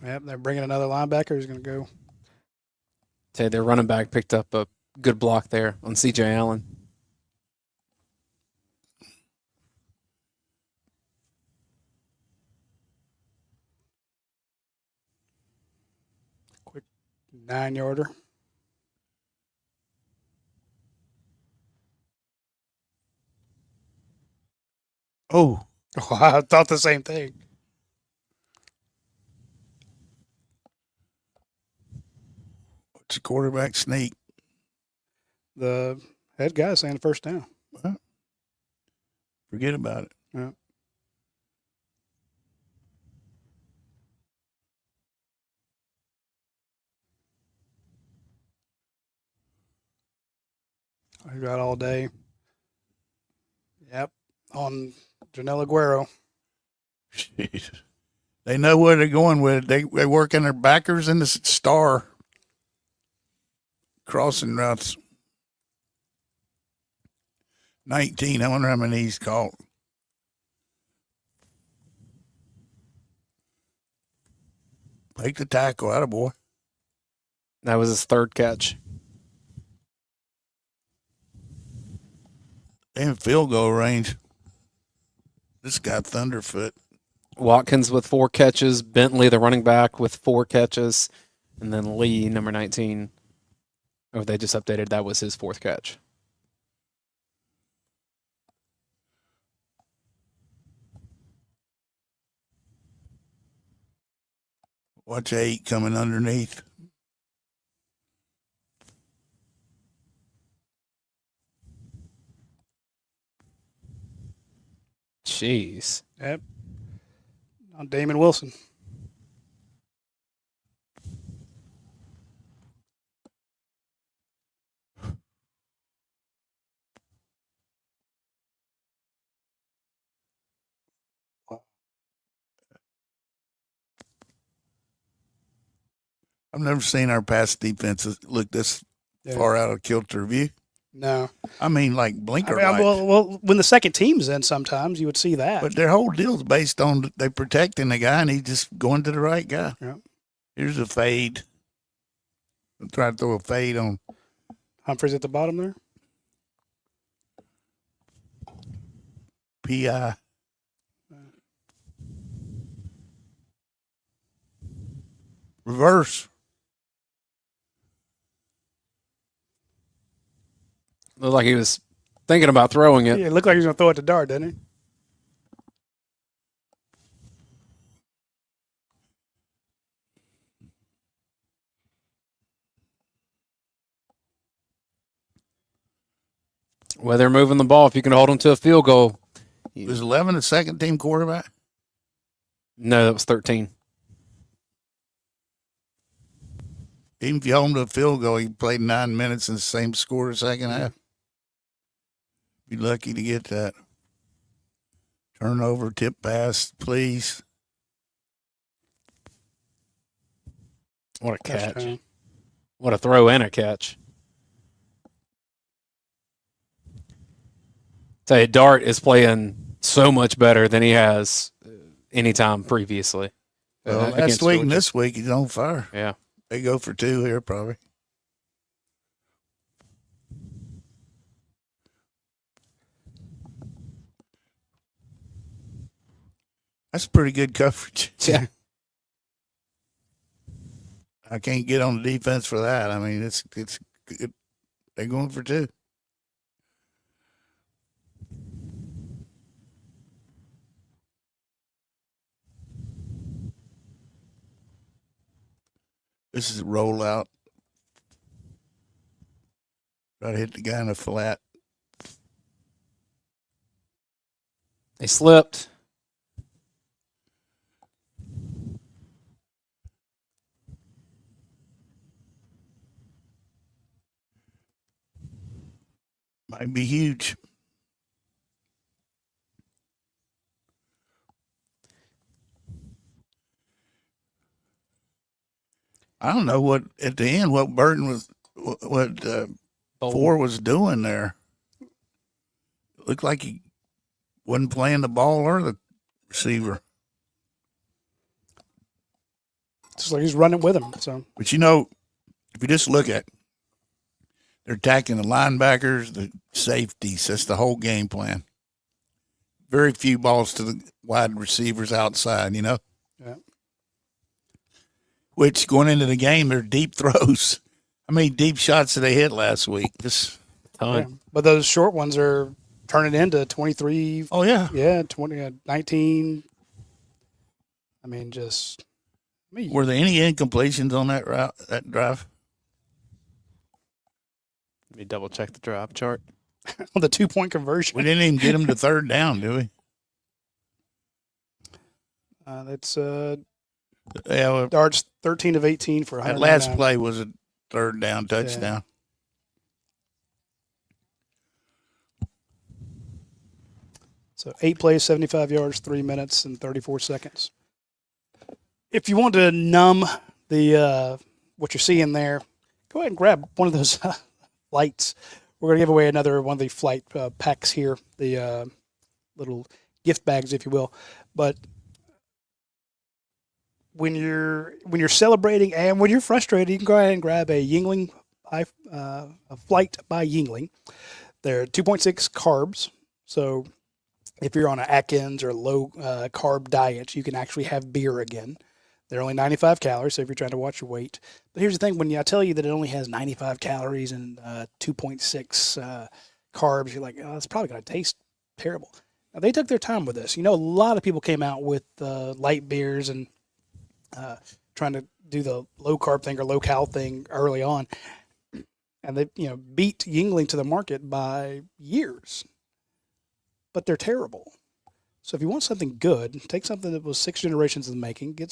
Yep, they're bringing another linebacker who's going to go. Say their running back picked up a good block there on C.J. Allen. Quick 9-yarder. Oh, I thought the same thing. it's a quarterback sneak. The head guy saying the first down. Well, forget about it. Yeah. I got all day. Yep. On Janelle Aguero. Jeez. They know where they're going with it. They work in their backers in the star crossing routes. 19. I wonder how many he's caught. Take the tackle, attaboy. That was his third catch. In field goal range. This guy Thunderfoot. Watkins with 4 catches. Bentley, the running back, with 4 catches. And then Lee, number 19. Oh, they just updated. That was his 4th catch. Watch 8 coming underneath. Jeez. Yep. On Damon Wilson. I've never seen our pass defenses look this far out of kilter view. No. I mean, like blinker I mean, lights. well, when the second team's in, sometimes you would see that. But their whole deal's based on they protecting the guy and he's just going to the right guy. Yeah. Here's a fade. I'll try to throw a fade on Humphreys at the bottom there. PI. Reverse. Looked like he was thinking about throwing it. Yeah, it looked like he was going to throw it to Dart, didn't he? Well, they're moving the ball. If you can hold them to a field goal. Was 11 the second team quarterback? No, that was 13. Even if you hold him to a field goal, he played 9 minutes in the same score the second half. Be lucky to get that. Turnover, tip pass, please. What a catch. Touchdown. What a throw and a catch. Tell you, Dart is playing so much better than he has any time previously. Well, last week and this week, he's on fire. Yeah. They go for 2 here, probably. That's pretty good coverage. Yeah. I can't get on the defense for that. I mean, it's good. They're going for 2. This is a rollout. Try to hit the guy in the flat. They slipped. Might be huge. I don't know what at the end what Burton was what Ford was doing there. It looked like he wasn't playing the ball or the receiver. Just like he's running with him. So, but you know, if you just look at, they're attacking the linebackers, the safeties. That's the whole game plan. Very few balls to the wide receivers outside. You know. Yeah. Which going into the game, they're deep throws. How many deep shots did they hit last week? Just yeah. But those short ones are turning into 23. Oh, yeah. Yeah, 20, 19. I mean, Were there any incompletions on that route, that drive? Let me double check the drive chart. On the 2-point conversion. We didn't even get them to third down, do we? That's Yeah, well, Dart's 13 of 18 for 100. that last play was a third down touchdown. So 8 plays, 75 yards, 3 minutes and 34 seconds. If you want to numb the what you're seeing there, go ahead and grab one of those flights. We're going to give away another one of the flight packs here, the little gift bags, if you will. But when you're celebrating and when you're frustrated, you can go ahead and grab a Yingling, a flight by Yingling. They're 2.6 carbs, so if you're on an Atkins or low carb diet, you can actually have beer again. They're only 95 calories, so if you're trying to watch your weight. But here's the thing, when I tell you that it only has 95 calories and 2.6 carbs, you're like, oh, it's probably going to taste terrible. Now, they took their time with this. You know, a lot of people came out with light beers and trying to do the low carb thing or low cal thing early on. And they, beat Yingling to the market by years. But they're terrible. So if you want something good, take something that was 6 generations in the making, get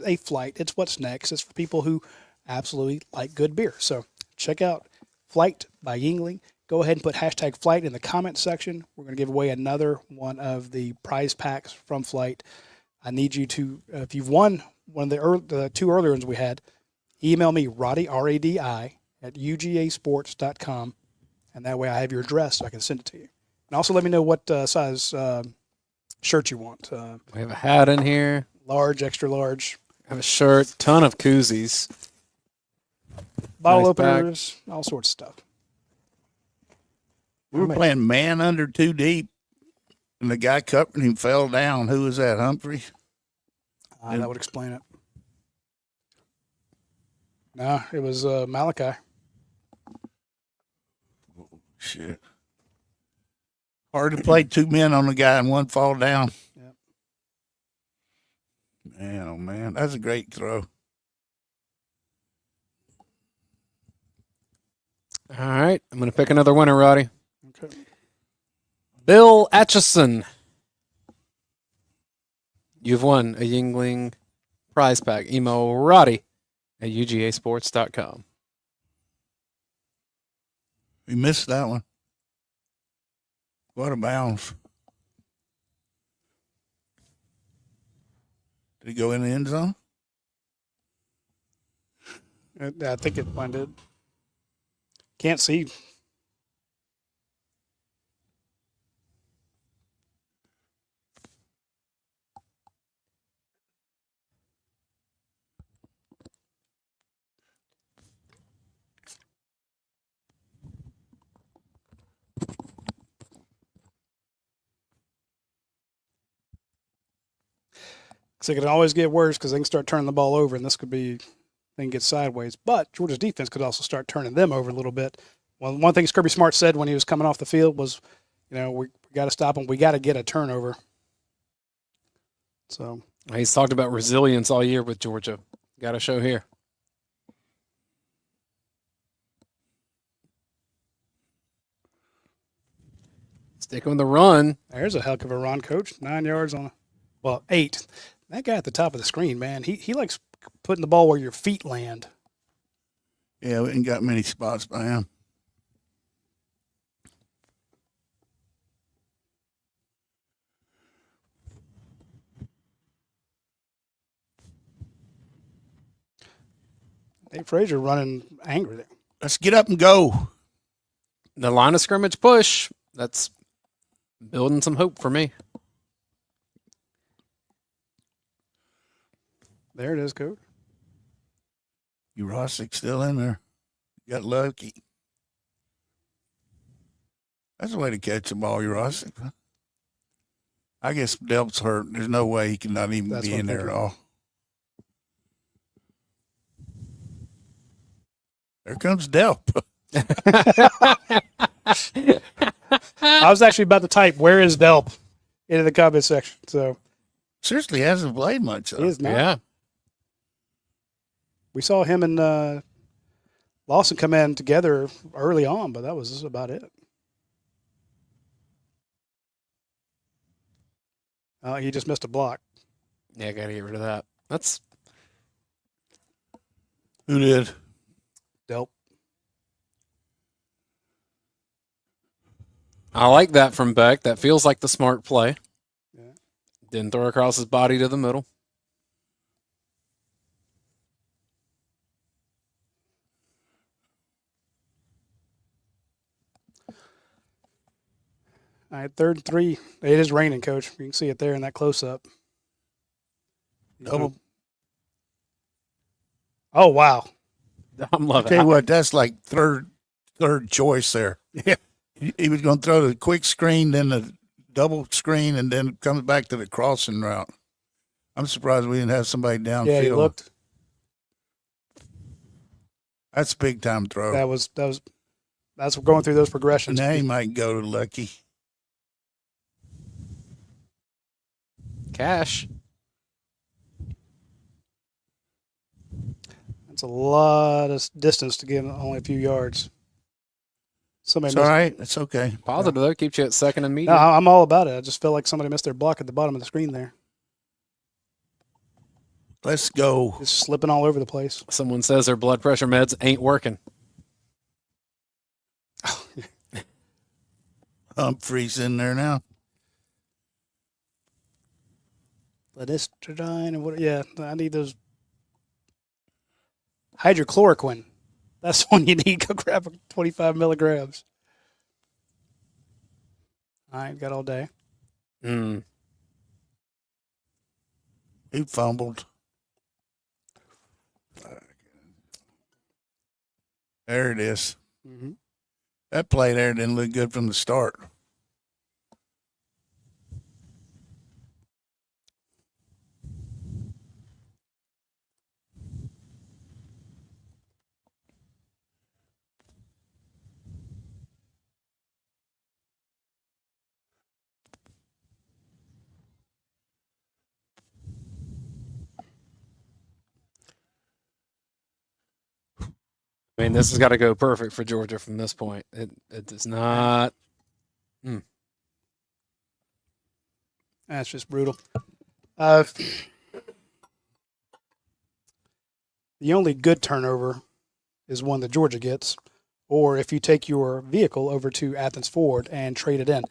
a flight. It's what's next. It's for people who absolutely like good beer. So check out Flight by Yingling. Go ahead and put hashtag Flight in the comment section. We're going to give away another one of the prize packs from Flight. I need you to, if you've won one of the 2 earlier ones we had, email me, Radi, R-A-D-I, at UGASports.com. And that way I have your address so I can send it to you. And also let me know what size shirt you want. We have a hat in here. Large, extra large. I have a shirt, ton of koozies. Bottle Nice openers, all sorts of stuff. We were playing man under 2 deep, and the guy covering him fell down. Who was that, Humphrey? That would explain it. No, it was Malachi. Shit. Hard to play 2 men on a guy and one fall down. Yep. Man, oh man, that's a great throw. All right, I'm going to pick another winner, Roddy. Okay. Bill Atchison. You've won a Yingling prize pack. Email Roddy at UGAsports.com. We missed that one. What a bounce. Did he go in the end zone? I think it did. Can't see. So it can always get worse because they can start turning the ball over, and this could be they can get sideways. But Georgia's defense could also start turning them over a little bit. Well, one thing Kirby Smart said when he was coming off the field was, we got to stop them. We got to get a turnover. So He's talked about resilience all year with Georgia. Got to show here. Sticking with the run. there's a heck of a run, Coach. 9 yards on 8. That guy at the top of the screen, man, he likes putting the ball where your feet land. Yeah, we ain't got many spots by him. Nate Frazier running angry there. Let's get up and go. The line of scrimmage push. That's building some hope for me. There it is, Coach. Urosic still in there. Got lucky. That's a way to catch the ball, Urosic. I guess Delp's hurt. There's no way he can not even be in there at all. There comes Delp. I was actually about to type, where is Delp? Into the comment section. So Seriously, hasn't played much. he is not. Yeah. We saw him and Lawson come in together early on, but that was about it. He just missed a block. Yeah, got to get rid of that. That's Who did? Delp. I like that from Beck. That feels like the smart play. Yeah. Didn't throw across his body to the middle. All right, 3rd and 3. It is raining, Coach. You can see it there in that close-up. Double. Oh, wow. I'm loving it. Tell you what, that's like third choice there. Yeah. He was going to throw the quick screen, then the double screen, and then comes back to the crossing route. I'm surprised we didn't have somebody downfield. Yeah, he looked. That's a big time throw. That's going through those progressions. Now he might go to Lucky. Cash. That's a lot of distance to get only a few yards. It's all right. It's okay. Positive, though. Keeps you at 2nd and medium. No, I'm all about it. I just feel like somebody missed their block at the bottom of the screen there. Let's go. Just slipping all over the place. Someone says their blood pressure meds ain't working. Humphrey's in there now. Lidistrogene and what? Yeah, I need those. Hydrochloroquine. That's the one you need. Go grab 25 milligrams. All right, got all day. He fumbled. There it is. Mm-hmm. That play there didn't look good from the start. I mean, this has got to go perfect for Georgia from this point. It does not. That's just brutal. The only good turnover is one that Georgia gets, or if you take your vehicle over to Athens Ford and trade it in.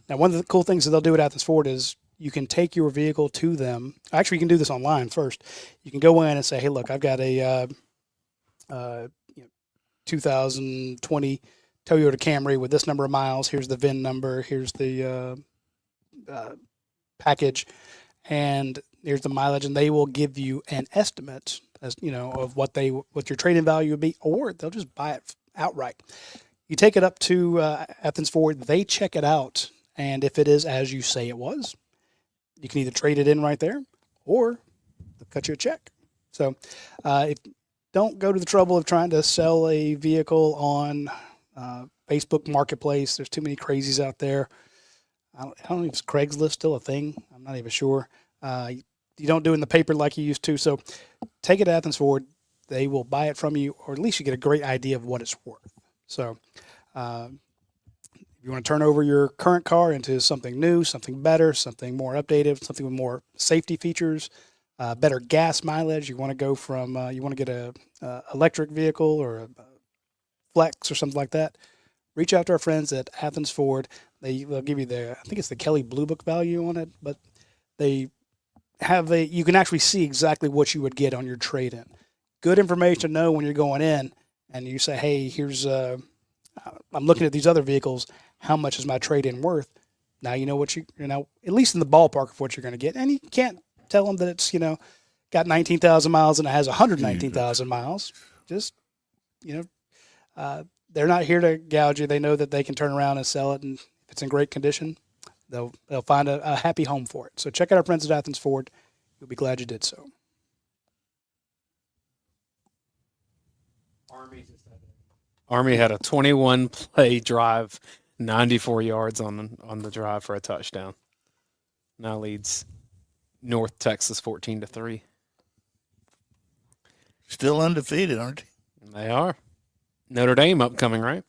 Now, one of the cool things that they'll do at Athens Ford is you can take your vehicle to them. Actually, you can do this online first. You can go in and say, hey, look, I've got a 2020 Toyota Camry with this number of miles. Here's the VIN number. Here's the package, and here's the mileage, and they will give you an estimate as of what your trade-in value would be, or they'll just buy it outright. You take it up to Athens Ford, they check it out, and if it is as you say it was, you can either trade it in right there, or they'll cut you a check. So, don't go to the trouble of trying to sell a vehicle on Facebook Marketplace. There's too many crazies out there. I don't know if Craigslist still a thing. I'm not even sure. You don't do it in the paper like you used to. So take it to Athens Ford. They will buy it from you, or at least you get a great idea of what it's worth. So if you want to turn over your current car into something new, something better, something more updated, something with more safety features, better gas mileage, you want to go from you want to get a electric vehicle or a Flex or something like that, reach out to our friends at Athens Ford. They'll give you I think it's the Kelly Blue Book value on it, but they have you can actually see exactly what you would get on your trade-in. Good information to know when you're going in and you say, hey, here's I'm looking at these other vehicles. How much is my trade-in worth? Now you know what at least in the ballpark of what you're going to get. And you can't tell them that it's, got 19,000 miles and it has 119,000 miles. Just, they're not here to gouge you. They know that they can turn around and sell it, and if it's in great condition, they'll find a happy home for it. So check out our friends at Athens Ford. You'll be glad you did so. Army had a 21-play drive, 94 yards on the drive for a touchdown. Now leads North Texas 14-3. Still undefeated, aren't they? They are. Notre Dame upcoming, right?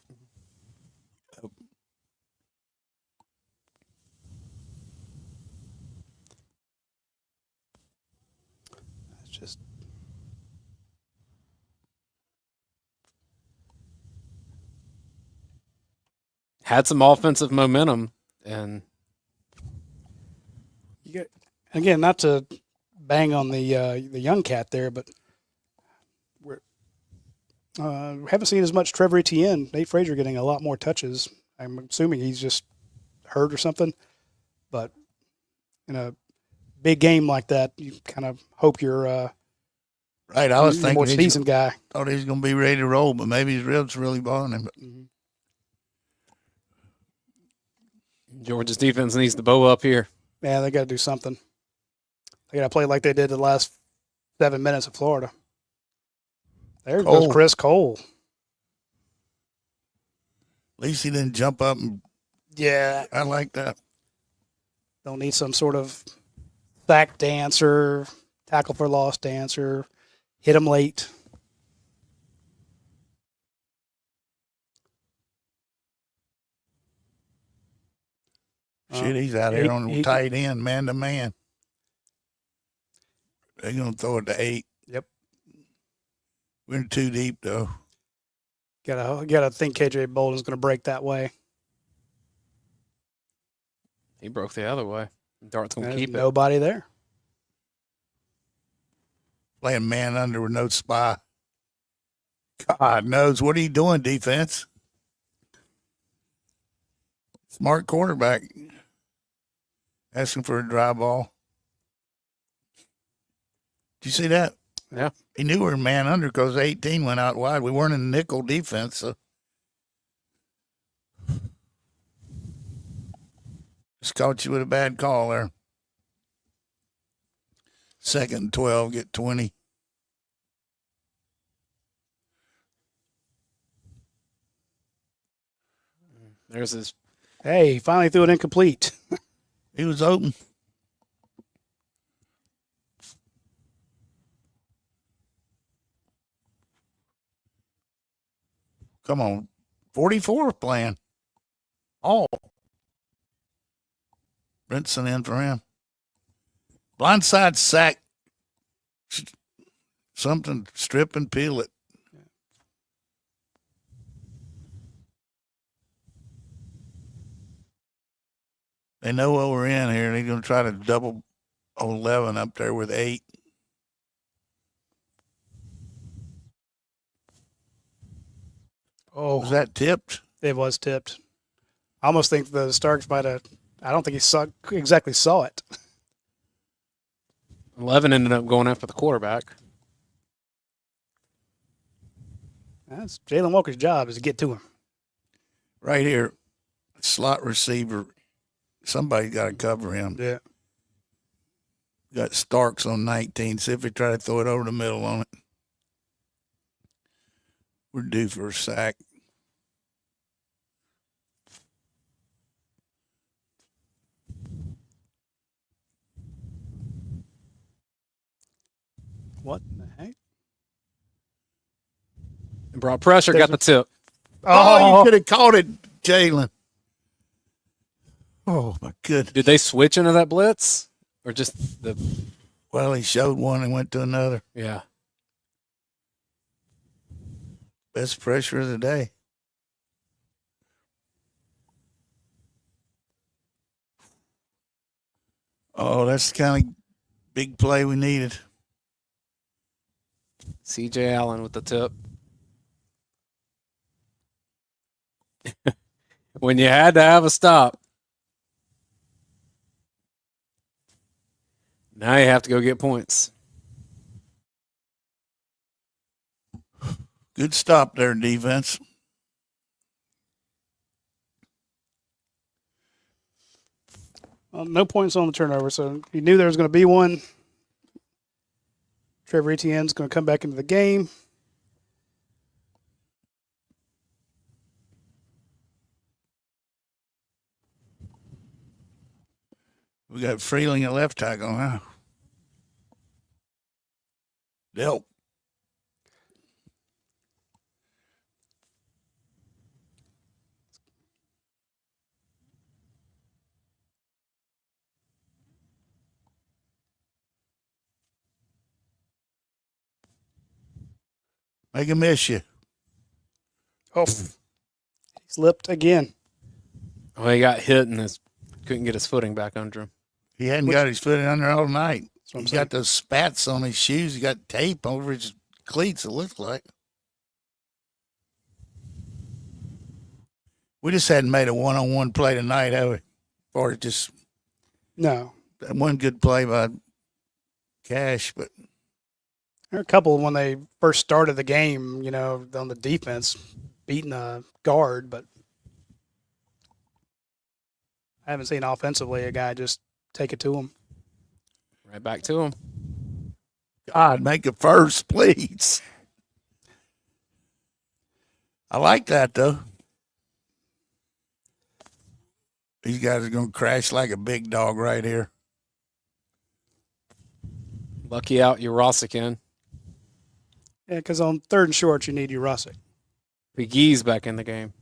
It's just had some offensive momentum, and again, not to bang on the young cat there, but we haven't seen as much Trevor Etienne. Nate Frazier getting a lot more touches. I'm assuming he's just hurt or something. But in a big game like that, you kind of hope you're right. I was a thinking more seasoned guy. Thought he was going to be ready to roll, but maybe his ribs really bothering him. Georgia's defense needs to bow up here. Man, they got to do something. They got to play like they did the last 7 minutes of Florida. There goes Chris Cole. At least he didn't jump up and. Yeah. I like that. Don't need some sort of sack dance or tackle for loss dance or hit him late. Shit, he's out here on the tight end, man to man. They're going to throw it to 8. Yep. We're too deep, though. Gotta think KJ Bolden's going to break that way. He broke the other way. Dart's going to keep it. Nobody there. Playing man under with no spy. God knows. What are you doing, defense? Smart quarterback. Asking for a dry ball. Did you see that? Yeah. He knew we were man under because 18 went out wide. We weren't in nickel defense, so. Just caught you with a bad call there. 2nd and 12, get 20. There's his. Hey, he finally threw it incomplete. He was open. Come on. 44 playing. Oh. Brinson in for him. Blindside sack. Something, strip and peel it. They know what we're in here. They're going to try to double 11 up there with 8. Oh, was that tipped? It was tipped. I almost think the Starks might have. I don't think he exactly saw it. 11 ended up going after the quarterback. That's Jalen Walker's job is to get to him. Right here, slot receiver. Somebody's got to cover him. Yeah. Got Starks on 19. See if we try to throw it over the middle on it. We're due for a sack. What the heck? Brought pressure, got the tip. Oh, you could have caught it, Jalen. Oh, my goodness. Did they switch into that blitz? Or just the. Well, he showed one and went to another. Yeah. Best pressure of the day. Oh, that's the kind of big play we needed. C.J. Allen with the tip. When you had to have a stop. Now you have to go get points. Good stop there, defense. Well, no points on the turnover, so you knew there was going to be one. Trevor Etienne's going to come back into the game. We got Freeling at left tackle now. Delp. Make him miss you. Oh, he slipped again. Well, he got hit and couldn't get his footing back under him. He hadn't got his foot under all night. what I'm He's saying. got those spats on his shoes. He got tape over his cleats, it looks like. We just hadn't made a one-on-one play tonight, have we? Or just No. one good play by Cash, but There were a couple when they first started the game, on the defense, beating a guard, but I haven't seen offensively a guy just take it to him. Right back to him. God, make it first, please. I like that, though. These guys are going to crash like a big dog right here. Lucky out Urosic in. Yeah, because on third and short, you need Urosic. McGee's back in the game.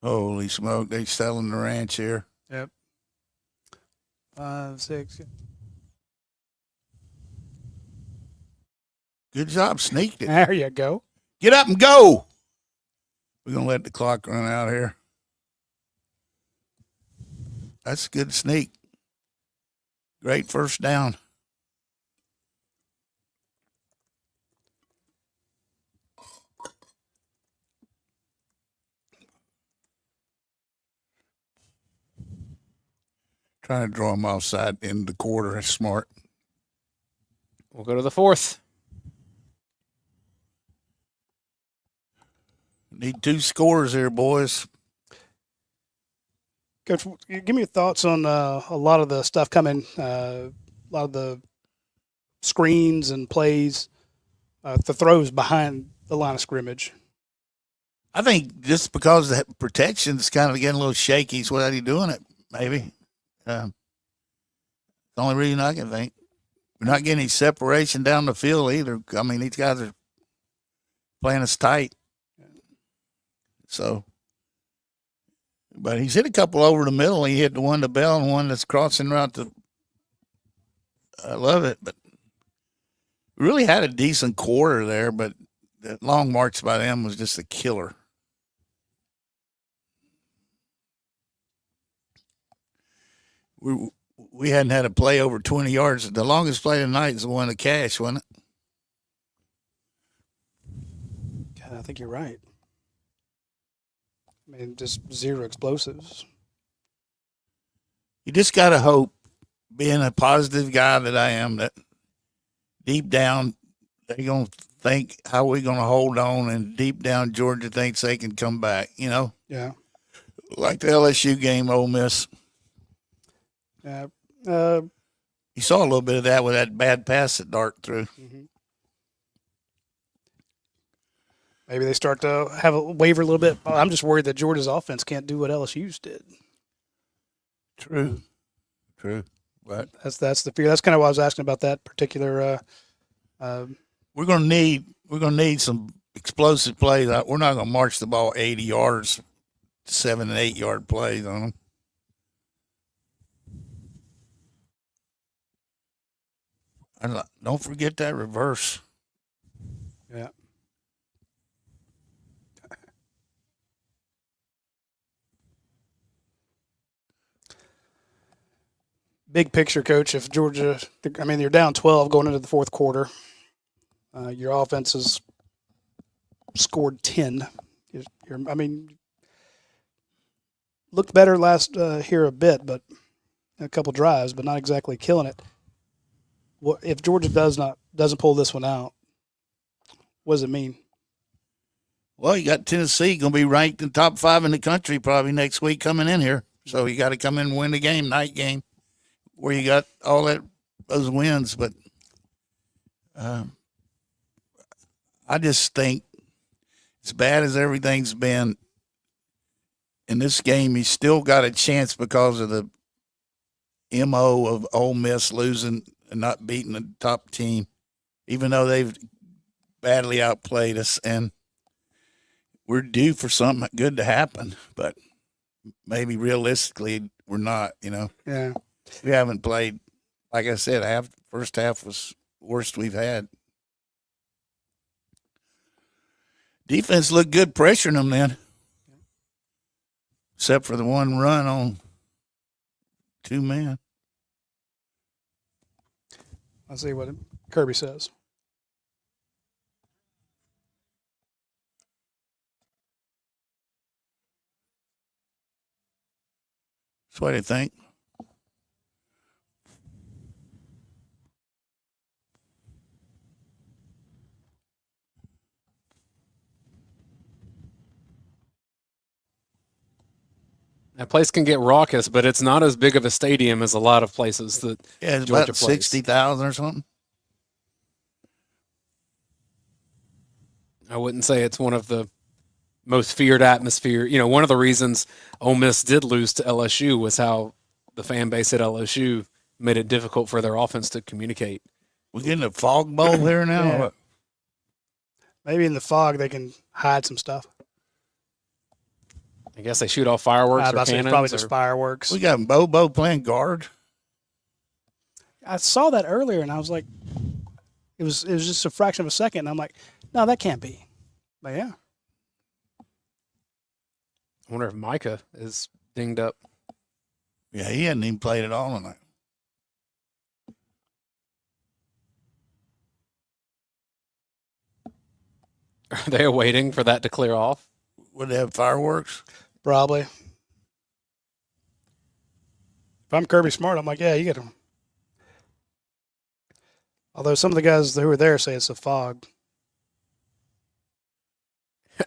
Holy smoke, they selling the ranch here. Yep. 5, 6. Good job, sneaked it. There you go. Get up and go. We're going to let the clock run out here. That's a good sneak. Great first down. Trying to draw him offside in the quarter. That's smart. We'll go to the fourth. Need 2 scores here, boys. Coach, give me your thoughts on a lot of the stuff coming, a lot of the screens and plays, the throws behind the line of scrimmage. I think just because the protection's kind of getting a little shaky is why he's doing it, maybe. The only reason I can think. We're not getting any separation down the field either. I mean, these guys are playing us tight. So, but he's hit a couple over the middle. He hit the one to Bell and one that's crossing right to. I love it, but we really had a decent quarter there, but that long march by them was just a killer. We hadn't had a play over 20 yards. The longest play tonight is the one to Cash, wasn't it? God, I think you're right. I mean, just zero explosives. You just got to hope, being a positive guy that I am, that deep down they're going to think, how are we going to hold on? And deep down, Georgia thinks they can come back, Yeah. Like the LSU game, Ole Miss. Yeah. You saw a little bit of that with that bad pass that Dart threw. Mm-hmm. Maybe they start to have a waver a little bit. I'm just worried that Georgia's offense can't do what LSU's did. True. But That's the fear. That's kind of why I was asking about that particular. we're gonna need some explosive plays. We're not gonna march the ball 80 yards, 7 and 8 yard plays on them. And don't forget that reverse. Yeah. Big picture, Coach. If Georgia, you're down 12 going into the fourth quarter. Your offense has scored 10. Looked better last here a bit, but a couple drives, but not exactly killing it. What if Georgia doesn't pull this one out? What does it mean? Well, you got Tennessee going to be ranked in top 5 in the country probably next week coming in here. So you got to come in and win the game, night game, where you got all those wins. But I just think, as bad as everything's been in this game, you still got a chance because of the MO of Ole Miss losing and not beating the top team, even though they've badly outplayed us. And we're due for something good to happen, but maybe realistically we're not, Yeah. We haven't played, like I said, first half was the worst we've had. Defense looked good pressuring them then. Except for the one run on 2 men. Let's see what Kirby says. That's what I think. That place can get raucous, but it's not as big of a stadium as a lot of places that Yeah, it's Georgia about plays. 60,000 or something. I wouldn't say it's one of the most feared atmosphere. You know, one of the reasons Ole Miss did lose to LSU was how the fan base at LSU made it difficult for their offense to communicate. We're getting a fog bowl here now. Yeah. Maybe in the fog they can hide some stuff. I guess they shoot off fireworks or It's cannons. probably just fireworks. We got Bobo playing guard. I saw that earlier, and I was like, it was just a fraction of a second, and I'm like, no, that can't be. But yeah, I wonder if Micah is dinged up. Yeah, he hadn't even played at all tonight. Are they waiting for that to clear off? Would they have fireworks? probably. If I'm Kirby Smart, I'm like, yeah, you get them. Although some of the guys who were there say it's a fog.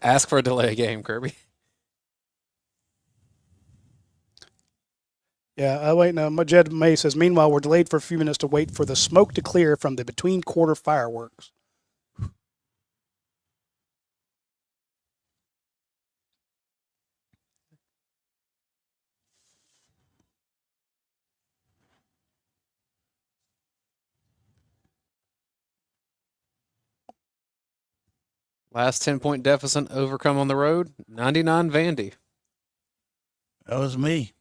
Ask for a delay game, Kirby. Yeah, wait, no. Jed May says, meanwhile, we're delayed for a few minutes to wait for the smoke to clear from the between quarter fireworks. Last 10-point deficit overcome on the road, 99 Vandy. That was me.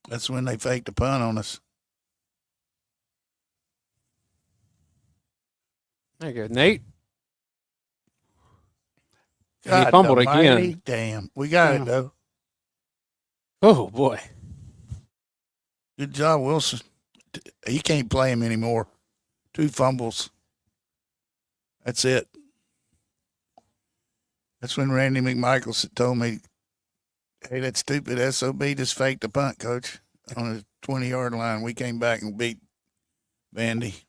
That's when they faked a punt on us. There you go, Nate. God He fumbled almighty, again. Damn. We got it, though. Oh, boy. Good job, Wilson. He can't play him anymore. 2 fumbles. That's it. That's when Randy McMichael told me, hey, that stupid SOB just faked a punt, coach, on the 20-yard line. We came back and beat Vandy.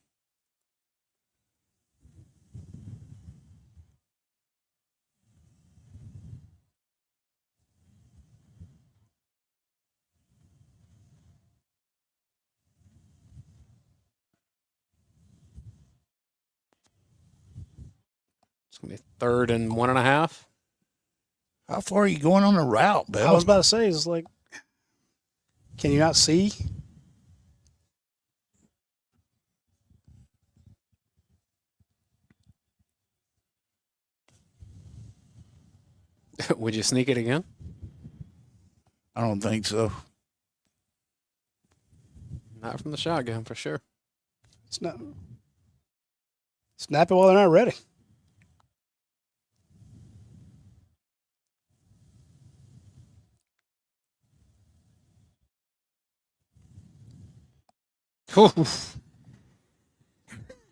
It's going to be 3rd and 1.5. How far are you going on the route, Bill? I was about to say, it's like, can you not see? Would you sneak it again? I don't think so. Not from the shotgun, for sure. Snap it while they're not ready.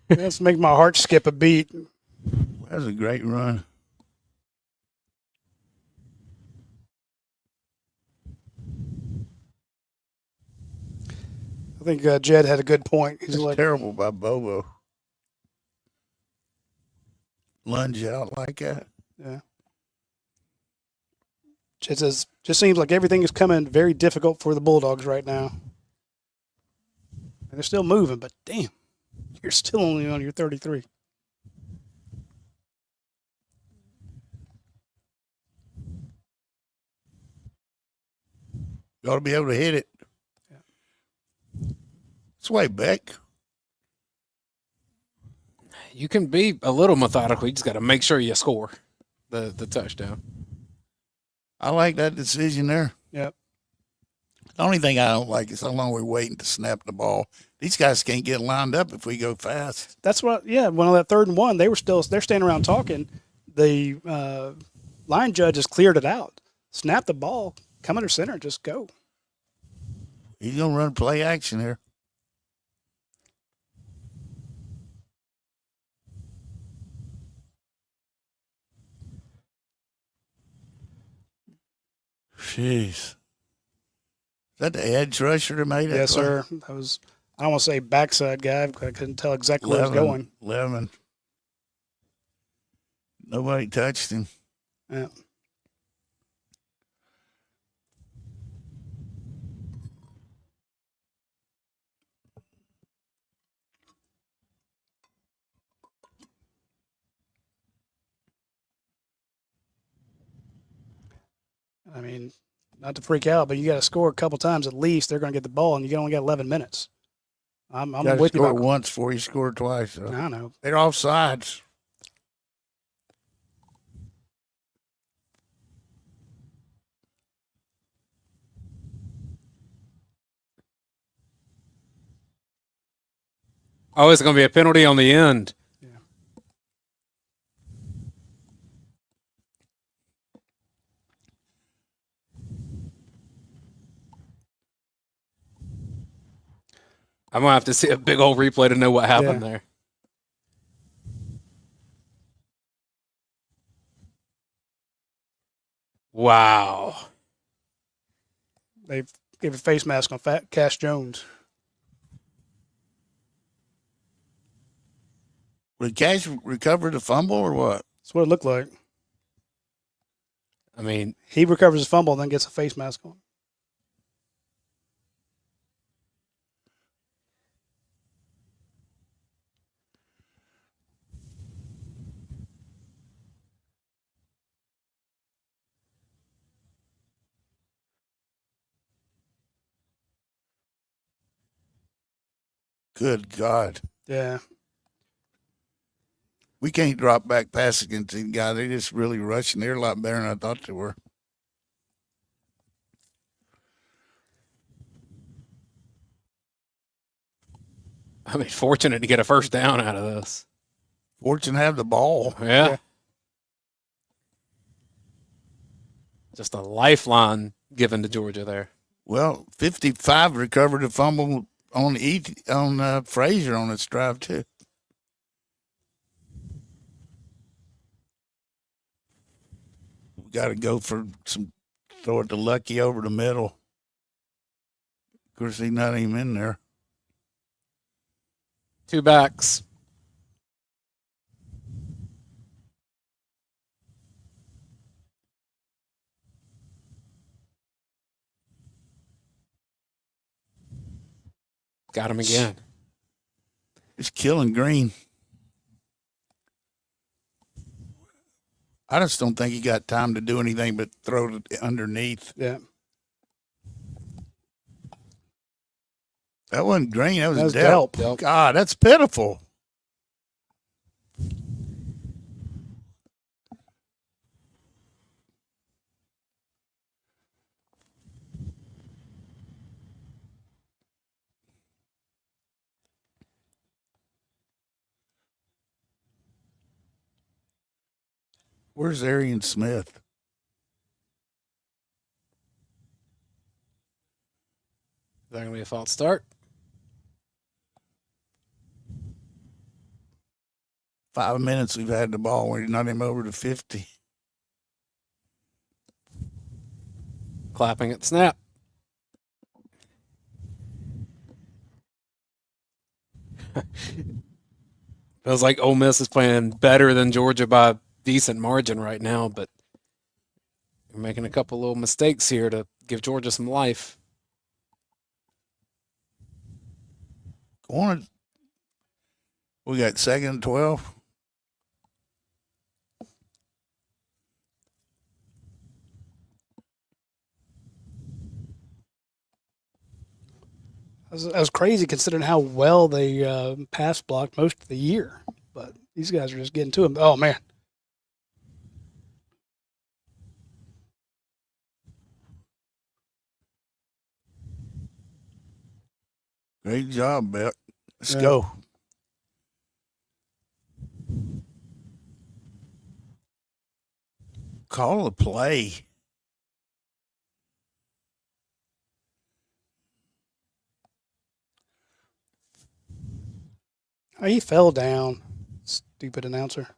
That's make my heart skip a beat. That was a great run. I think Jed had a good point. He's It's like, terrible by Bobo. Lunge out like that. yeah. Jed says, just seems like everything is coming very difficult for the Bulldogs right now. And they're still moving, but damn, you're still only on your 33. You ought to be able to hit it. Yeah. It's way back. You can be a little methodical. You just got to make sure you score the touchdown. I like that decision there. Yep. The only thing I don't like is how long we're waiting to snap the ball. These guys can't get lined up if we go fast. That's what. Yeah, when on that 3rd and 1, they're standing around talking. The line judge has cleared it out. Snap the ball, come under center, just go. He's gonna run play action here. Jeez. Is that the edge rusher that made it? Yes, sir. That was, I don't want to say backside guy because I couldn't tell exactly where he was going. 11. Nobody touched him. Yeah. I mean, not to freak out, but you got to score a couple times at least. They're going to get the ball, and you only got 11 minutes. I'm with you. Score once before you score twice. So. I know. They're offsides. Oh, it's going to be a penalty on the end. Yeah. I'm going to have to see a big old replay to know what happened there. Wow. They gave a face mask on Cash Jones. Did Cash recover the fumble or what? That's what it looked like. I mean, he recovers his fumble and then gets a face mask on. Good God. Yeah. We can't drop back pass against these guys. They're just really rushing. They're a lot better than I thought they were. I mean, fortunate to get a first down out of this. Fortunate to have the ball. Yeah. Just a lifeline given to Georgia there. Well, 55 recovered a fumble on Frazier on this drive too. We got to go for throw it to Lucky over the middle. Of course, he's not even in there. 2 backs. Got him again. It's killing Green. I just don't think he got time to do anything but throw it underneath. Yeah. That wasn't Green. That was Delp. God, that's pitiful. Where's Arian Smith? Is that going to be a false start? 5 minutes we've had the ball. We're not even over to 50. Clapping at the snap. Feels like Ole Miss is playing better than Georgia by a decent margin right now, but we're making a couple little mistakes here to give Georgia some life. We got 2nd and 12. That was crazy considering how well they pass blocked most of the year. But these guys are just getting to him. Oh, man. Great job, Beck. Let's go. Call a play. Oh, he fell down. Stupid announcer.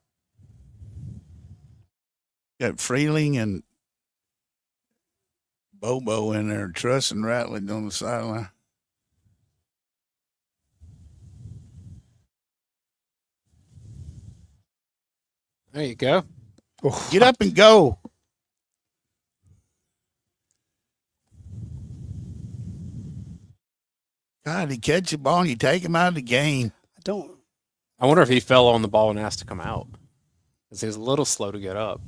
Got Freeling and Bobo in there, Truss and Ratledge on the sideline. There you go. Get up and go. God, he catch the ball and you take him out of the game. I wonder if he fell on the ball and asked to come out. Because he was a little slow to get up.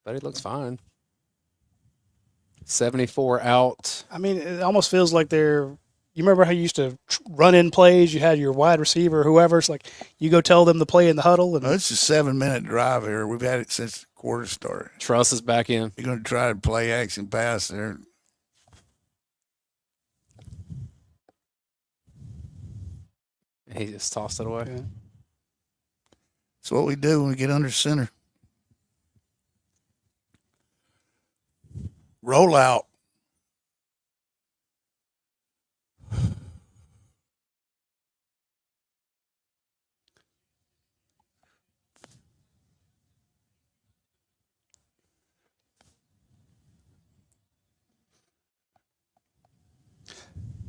But he looks fine. 74 out. I mean, it almost feels like you remember how you used to run in plays? You had your wide receiver, whoever. It's like you go tell them to play in the huddle. And It's a 7-minute drive here. We've had it since the quarter started. Truss is back in. You're going to try to play action pass there. He just tossed it away. Yeah. That's what we do when we get under center. Roll out.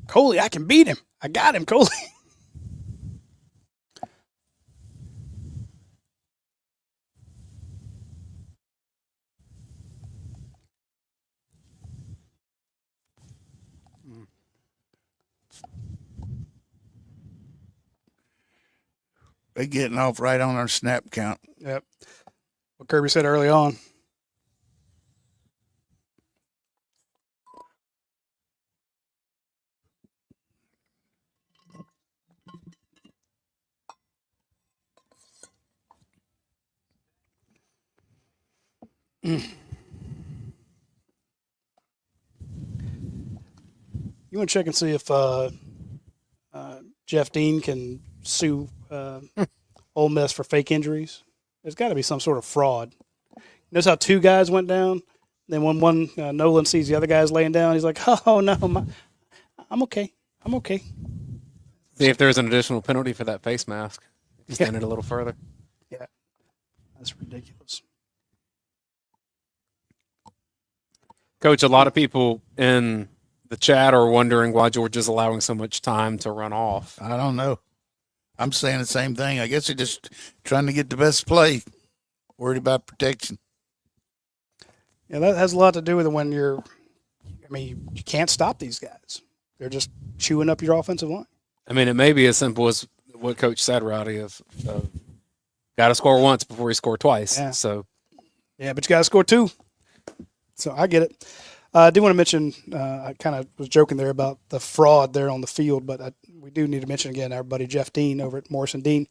Coley, I can beat him. I got him, Coley. They're getting off right on our snap count. Yep. What Kirby said early on. You want to check and see if Jeff Dean can sue Ole Miss for fake injuries? There's got to be some sort of fraud. Notice how two guys went down? Then when one Nolan sees the other guys laying down, he's like, "Oh no, I'm okay. I'm okay." See if there's an additional penalty for that face mask. Extend it a little further. Yeah, that's ridiculous. Coach, a lot of people in the chat are wondering why Georgia's allowing so much time to run off. I don't know. I'm saying the same thing. I guess they're just trying to get the best play, worried about protection. Yeah, that has a lot to do with when you can't stop these guys. They're just chewing up your offensive line. I mean, it may be as simple as what Coach said, Rowdy, of got to score once before you score twice. Yeah. So, yeah, but you got to score two. So I get it. I do want to mention, I kind of was joking there about the fraud there on the field, but we do need to mention again our buddy Jeff Dean over at Morrison Dean.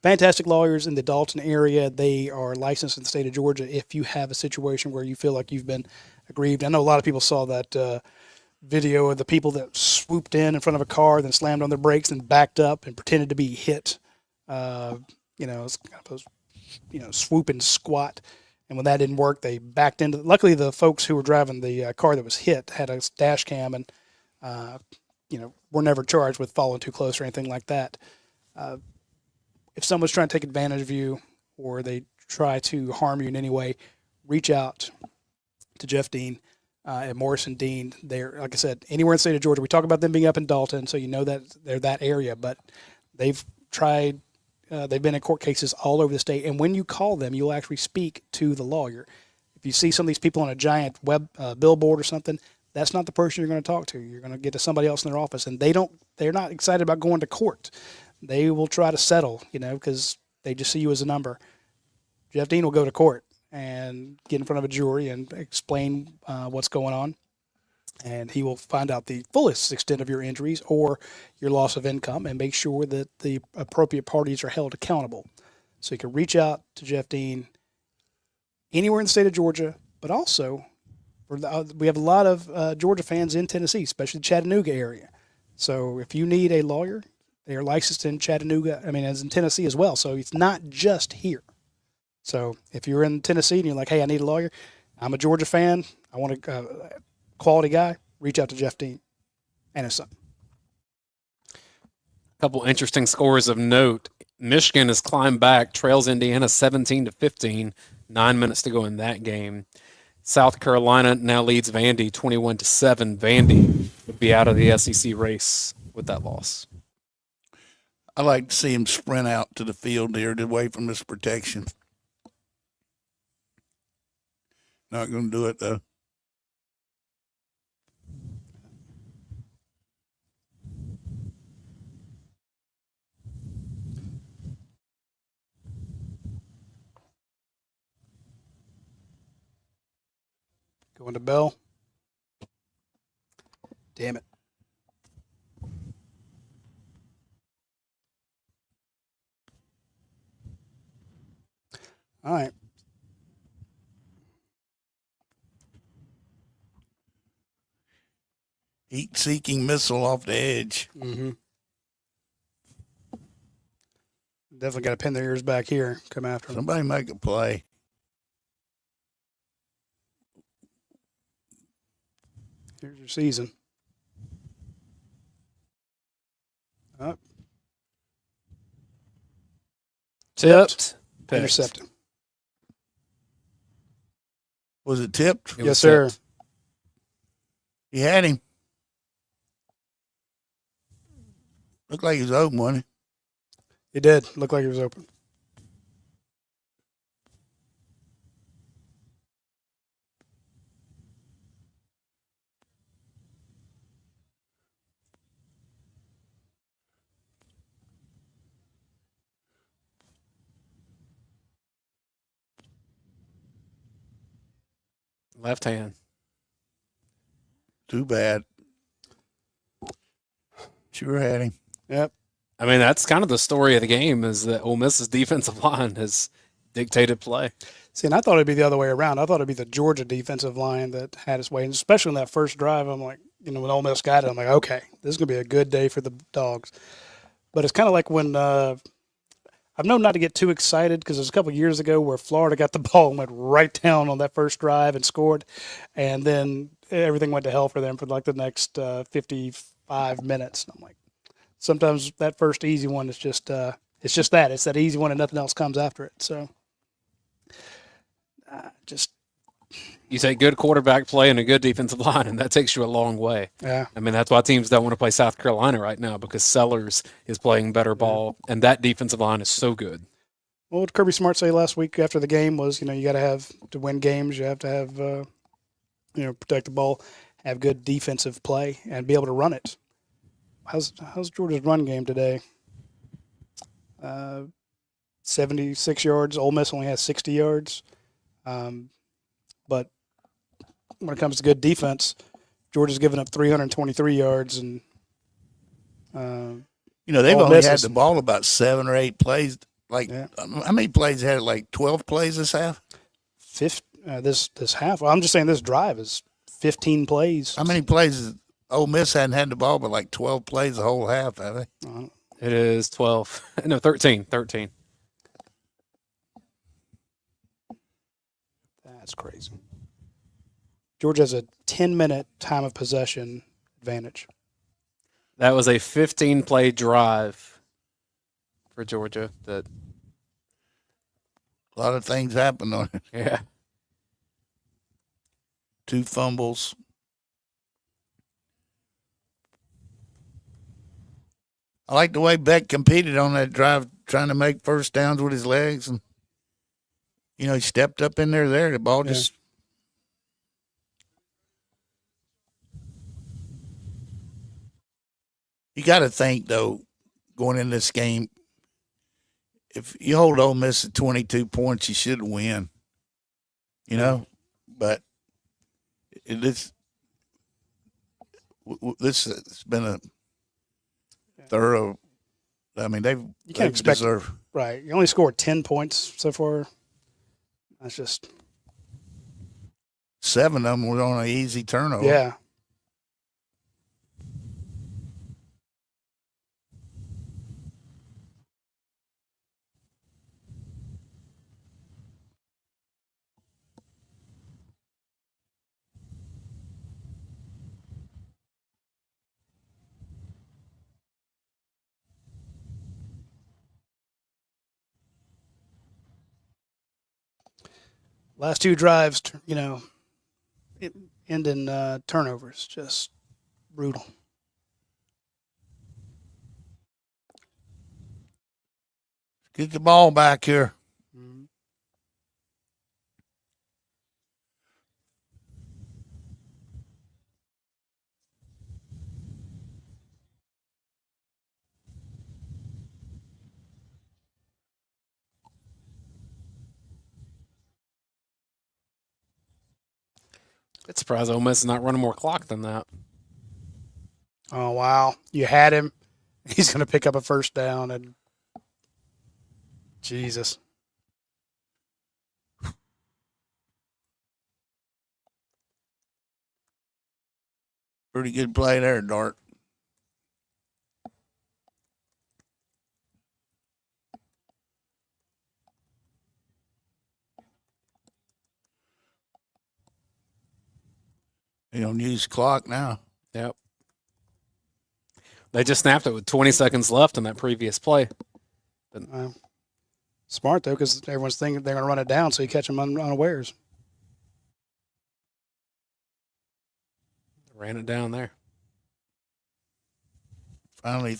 Fantastic lawyers in the Dalton area. They are licensed in the state of Georgia. If you have a situation where you feel like you've been aggrieved, I know a lot of people saw that video of the people that swooped in front of a car, then slammed on their brakes and backed up and pretended to be hit. It's kind of swoop and squat. And when that didn't work, they backed into. Luckily, the folks who were driving the car that was hit had a dash cam, and were never charged with following too close or anything like that. If someone's trying to take advantage of you or they try to harm you in any way, reach out to Jeff Dean at Morrison Dean. They're, like I said, anywhere in the state of Georgia. We talk about them being up in Dalton, so you know that they're that area, but they've tried. They've been in court cases all over the state, and when you call them, you'll actually speak to the lawyer. If you see some of these people on a giant web billboard or something, that's not the person you're going to talk to. You're going to get to somebody else in their office, and they're not excited about going to court. They will try to settle, because they just see you as a number. Jeff Dean will go to court and get in front of a jury and explain what's going on. And he will find out the fullest extent of your injuries or your loss of income and make sure that the appropriate parties are held accountable. So you can reach out to Jeff Dean anywhere in the state of Georgia, but also we have a lot of Georgia fans in Tennessee, especially the Chattanooga area. So if you need a lawyer, they are licensed in Chattanooga. I mean, as in Tennessee as well. So it's not just here. So if you're in Tennessee and you're like, hey, I need a lawyer, I'm a Georgia fan, I want a quality guy, reach out to Jeff Dean and his son. A couple interesting scores of note. Michigan has climbed back, trails Indiana 17-15, 9 minutes to go in that game. South Carolina now leads Vandy 21-7. Vandy would be out of the SEC race with that loss. I like to see him sprint out to the field here away from this protection. Not going to do it, though. Going to Bell. Damn it. All right. Heat-seeking missile off the edge. Mm-hmm. Definitely got to pin their ears back here. Come after them. Somebody make a play. Here's your season. Up. Tipped. Intercepted. Was it tipped? Yes, sir. He had him. Looked like he was open, wasn't It did. Looked like he was open. Left hand. Too bad. Sure had him. Yep. I mean, that's kind of the story of the game is that Ole Miss's defensive line has dictated play. See, and I thought it'd be the other way around. I thought it'd be the Georgia defensive line that had its way, and especially in that first drive. I'm like, when Ole Miss got it, I'm like, okay, this is gonna be a good day for the Dogs. But it's kind of like when I've known not to get too excited because there's a couple of years ago where Florida got the ball and went right down on that first drive and scored, and then everything went to hell for them for like the next 55 minutes. And I'm like, sometimes that first easy one is just it's that easy one and nothing else comes after it. So just You take good quarterback play and a good defensive line, and that takes you a long way. yeah. I mean, that's why teams don't want to play South Carolina right now because Sellers is playing better ball, and that defensive line is so good. Well, what did Kirby Smart say last week after the game was, you got to have to win games. You have to have, protect the ball, have good defensive play, and be able to run it. How's Georgia's run game today? 76 yards. Ole Miss only has 60 yards. But when it comes to good defense, Georgia's given up 323 yards, and they've only had the ball about 7 or 8 plays. How many plays had it? Like 12 plays this half? This half. Well, I'm just saying this drive is 15 plays. How many plays? Ole Miss hadn't had the ball, but like 12 plays the whole half, have they? It is 12. No, 13. 13. That's crazy. Georgia has a 10-minute time of possession advantage. That was a 15-play drive for Georgia. That A lot of things happened on it. yeah. 2 fumbles. I like the way Beck competed on that drive, trying to make first downs with his legs. And, he stepped up in there. The ball just. You got to think, though, going in this game, if you hold Ole Miss at 22 points, you should win. But this has been a thorough. I mean, they've deserved. Right. You only scored 10 points so far. That's just 7 of them were on an easy turnover. Yeah. Last two drives, end in turnovers. Just brutal. Get the ball back here. Mm-hmm. It's surprised Ole Miss is not running more clock than that. Oh, wow. You had him. He's going to pick up a first down. And Jesus. Pretty good play there, Dart. You don't use clock now. Yep. They just snapped it with 20 seconds left in that previous play. Smart, though, because everyone's thinking they're going to run it down, so you catch them unawares. Ran it down there. Finally.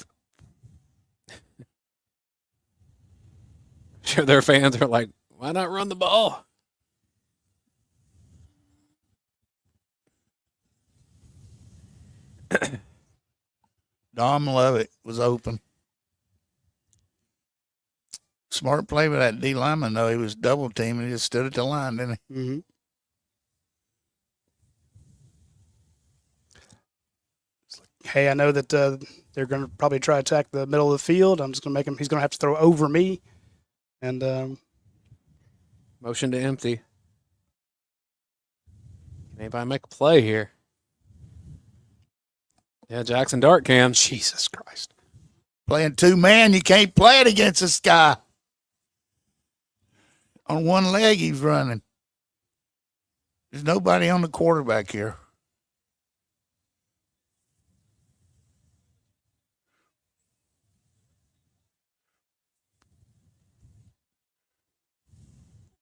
Sure, their fans are like, why not run the ball? Dom Levitt was open. Smart play with that D lineman, though. He was double teaming. He just stood at the line, didn't he? Mm-hmm. Hey, I know that they're going to probably try to attack the middle of the field. I'm just going to make him. He's going to have to throw over me. And motion to empty. Can anybody make a play here? Yeah, Jackson Dart can. Jesus Christ. Playing two-man, you can't play it against this guy. On one leg, he's running. There's nobody on the quarterback here.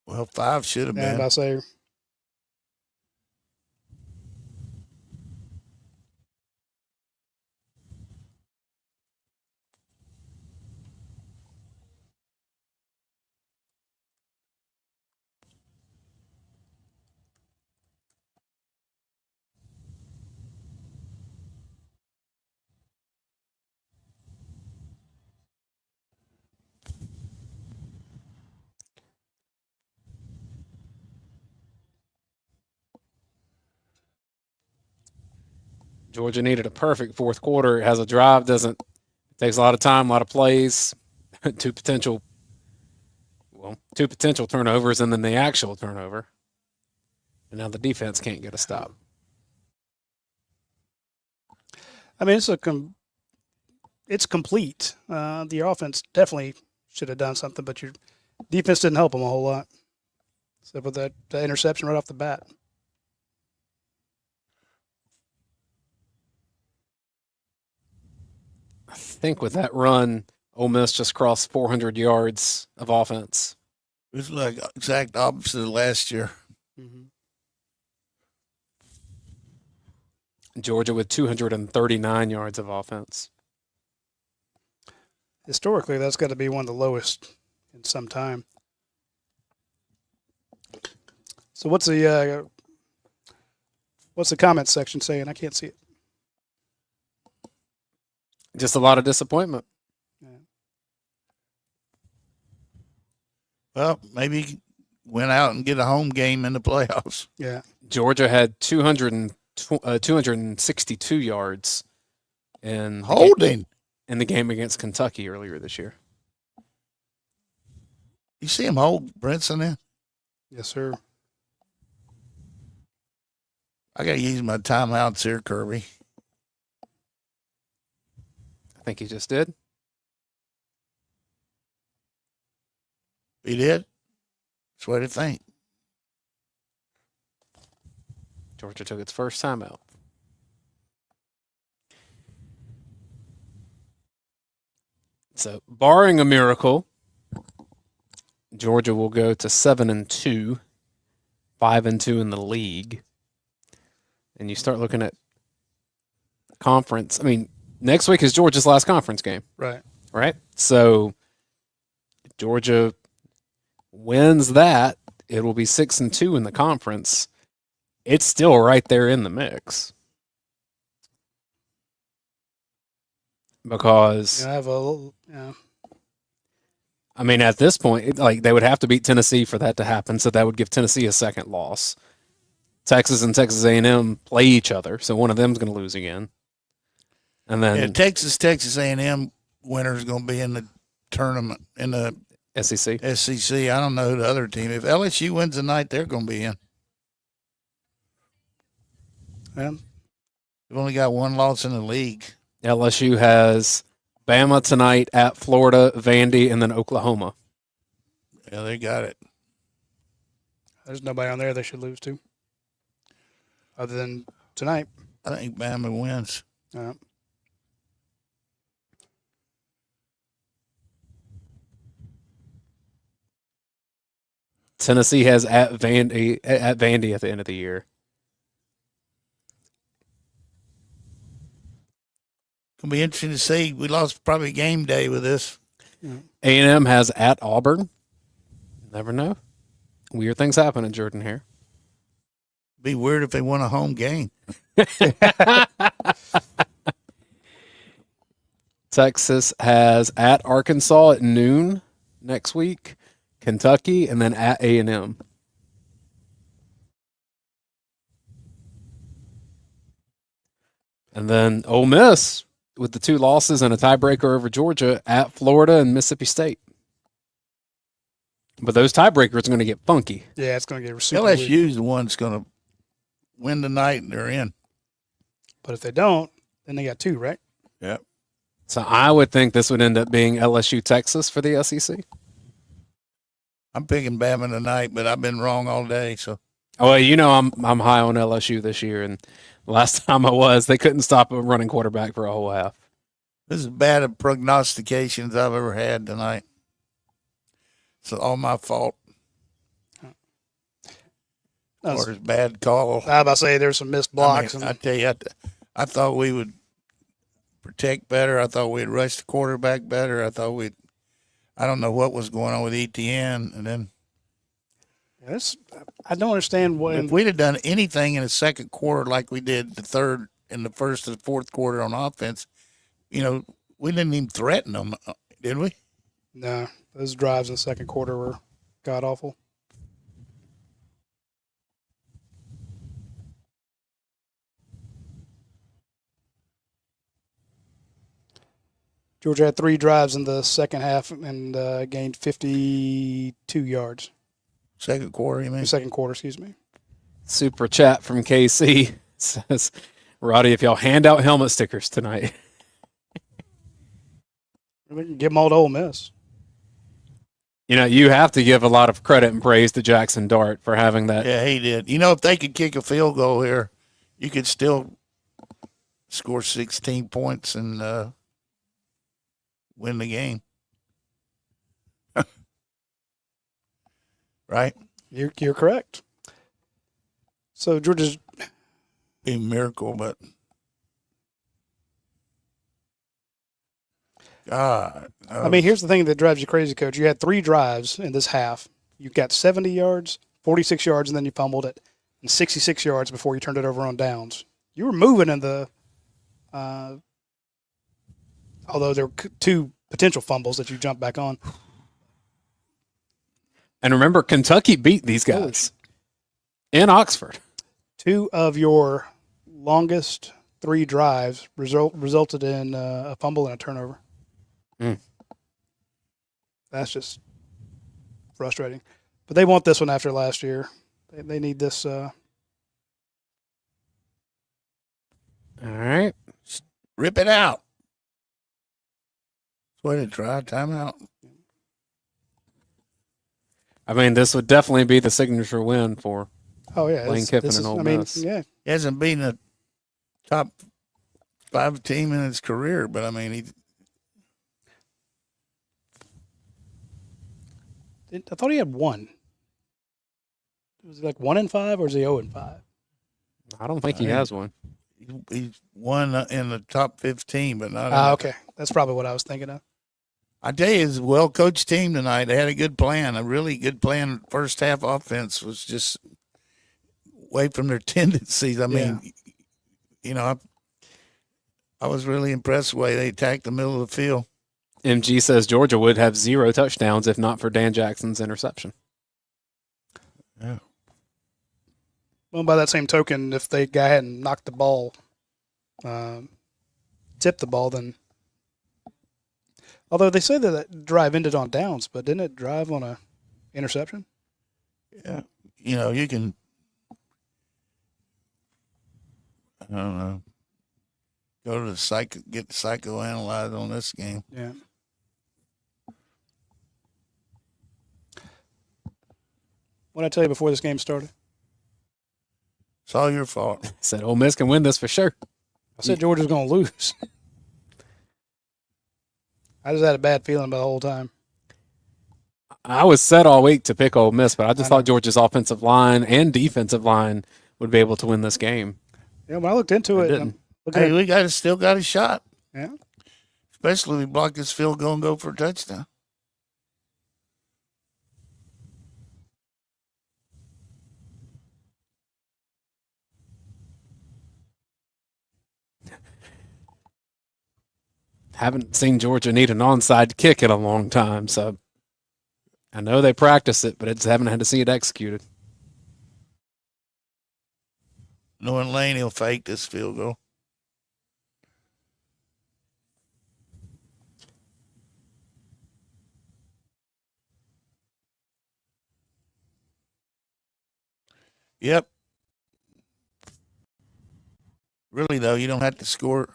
Well, 5 should have been. I say. Georgia needed a perfect fourth quarter. It has a drive, it takes a lot of time, a lot of plays, two potential turnovers, and then the actual turnover. And now the defense can't get a stop. I mean, it's complete. The offense definitely should have done something, but your defense didn't help them a whole lot. Except with that interception right off the bat. I think with that run, Ole Miss just crossed 400 yards of offense. It was like exact opposite of last year. Mm-hmm. Georgia with 239 yards of offense. Historically, that's got to be one of the lowest in some time. So what's the comment section saying? I can't see it. Just a lot of disappointment. Yeah. Well, maybe went out and get a home game in the playoffs. Yeah. Georgia had 262 yards in the game against Kentucky earlier this year. You see him hold Brinson in? Yes, sir. I got to use my timeouts here, Kirby. I think he just did. He did? That's what I think. Georgia took its first timeout. So, barring a miracle, Georgia will go to 7-2 5-2 in the league, and you start looking at conference. I mean, next week is Georgia's last conference game. Right? So Georgia wins that, it will be 6-2 in the conference. It's still right there in the mix. Because I mean, at this point, they would have to beat Tennessee for that to happen, so that would give Tennessee a second loss. Texas and Texas A&M play each other, so one of them's going to lose again. And then Texas A&M winner is going to be in the tournament in the SEC. I don't know who the other team. If LSU wins tonight, they're going to be in. Yeah. They've only got one loss in the league. LSU has Bama tonight at Florida, Vandy, and then Oklahoma. Yeah, they got it. There's nobody on there they should lose to, other than tonight. I think Bama wins. Tennessee has at Vandy at the end of the year. It'll be interesting to see. We lost probably game day with this. A&M has at Auburn. Never know. Weird things happen in Jordan here. Be weird if they won a home game. Texas has at Arkansas at noon next week, Kentucky, and then at A&M. And then Ole Miss with the 2 losses and a tiebreaker over Georgia at Florida and Mississippi State. But those tiebreakers are going to get funky. Yeah, it's going to get super LSU's weird. the one that's going to win tonight, and they're in. But if they don't, then they got 2, right? Yep. So I would think this would end up being LSU Texas for the SEC. I'm picking Bama tonight, but I've been wrong all day. So, I'm high on LSU this year, and last time I was, they couldn't stop a running quarterback for a whole half. This is bad of prognostications I've ever had tonight. It's all my fault. Or it's bad call. I was about to say there's some missed blocks. I tell you, I thought we would protect better. I thought we'd rush the quarterback better. I don't know what was going on with ETN. And then I don't understand what. If we'd have done anything in the second quarter like we did the third and the first and fourth quarter on offense, we didn't even threaten them, did we? No, those drives in the second quarter were god awful. Georgia had 3 drives in the second half and gained 52 yards. Second quarter, you mean? Second quarter, excuse me. Super chat from KC says, Roddy, if y'all hand out helmet stickers tonight. We can give them all to Ole Miss. You have to give a lot of credit and praise to Jackson Dart for having that. Yeah, he did. If they could kick a field goal here, you could still score 16 points and win the game. Right? You're correct. So Georgia's be a miracle, but God. I mean, here's the thing that drives you crazy, Coach. You had 3 drives in this half. You got 70 yards, 46 yards, and then you fumbled it, and 66 yards before you turned it over on downs. You were moving in the although there were 2 potential fumbles that you jumped back on. And remember, Kentucky beat these guys in Oxford. 2 of your longest 3 drives resulted in a fumble and a turnover. That's just frustrating. But they want this one after last year. They need this. All right. Rip it out. Way to try timeout. I mean, this would definitely be the signature win for Lane Kiffin and Ole Miss. Yeah. He hasn't been a top 5 team in his career, but I mean, I thought he had 1. Was he like 1-5 or is he 0-5? I don't think he has one. He's won in the top 15, but not. Okay. That's probably what I was thinking of. I tell you, it's a well-coached team tonight. They had a good plan, a really good plan. First half offense was just away from their tendencies. I mean, I was really impressed with the way they attacked the middle of the field. MG says Georgia would have 0 touchdowns if not for Dan Jackson's interception. Yeah. Well, by that same token, if the guy hadn't knocked the ball, tipped the ball, then. Although they say that drive ended on downs, but didn't it drive on a interception? Yeah. You can. I don't know. Go to the get psychoanalyzed on this game. Yeah. What did I tell you before this game started? It's all your fault. Said Ole Miss can win this for sure. I said Georgia's going to lose. I just had a bad feeling about the whole time. I was set all week to pick Ole Miss, but I just thought Georgia's offensive line and defensive line would be able to win this game. Yeah, when I looked into it, hey, we still got a shot. Yeah. Especially if we block this field goal and go for a touchdown. Haven't seen Georgia need an onside kick in a long time, so I know they practice it, but I just haven't had to see it executed. Knowing Lane, he'll fake this field goal. Yep. Really, though, you don't have to score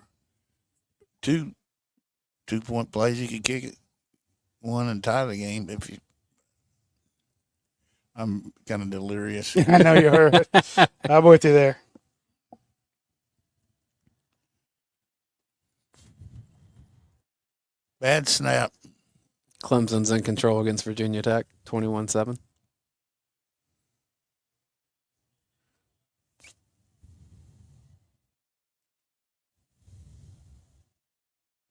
two-point plays. You can kick it one and tie the game if you. I'm kind of delirious. I know you heard it. I'm with you there. Bad snap. Clemson's in control against Virginia Tech, 21-7.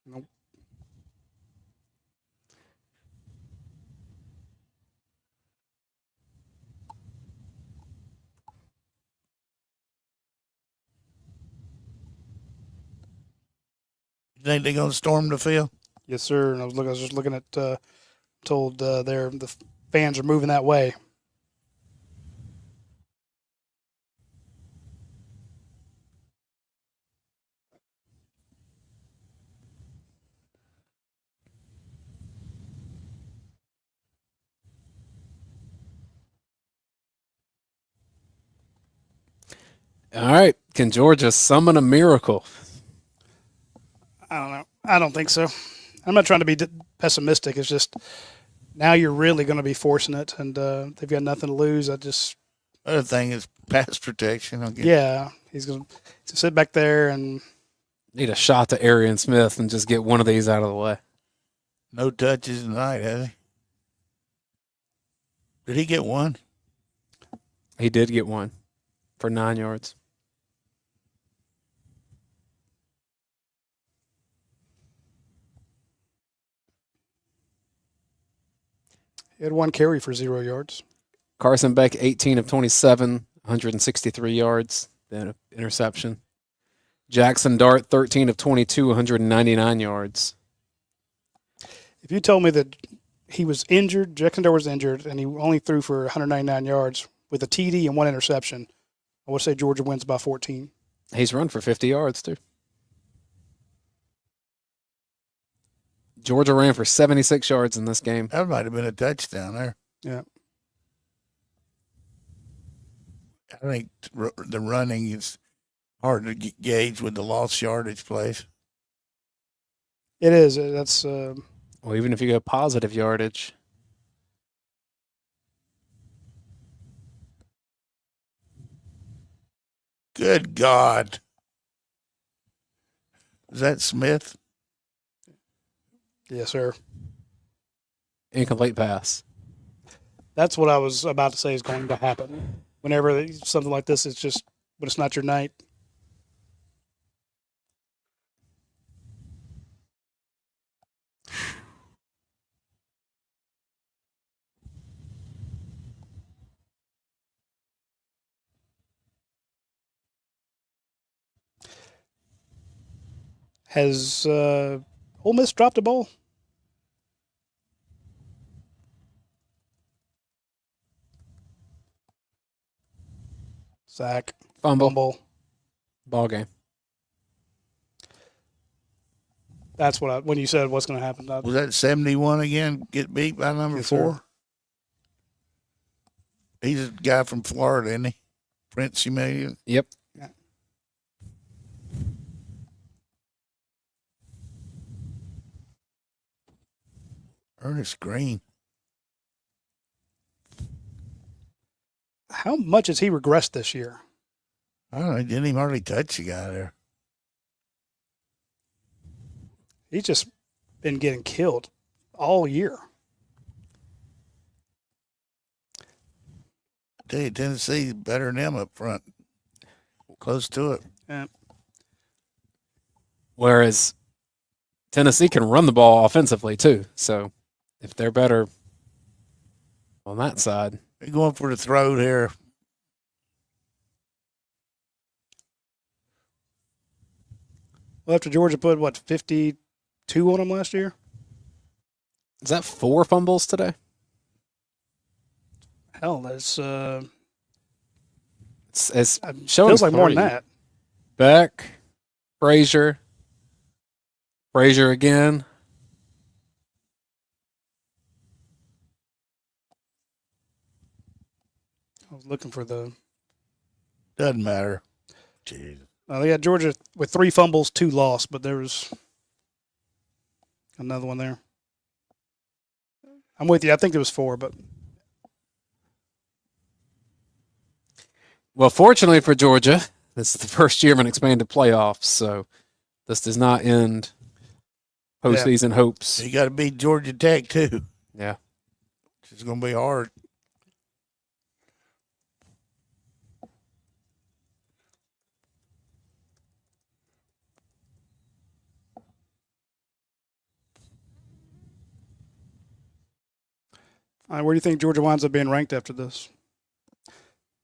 Nope. You think they're going to storm the field? Yes, sir. And I was just looking at, told the fans are moving that way. All right. Can Georgia summon a miracle? I don't know. I don't think so. I'm not trying to be pessimistic. It's just now you're really going to be forcing it, and they've got nothing to lose. Other thing is pass protection. Yeah, he's going to sit back there and Need a shot to Arian Smith and just get one of these out of the way. No touches tonight, has he? Did he get one? He did get one for 9 yards. he had one carry for 0 yards. Carson Beck, 18 of 27, 163 yards, then an interception. Jackson Dart, 13 of 22, 199 yards. If you told me that he was injured, Jackson Dart was injured, and he only threw for 199 yards with a TD and one interception, I would say Georgia wins by 14. He's run for 50 yards, too. Georgia ran for 76 yards in this game. That might have been a touchdown there. Yeah. I think the running is hard to gauge with the lost yardage plays. It is. That's Well, even if you go positive yardage. Good God. Is that Smith? yes, sir. Incomplete pass. That's what I was about to say is going to happen. whenever something like this, it's just when it's not your night. Has Ole Miss dropped a ball? Sack. Fumble. Ball game. That's what when you said what's going to happen. Was that 71 again? Get beat by number Yes, 4? sir. He's a guy from Florida, isn't he? Prince Emmanuel. Yep. Yeah. Ernest Green. How much has he regressed this year? I don't know. He didn't even hardly touch the guy there. He's just been getting killed all year. I tell you, Tennessee's better than them up front. Close to it. Yeah. Whereas Tennessee can run the ball offensively too. So if they're better on that side. They're going for the throat here. Well, after Georgia put, 52 on him last year? Is that 4 fumbles today? Hell, that's It's showing feels like more 3. than that. Beck, Frazier again. I was looking for the. Doesn't matter. Jeez. They got Georgia with 3 fumbles, 2 lost, but there was another one there. I'm with you. I think there was 4, but Well, fortunately for Georgia, this is the first year of an expanded playoffs, so this does not end postseason hopes. You got to beat Georgia Tech, too. Yeah. Which is going to be hard. all right, where do you think Georgia winds up being ranked after this?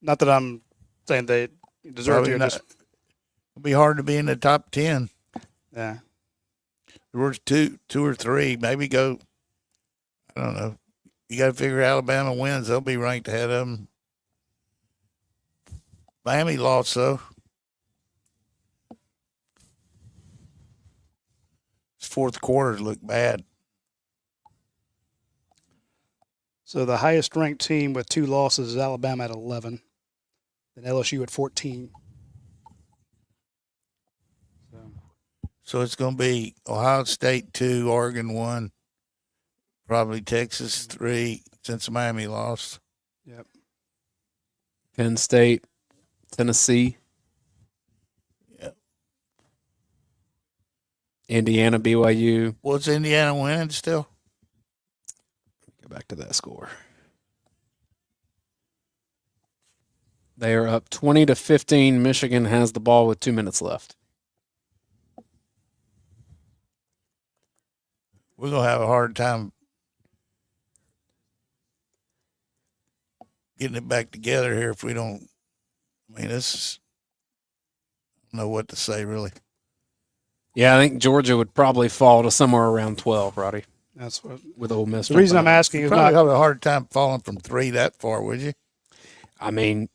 Not that I'm saying they deserve Probably to. not. It'll be hard to be in the top 10. Yeah. There was two or three. Maybe go, I don't know. You got to figure Alabama wins. They'll be ranked ahead of them. Miami lost, though. His fourth quarters look bad. So the highest ranked team with 2 losses is Alabama at 11, then LSU at 14. So it's going to be Ohio State 2, Oregon 1, probably Texas 3 since Miami lost. Yep. Penn State, Tennessee. Yep. Indiana, BYU. What's Indiana winning still? Go back to that score. They are up 20-15. Michigan has the ball with 2 minutes left. We're going to have a hard time getting it back together here if we don't. I mean, this is, I don't know what to say, really. Yeah, I think Georgia would probably fall to somewhere around 12, Roddy, That's what. with Ole Miss. The reason I'm jumping out. asking is Probably not. have a hard time falling from 3 that far, would you? I mean,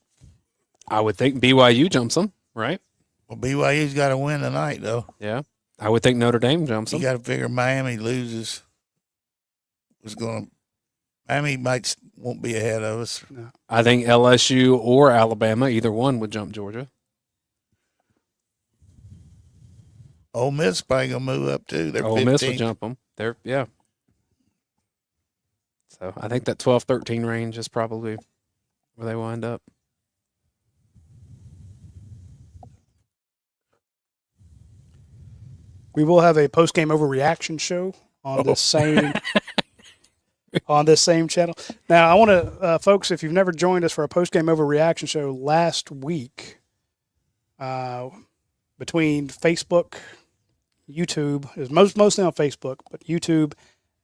I would think BYU jumps them, right? Well, BYU's got to win tonight, though. Yeah. I would think Notre Dame jumps You them. got to figure Miami loses. Miami won't be ahead of us. I think LSU or Alabama, either one, would jump Georgia. Ole Miss probably gonna move up too. They're Ole Miss 15th. would jump them. Yeah. So I think that 12-13 range is probably where they wind up. We will have a post-game overreaction show on this same on this same channel. Now, I want to, folks, if you've never joined us for a post-game overreaction show last week, between Facebook, YouTube, it was mostly on Facebook, but YouTube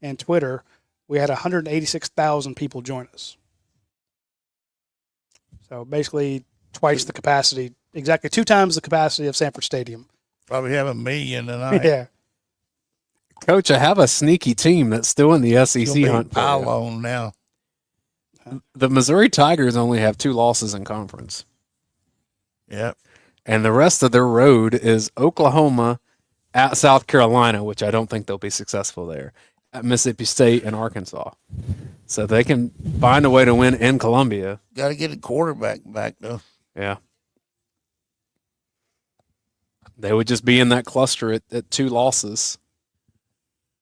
and Twitter, we had 186,000 people join us. So basically twice the capacity, exactly 2 times the capacity of Sanford Stadium. Probably have 1 million tonight. Yeah. Coach, I have a sneaky team that's still in the SEC hunt. Pile on now. The Missouri Tigers only have 2 losses in conference. Yep. And the rest of their road is Oklahoma, at South Carolina, which I don't think they'll be successful there, at Mississippi State and Arkansas. So they can find a way to win in Columbia. Got to get a quarterback back, though. Yeah. They would just be in that cluster at 2 losses.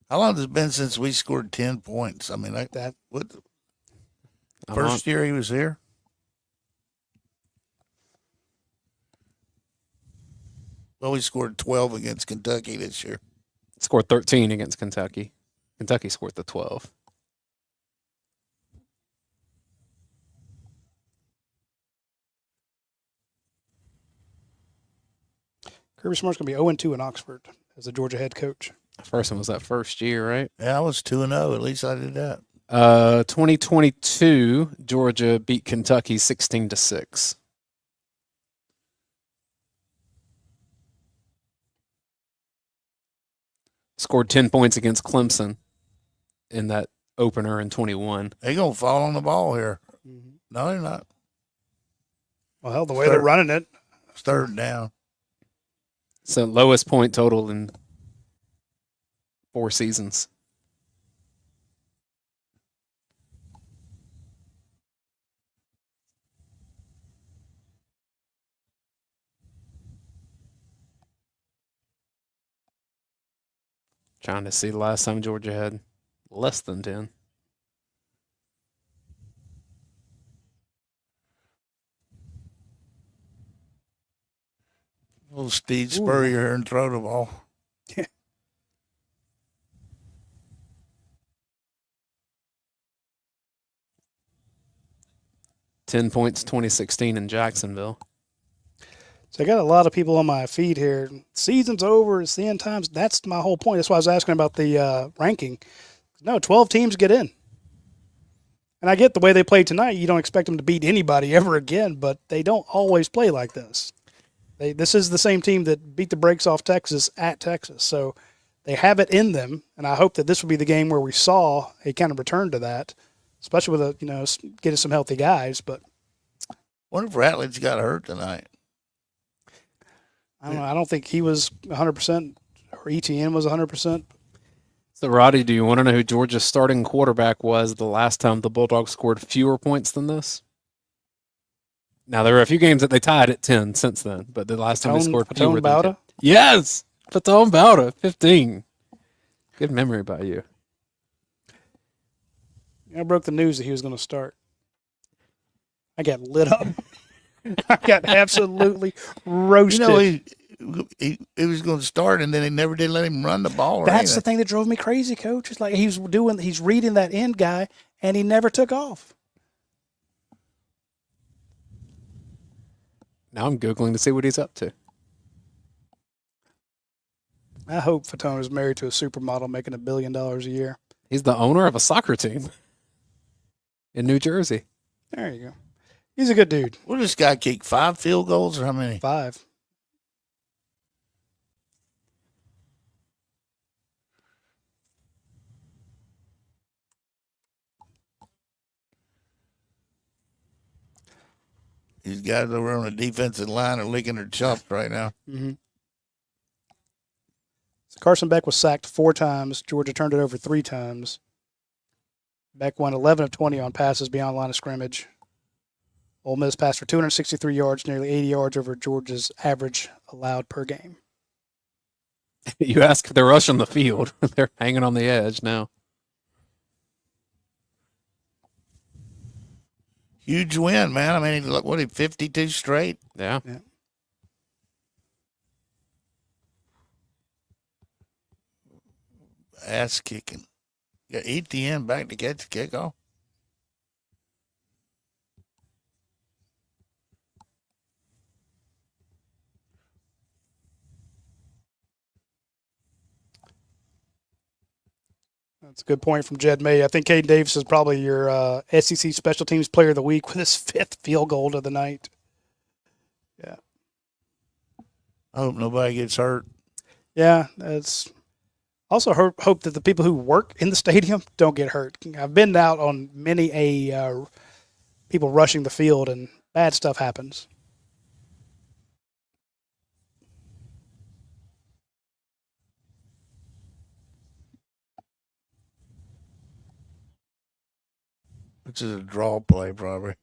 How long has it been since we scored 10 points? I mean, first year he was here? Well, we scored 12 against Kentucky this year. Scored 13 against Kentucky. Kentucky scored the 12. Kirby Smart's going to be 0-2 in Oxford as the Georgia head coach. First one was that first year, right? Yeah, I was 2-0. At least I did that. 2022, Georgia beat Kentucky 16-6. Scored 10 points against Clemson in that opener in 21. They're going to fall on the ball here. Mm-hmm. No, they're not. Well, the way they're running it. It's 3rd down. So lowest point total in 4 seasons. Trying to see the last time Georgia had less than 10. Little Steve Spurrier and throw the ball. Yeah. $10 points, 2016 in Jacksonville. So I got a lot of people on my feed here. Season's over. It's the end times. That's my whole point. That's why I was asking about the ranking. No, 12 teams get in. And I get the way they played tonight. You don't expect them to beat anybody ever again, but they don't always play like this. This is the same team that beat the brakes off Texas at Texas. So they have it in them, and I hope that this will be the game where we saw a kind of return to that, especially with getting some healthy guys. But wonder if Ratledge got hurt tonight. I don't know. I don't think he was 100% or ETN was 100%. So, Roddy, do you want to know who Georgia's starting quarterback was the last time the Bulldogs scored fewer points than this? Now, there were a few games that they tied at 10 since then, but the last time they scored fewer than 10. Yes! Patone Bauta, 15. Good memory by you. I broke the news that he was going to start. I got lit up. I got absolutely roasted. He was going to start, and then they never did let him run the ball. That's the thing that drove me crazy, Coach. It's like he's reading that end guy, and he never took off. Now I'm Googling to see what he's up to. I hope Fatone is married to a supermodel making $1 billion a year. He's the owner of a soccer team in New Jersey. There you go. He's a good dude. What did this guy kick? 5 field goals or how many? 5. These guys over on the defensive line are licking their chops right now. Mm-hmm. So Carson Beck was sacked 4 times. Georgia turned it over 3 times. Beck won 11 of 20 on passes beyond line of scrimmage. Ole Miss passed for 263 yards, nearly 80 yards over Georgia's average allowed per game. You ask if they're rushing the field. They're hanging on the edge now. Huge win, man. I mean, look, what, 52 straight? Yeah. Ass kicking. You got ETN back to catch the kickoff. That's a good point from Jed May. I think Caden Davis is probably your SEC Special Teams Player of the Week with his 5th field goal of the night. Yeah. I hope nobody gets hurt. Yeah, it's also hope that the people who work in the stadium don't get hurt. I've been out on many people rushing the field, and bad stuff happens. Which is a draw play, probably.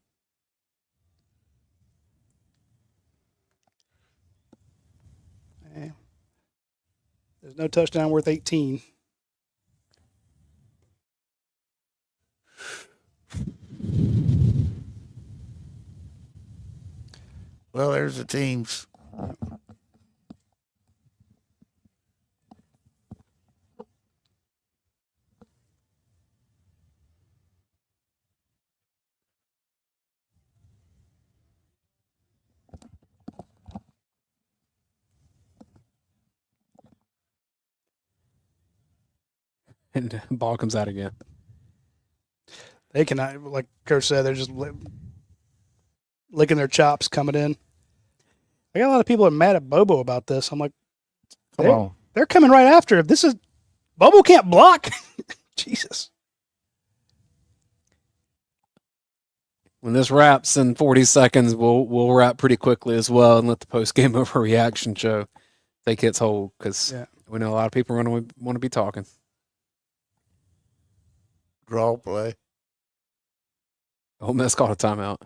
There's no touchdown worth 18. Well, there's the teams. And the ball comes out again. They cannot, like Coach said, they're just licking their chops coming in. I got a lot of people that are mad at Bobo about this. I'm like, Come on. they're coming right after. If this is Bobo can't block. Jesus. When this wraps in 40 seconds, we'll wrap pretty quickly as well and let the post game overreaction show take its hold because we know a lot of people are going to want to be talking. Draw play. Ole Miss called a timeout.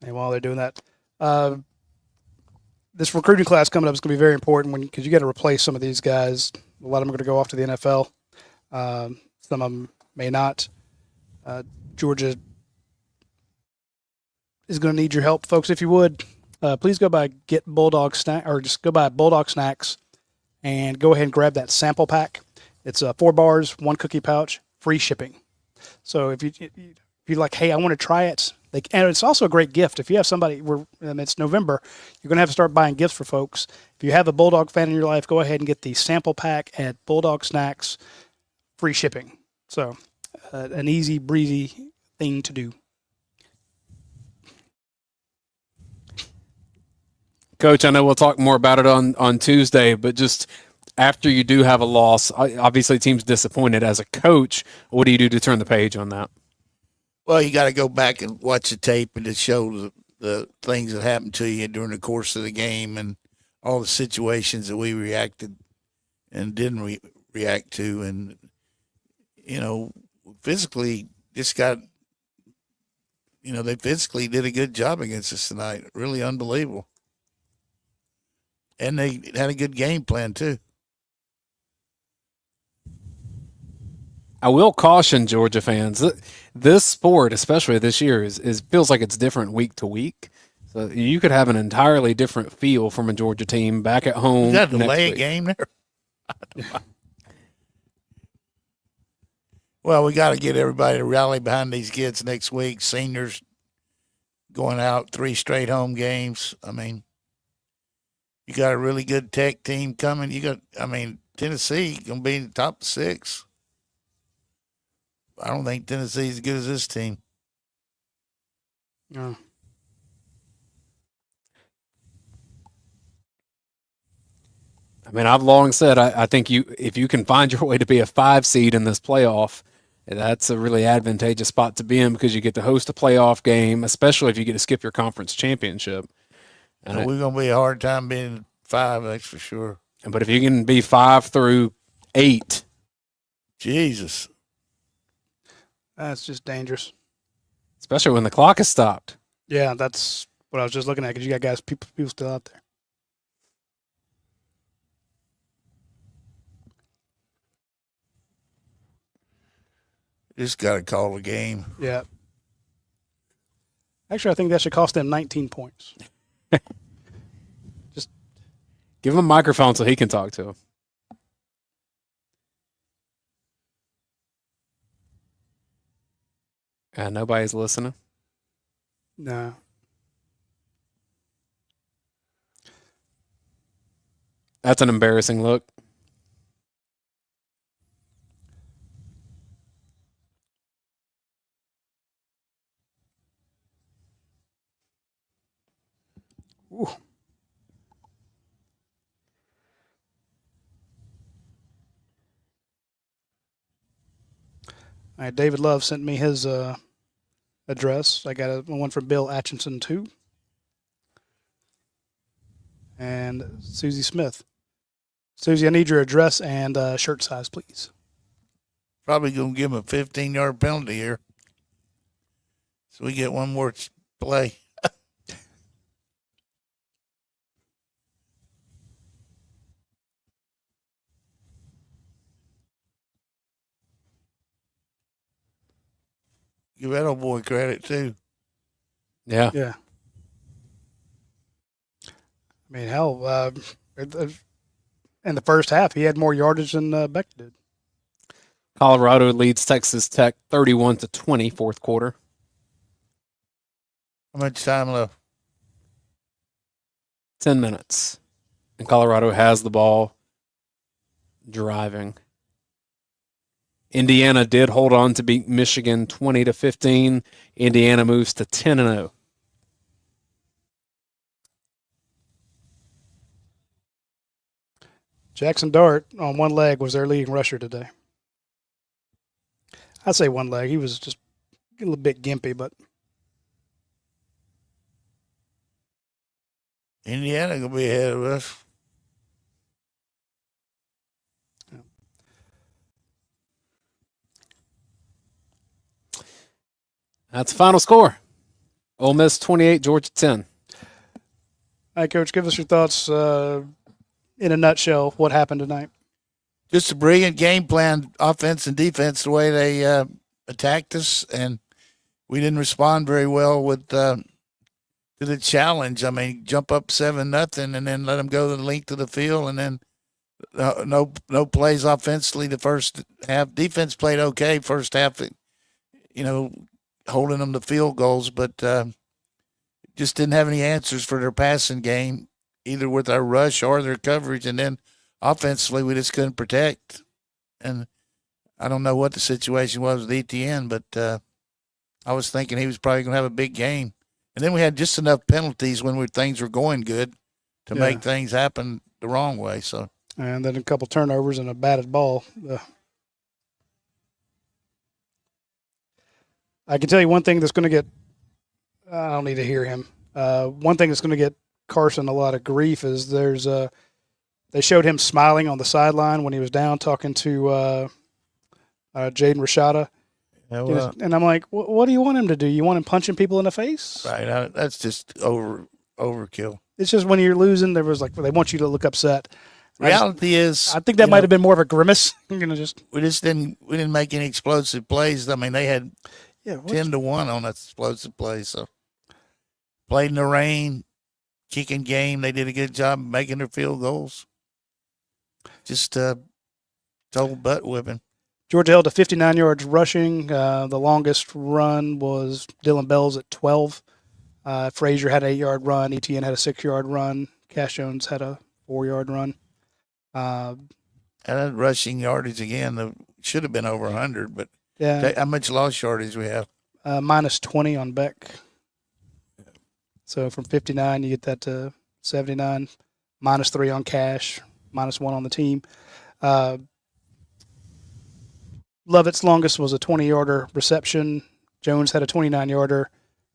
And while they're doing that, this recruiting class coming up is going to be very important because you got to replace some of these guys. A lot of them are going to go off to the NFL. Some of them may not. Georgia is going to need your help, folks. If you would, please go by Get Bulldog Snack, or just go by Bulldog Snacks and go ahead and grab that sample pack. It's 4 bars, 1 cookie pouch, free shipping. So if you're like, hey, I want to try it, and it's also a great gift. If you have somebody, it's November, you're going to have to start buying gifts for folks. If you have a Bulldog fan in your life, go ahead and get the sample pack at Bulldog Snacks, free shipping. So an easy breezy thing to do. Coach, I know we'll talk more about it on Tuesday, but just after you do have a loss, obviously the team's disappointed. As a coach, what do you do to turn the page on that? Well, you got to go back and watch the tape and just show the things that happened to you during the course of the game and all the situations that we reacted and didn't react to. And, physically just got, they physically did a good job against us tonight. Really unbelievable. And they had a good game plan, too. I will caution Georgia fans. This sport, especially this year, is feels like it's different week to week. So you could have an entirely different feel from a Georgia team back at home. You got to delay a game there? Well, we got to get everybody to rally behind these kids next week. Seniors going out 3 straight home games. I mean, you got a really good Tech team coming. Tennessee going to be in the top 6. I don't think Tennessee's as good as this team. No. I mean, I've long said I think if you can find your way to be a 5 seed in this playoff, that's a really advantageous spot to be in because you get to host a playoff game, especially if you get to skip your conference championship. And we're going to be a hard time being 5, that's for sure. But if you can be 5 through 8. Jesus. That's just dangerous. Especially when the clock is stopped. Yeah, that's what I was just looking at because you got people still out there. Just got to call the game. Yeah. Actually, I think that should cost them 19 points. Just give him a microphone so he can talk to him. And nobody's listening. no. That's an embarrassing look. Ooh. All right, David Love sent me his address. I got one from Bill Atchison too, and Susie Smith. Susie, I need your address and shirt size, please. Probably going to give him a 15-yard penalty here. So we get one more play. Give that old boy credit, too. Yeah. Yeah. I mean, hell, in the first half, he had more yardage than Beck did. Colorado leads Texas Tech 31-20, fourth quarter. How much time left? 10 minutes. And Colorado has the ball driving. Indiana did hold on to beat Michigan 20-15. Indiana moves to 10-0. Jackson Dart on one leg was their leading rusher today. I'd say one leg. He was just a little bit gimpy, but Indiana going to be ahead of us. That's the final score. Ole Miss 28, Georgia 10. all right, Coach, give us your thoughts in a nutshell. What happened tonight? Just a brilliant game plan, offense and defense, the way they attacked us, and we didn't respond very well with to the challenge. I mean, jump up 7-0 and then let them go the length of the field, and then no plays offensively the first half. Defense played okay first half, holding them to field goals, but just didn't have any answers for their passing game, either with our rush or their coverage. And then offensively, we just couldn't protect. And I don't know what the situation was with ETN, but I was thinking he was probably going to have a big game. And then we had just enough penalties when things were going good to make things happen the wrong way. So, and then a couple turnovers and a batted ball. I can tell you one thing that's going to get – I don't need to hear him. One thing that's going to get Carson a lot of grief is they showed him smiling on the sideline when he was down talking to Jaden Rashada. And I'm like, what do you want him to do? You want him punching people in the face? Right. That's just overkill. It's just when you're losing, they want you to look upset. Reality is, I think that might have been more of a grimace. We didn't make any explosive plays. I mean, they had 10-1 on explosive plays. So played in the rain, kicking game. They did a good job making their field goals. Just total butt whipping. Georgia held to 59 yards rushing. The longest run was Dylan Bell's at 12. Frazier had an 8-yard run. ETN had a 6-yard run. Cash Jones had a 4-yard run. And that rushing yardage again should have been over 100, but how much lost yardage we have? Minus 20 on Beck. So from 59, you get that to 79. Minus 3 on Cash. Minus 1 on the team. Lovett's longest was a 20-yarder reception. Jones had a 29-yarder.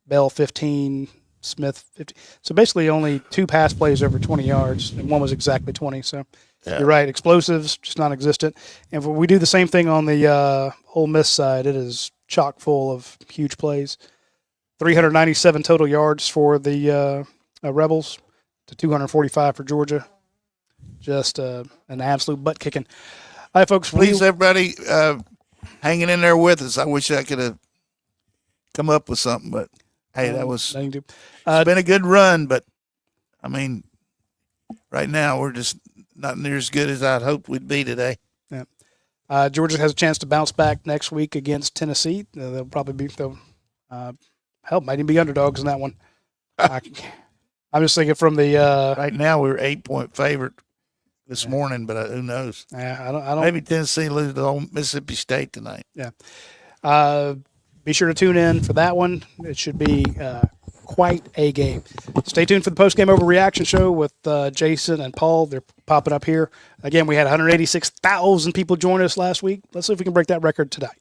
Bell 15. Smith 50. So basically only 2 pass plays over 20 yards, and one was exactly 20. So you're right, explosives just non-existent. And if we do the same thing on the Ole Miss side, it is chock full of huge plays. 397 total yards for the Rebels to 245 for Georgia. Just an absolute butt kicking. All right, folks. Please, everybody, hanging in there with us. I wish I could have come up with something, but hey, it's been a good run. But I mean, right now we're just not near as good as I'd hoped we'd be today. Yeah. Georgia has a chance to bounce back next week against Tennessee. They'll probably might even be underdogs in that one. I'm just thinking from the right now we're 8-point favorite this morning, but who knows? Yeah, I don't. Maybe Tennessee lose to old Mississippi State tonight. Yeah. Be sure to tune in for that one. It should be quite a game. Stay tuned for the post-game overreaction show with Jason and Paul. They're popping up here. Again, we had 186,000 people join us last week. Let's see if we can break that record tonight.